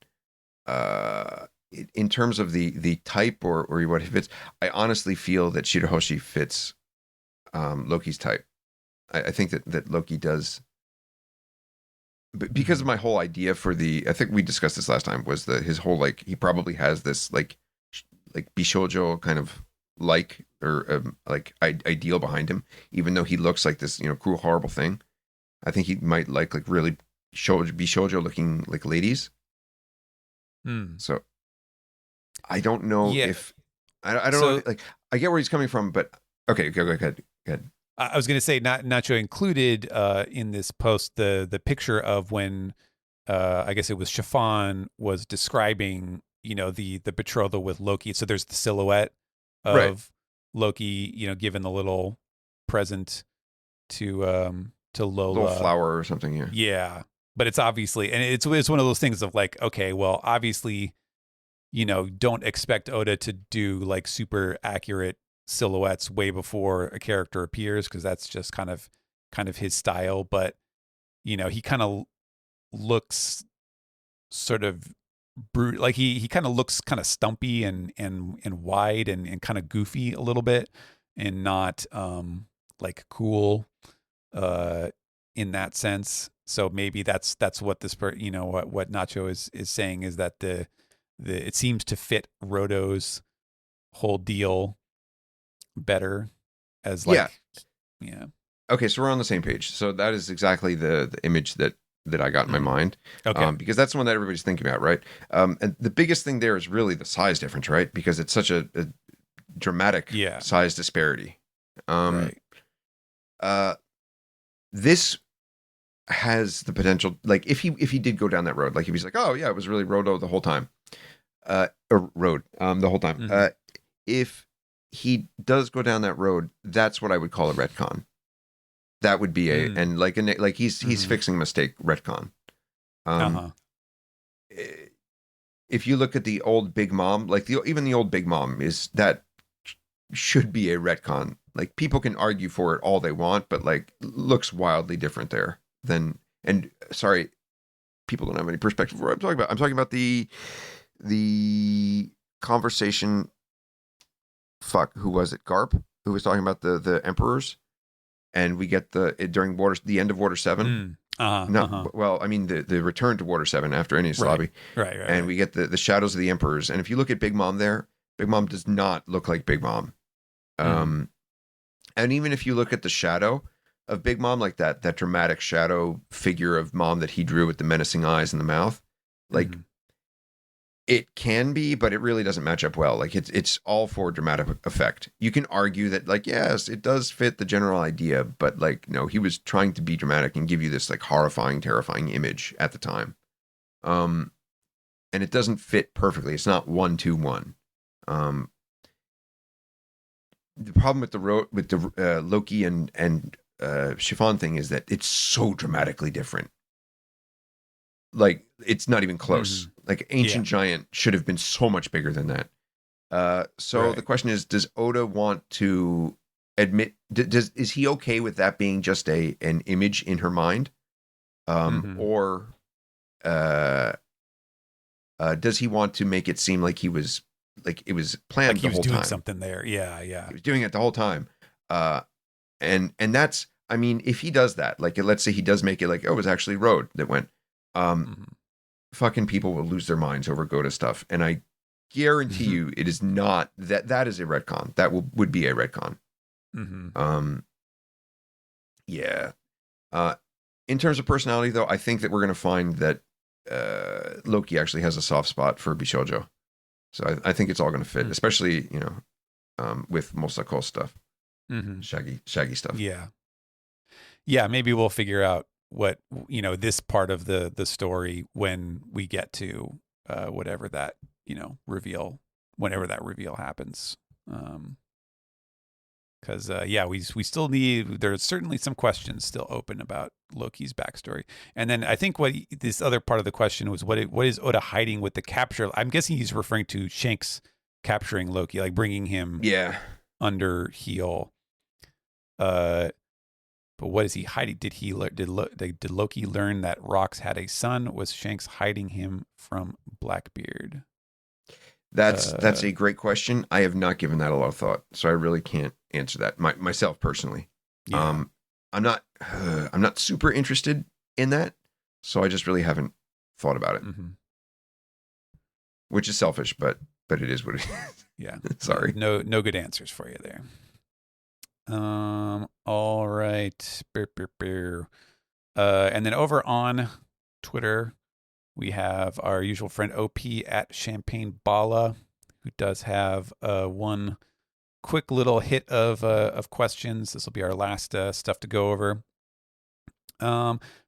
in terms of the type or what he fits, I honestly feel that Shirahoshi fits Loki's type. I think that Loki does, because of my whole idea for I think we discussed this last time, was his whole, like, he probably has this like Bishoujo kind of ideal behind him, even though he looks like this cruel, horrible thing. I think he might like really Bishoujo looking like ladies. So I don't know if I don't know, like, I get where he's coming from, but okay, go ahead. I was going to say, Nacho included in this post the picture of when I guess it was Chiffon was describing the betrothal with Loki. So there's the silhouette of Loki, given the little present to Lola, little flower or something. Yeah, but it's obviously, and it's one of those things of like, okay, well, obviously, don't expect Oda to do like super accurate silhouettes way before a character appears, because that's just kind of his style. But he kind of looks sort of brute, like he kind of looks kind of stumpy and wide and kind of goofy a little bit, and not like cool in that sense. So maybe that's what this what Nacho is saying, is that the it seems to fit Rodo's whole deal better as like, yeah. Okay, so we're on the same page. So that is exactly the image that I got in my mind. Okay. Because that's the one that everybody's thinking about, right? And the biggest thing there is really the size difference, right? Because it's such a dramatic size disparity. Right. This has the potential, like, if he did go down that road, like if he's like, oh yeah, it was really Rodo the whole time, the whole time. If he does go down that road, that's what I would call a retcon. That would be and like he's fixing a mistake retcon. If you look at the old Big Mom, like even the old Big Mom should be a retcon. Like, people can argue for it all they want, but like, looks wildly different there than. And sorry, people don't have any perspective for what I'm talking about. I'm talking about the conversation. Fuck, who was it? Garp, who was talking about the emperors, and we get the end of Water 7. Well, I mean the return to Water 7 after Enies Lobby. Right. And we get the shadows of the emperors. And if you look at Big Mom there, Big Mom does not look like Big Mom. And even if you look at the shadow of Big Mom, like that dramatic shadow figure of Mom that he drew with the menacing eyes and the mouth, like it can be, but it really doesn't match up well. Like it's all for dramatic effect. You can argue that like, yes, it does fit the general idea, but like, no, he was trying to be dramatic and give you this like horrifying, terrifying image at the time. And it doesn't fit perfectly. It's not 1-2-1. The problem with the Loki and Chiffon thing is that it's so dramatically different. Like it's not even close. Like Ancient Giant should have been so much bigger than that. So the question is, does Oda want to admit? Is he okay with that being just an image in her mind, or does he want to make it seem like he was like it was planned like he the was whole doing time? something there? Yeah. He was doing it the whole time. And that's, I mean, if he does that, like let's say he does make it like, oh, it was actually Road that went. Fucking people will lose their minds over Goda stuff, and I guarantee you, it is not that. That is a retcon. That would be a retcon. Yeah. In terms of personality, though, I think that we're going to find that Loki actually has a soft spot for Bishoujo. So I think it's all going to fit, especially with Mosako stuff, shaggy stuff. Yeah. Maybe we'll figure out what this part of the story when we get to whatever that reveal, whenever that reveal happens. Because we still need. There's certainly some questions still open about Loki's backstory, and then I think what this other part of the question was what is Oda hiding with the capture? I'm guessing he's referring to Shanks capturing Loki, like bringing him under heel. But what is he hiding? Did Loki learn that Rox had a son? Was Shanks hiding him from Blackbeard? That's a great question. I have not given that a lot of thought, so I really can't answer that myself personally. I'm not super interested in that, so I just really haven't thought about it. Which is selfish, but it is what it is. Yeah. Sorry. No good answers for you there. All right. And then over on Twitter, we have our usual friend OP at Champagne Bala, who does have one quick little hit of questions. This will be our last stuff to go over.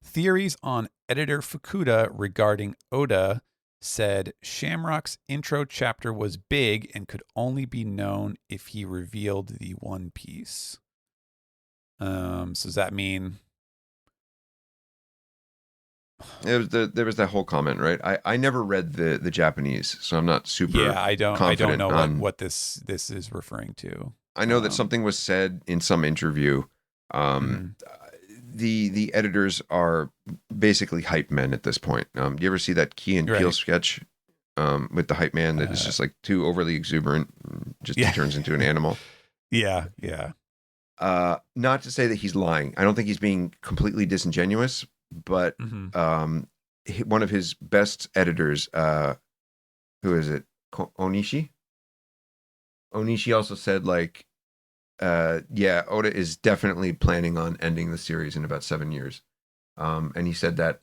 Theories on editor Fukuda regarding Oda said Shamrock's intro chapter was big and could only be known if he revealed the One Piece. So does that mean there was that whole comment, right? I never read the Japanese, so I'm not super. Yeah, I don't know what this is referring to. I know that something was said in some interview. The editors are basically hype men at this point. Do you ever see that Key and Peele sketch with the hype man that is just like too overly exuberant, just turns into an animal? Yeah. Not to say that he's lying. I don't think he's being completely disingenuous, but one of his best editors, who is it? Onishi? Onishi also said like, Oda is definitely planning on ending the series in about 7 years. And he said that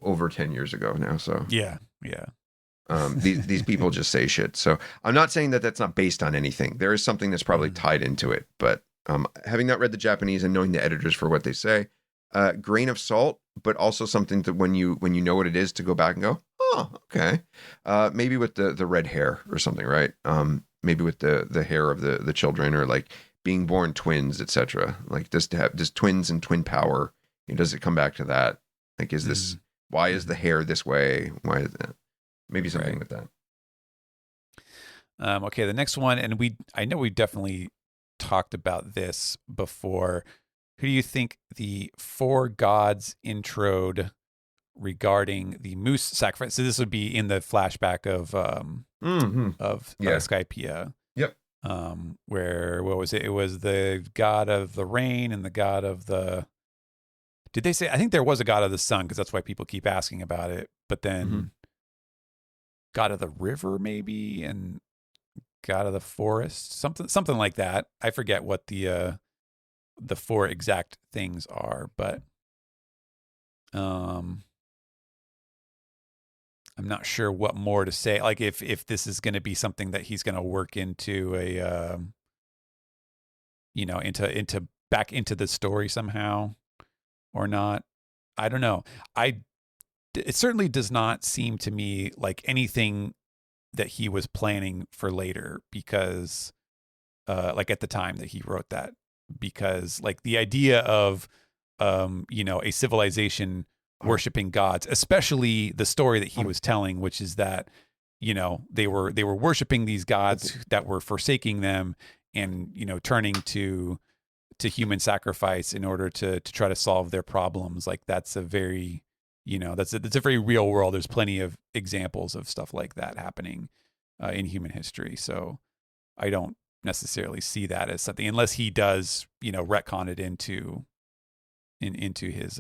over 10 years ago now. So yeah. These people just say shit. So I'm not saying that that's not based on anything. There is something that's probably tied into it, but having not read the Japanese and knowing the editors for what they say, grain of salt, but also something that when you know what it is to go back and go, oh, okay. Maybe with the red hair or something, right? Maybe with the hair of the children, or like being born twins, etc. Like does twins and twin power, does it come back to that? Like, is this, why is the hair this way? Why is that? Maybe something with that. Okay, the next one, and I know we definitely talked about this before. Who do you think the four gods introed regarding the moose sacrifice? So this would be in the flashback of Skypiea. Yep. Where, what was it? It was the god of the rain and the god of the. Did they say? I think there was a god of the sun, because that's why people keep asking about it. But then god of the river, maybe, and god of the forest, something like that. I forget what the the four exact things are, but I'm not sure what more to say. Like if this is going to be something that he's going to work into a into back into the story somehow or not. I don't know. It certainly does not seem to me like anything that he was planning for later, because like at the time that he wrote that, because like the idea of a civilization worshiping gods, especially the story that he was telling, which is that they were worshiping these gods that were forsaking them, and turning to human sacrifice in order to try to solve their problems. Like that's a very that's a very real world. There's plenty of examples of stuff like that happening in human history. So I don't necessarily see that as something, unless he does retcon it into his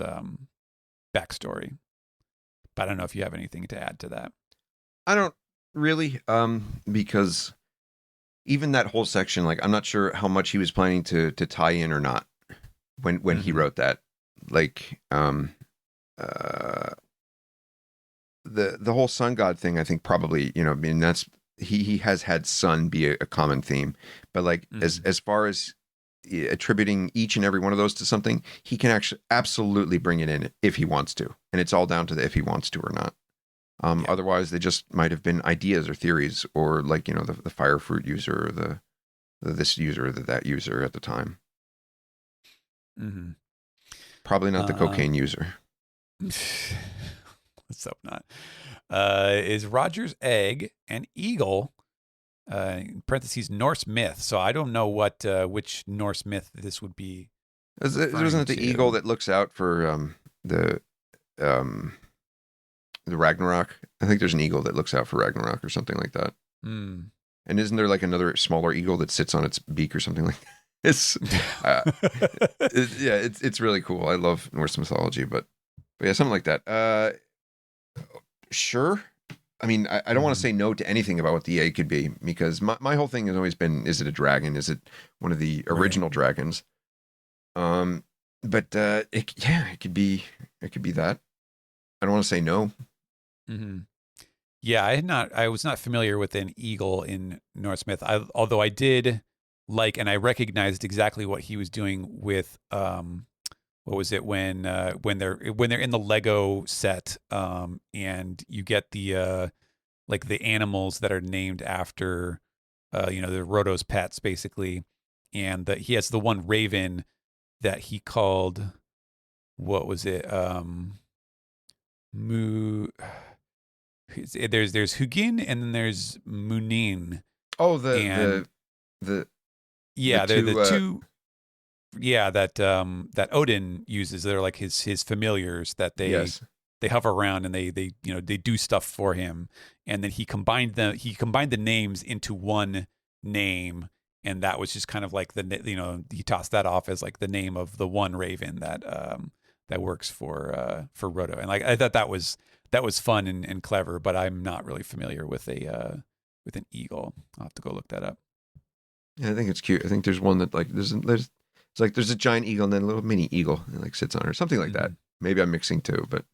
backstory. But I don't know if you have anything to add to that. I don't really, because even that whole section, like I'm not sure how much he was planning to tie in or not when he wrote that. Like the whole sun god thing, I think probably, I mean, that's he has had sun be a common theme, but like as far as attributing each and every one of those to something, he can actually absolutely bring it in if he wants to, and it's all down to if he wants to or not. Otherwise they just might have been ideas or theories, or like the fire fruit user, or the this user or that user at the time. Probably not the cocaine user. Let's hope not. Is Roger's egg an eagle? In parentheses, Norse myth. So I don't know what which Norse myth this would be. Wasn't it the eagle that looks out for the Ragnarok? I think there's an eagle that looks out for Ragnarok or something like that. And isn't there like another smaller eagle that sits on its beak or something like that? It's it's really cool. I love Norse mythology, but yeah, something like that. Sure. I mean, I don't want to say no to anything about what the egg could be, because my whole thing has always been, is it a dragon? Is it one of the original dragons? But it could be that. I don't want to say no. Yeah, I was not familiar with an eagle in Norse myth. Although I did like, and I recognized exactly what he was doing with what was it when they're in the Lego set, and you get the like the animals that are named after the Roto's pets basically, and he has the one raven that he called, what was it, there's Hugin and then there's Munin. Oh, the yeah, they're the two. Yeah, that Odin uses. They're like his familiars that they hover around, and they do stuff for him. And then he combined the names into one name, and that was just kind of like he tossed that off as like the name of the one raven that works for Roto. And like I thought that was fun and clever, but I'm not really familiar with an eagle. I'll have to go look that up. Yeah, I think it's cute. I think there's one that like there's it's like there's a giant eagle and then a little mini eagle that like sits on her, something like that. Maybe I'm mixing two, but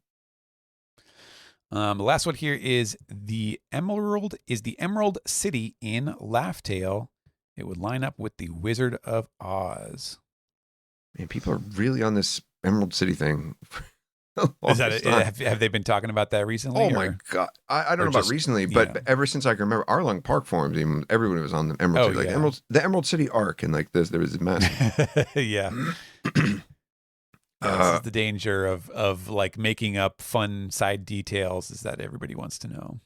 the last one here is the Emerald City in Laugh Tale. It would line up with the Wizard of Oz. Man, people are really on this Emerald City thing. Is that have they been talking about that recently? Oh my god, I don't know about recently, but ever since I can remember, Arlong Park forums, even everybody was on the Emerald City, like the Emerald City arc, and like there was a massive. Yeah. This is the danger of like making up fun side details, is that everybody wants to know.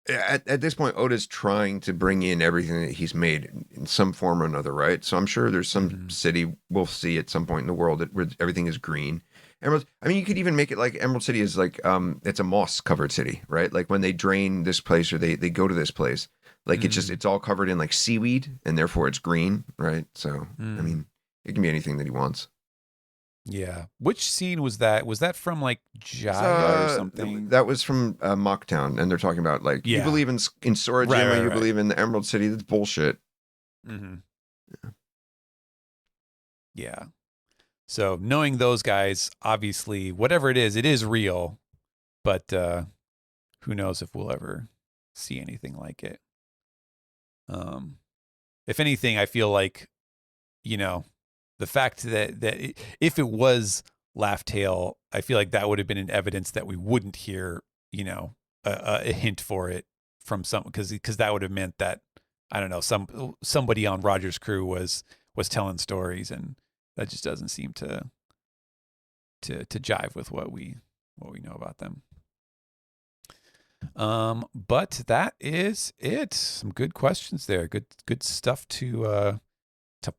At this point, Oda's trying to bring in everything that he's made in some form or another, right? So I'm sure there's some city we'll see at some point in the world where everything is green. Emerald. I mean, you could even make it like Emerald City is like it's a moss covered city, right? Like when they drain this place or they go to this place, like it's all covered in like seaweed, and therefore it's green, right? So I mean, it can be anything that he wants. Yeah. Which scene was that? Was that from like Jaya or something? That was from Mocktown, and they're talking about like you believe in Sorajima, you believe in the Emerald City. That's bullshit. Yeah. Yeah. So knowing those guys, obviously, whatever it is real, but who knows if we'll ever see anything like it. If anything, I feel like, the fact that if it was Laugh Tale, I feel like that would have been an evidence that we wouldn't hear, a hint for it from some, because that would have meant that, I don't know, somebody on Roger's crew was telling stories, and that just doesn't seem to jive with what we know about them. But that is it. Some good questions there. Good stuff to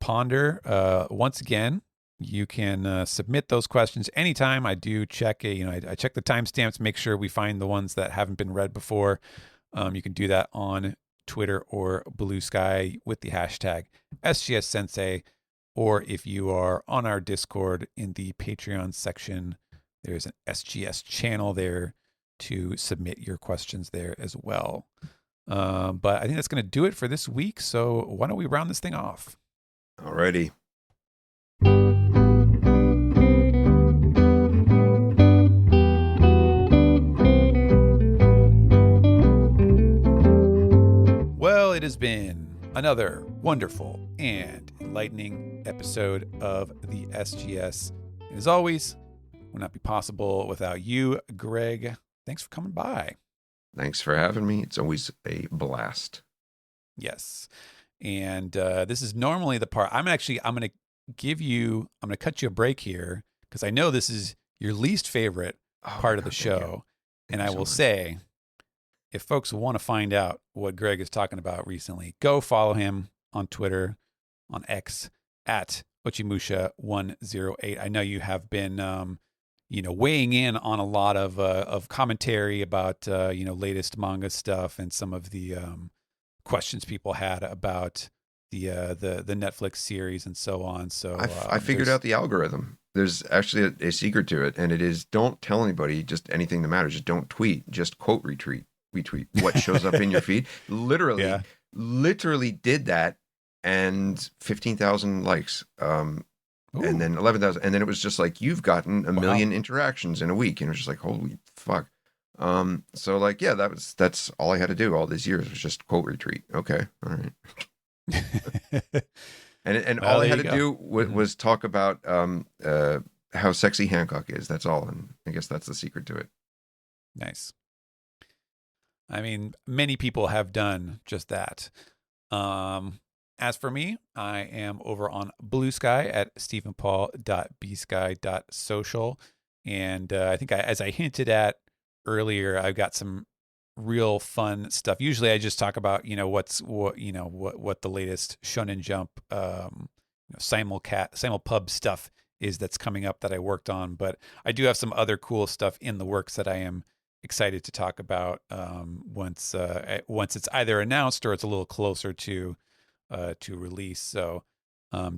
ponder. Once again, you can submit those questions anytime. I do check I check the timestamps, make sure we find the ones that haven't been read before. You can do that on Twitter or Blue Sky with the hashtag SGS Sensei, or if you are on our Discord in the Patreon section, there's an SGS channel there to submit your questions there as well. But I think that's going to do it for this week. So why don't we round this thing off? Alrighty. Well, it has been another wonderful and enlightening episode of the SGS. And as always, would not be possible without you, Greg. Thanks for coming by. Thanks for having me. It's always a blast. Yes. And this is normally the part I'm going to cut you a break here, because I know this is your least favorite part of the show. And I will say, if folks want to find out what Greg is talking about recently, go follow him on Twitter, on X, at Ochimusha108. I know you have been weighing in on a lot of commentary about latest manga stuff and some of the questions people had about the Netflix series and so on. So I figured out the algorithm. There's actually a secret to it, and it is: don't tell anybody just anything that matters. Just don't tweet. Just quote retweet what shows up in your feed. Literally did that, and 15,000 likes. And then 11,000, and then it was just like, you've gotten a million interactions in a week, and it was just like, holy fuck. So like, yeah, that's all I had to do all these years was just quote retweet. Okay, all right. and all I had to do was talk about how sexy Hancock is. That's all, and I guess that's the secret to it. Nice. I mean, many people have done just that. As for me, I am over on Blue Sky at stephenpaul.bsky.social. And I think as I hinted at earlier, I've got some real fun stuff. Usually I just talk about, what the latest Shonen Jump, simulpub stuff is that's coming up that I worked on. But I do have some other cool stuff in the works that I am excited to talk about once it's either announced or it's a little closer to release. So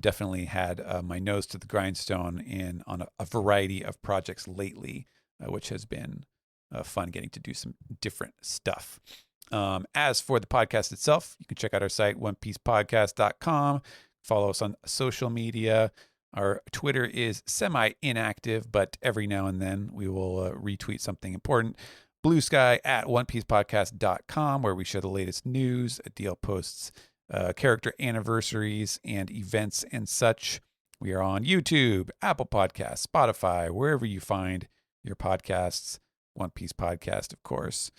definitely had my nose to the grindstone on a variety of projects lately, which has been fun getting to do some different stuff. As for the podcast itself, you can check out our site, onepiecepodcast.com. Follow us on social media. Our Twitter is semi-inactive, but every now and then we will retweet something important. Blue Sky at onepiecepodcast.com, where we share the latest news, DL posts, character anniversaries and events and such. We are on YouTube, Apple Podcasts, Spotify, wherever you find your podcasts. One Piece Podcast, of course.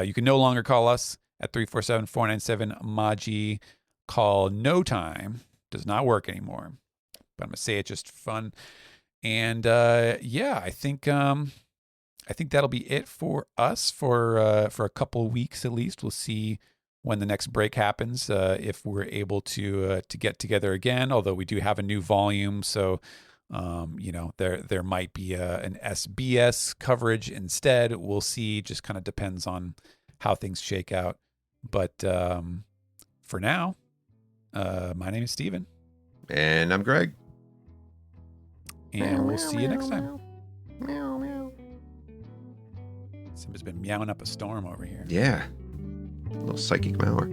You can no longer call us at 347-497-MAJI. Call no time. Does not work anymore. But I'm going to say it just for fun. And I think that'll be it for us for a couple weeks at least. We'll see when the next break happens, if we're able to get together again. Although we do have a new volume, so there might be an SBS coverage instead. We'll see. Just kind of depends on how things shake out. But for now, my name is Steven. And I'm Greg. And we'll see you next time. Somebody's been meowing up a storm over here. Yeah. A little psychic mower.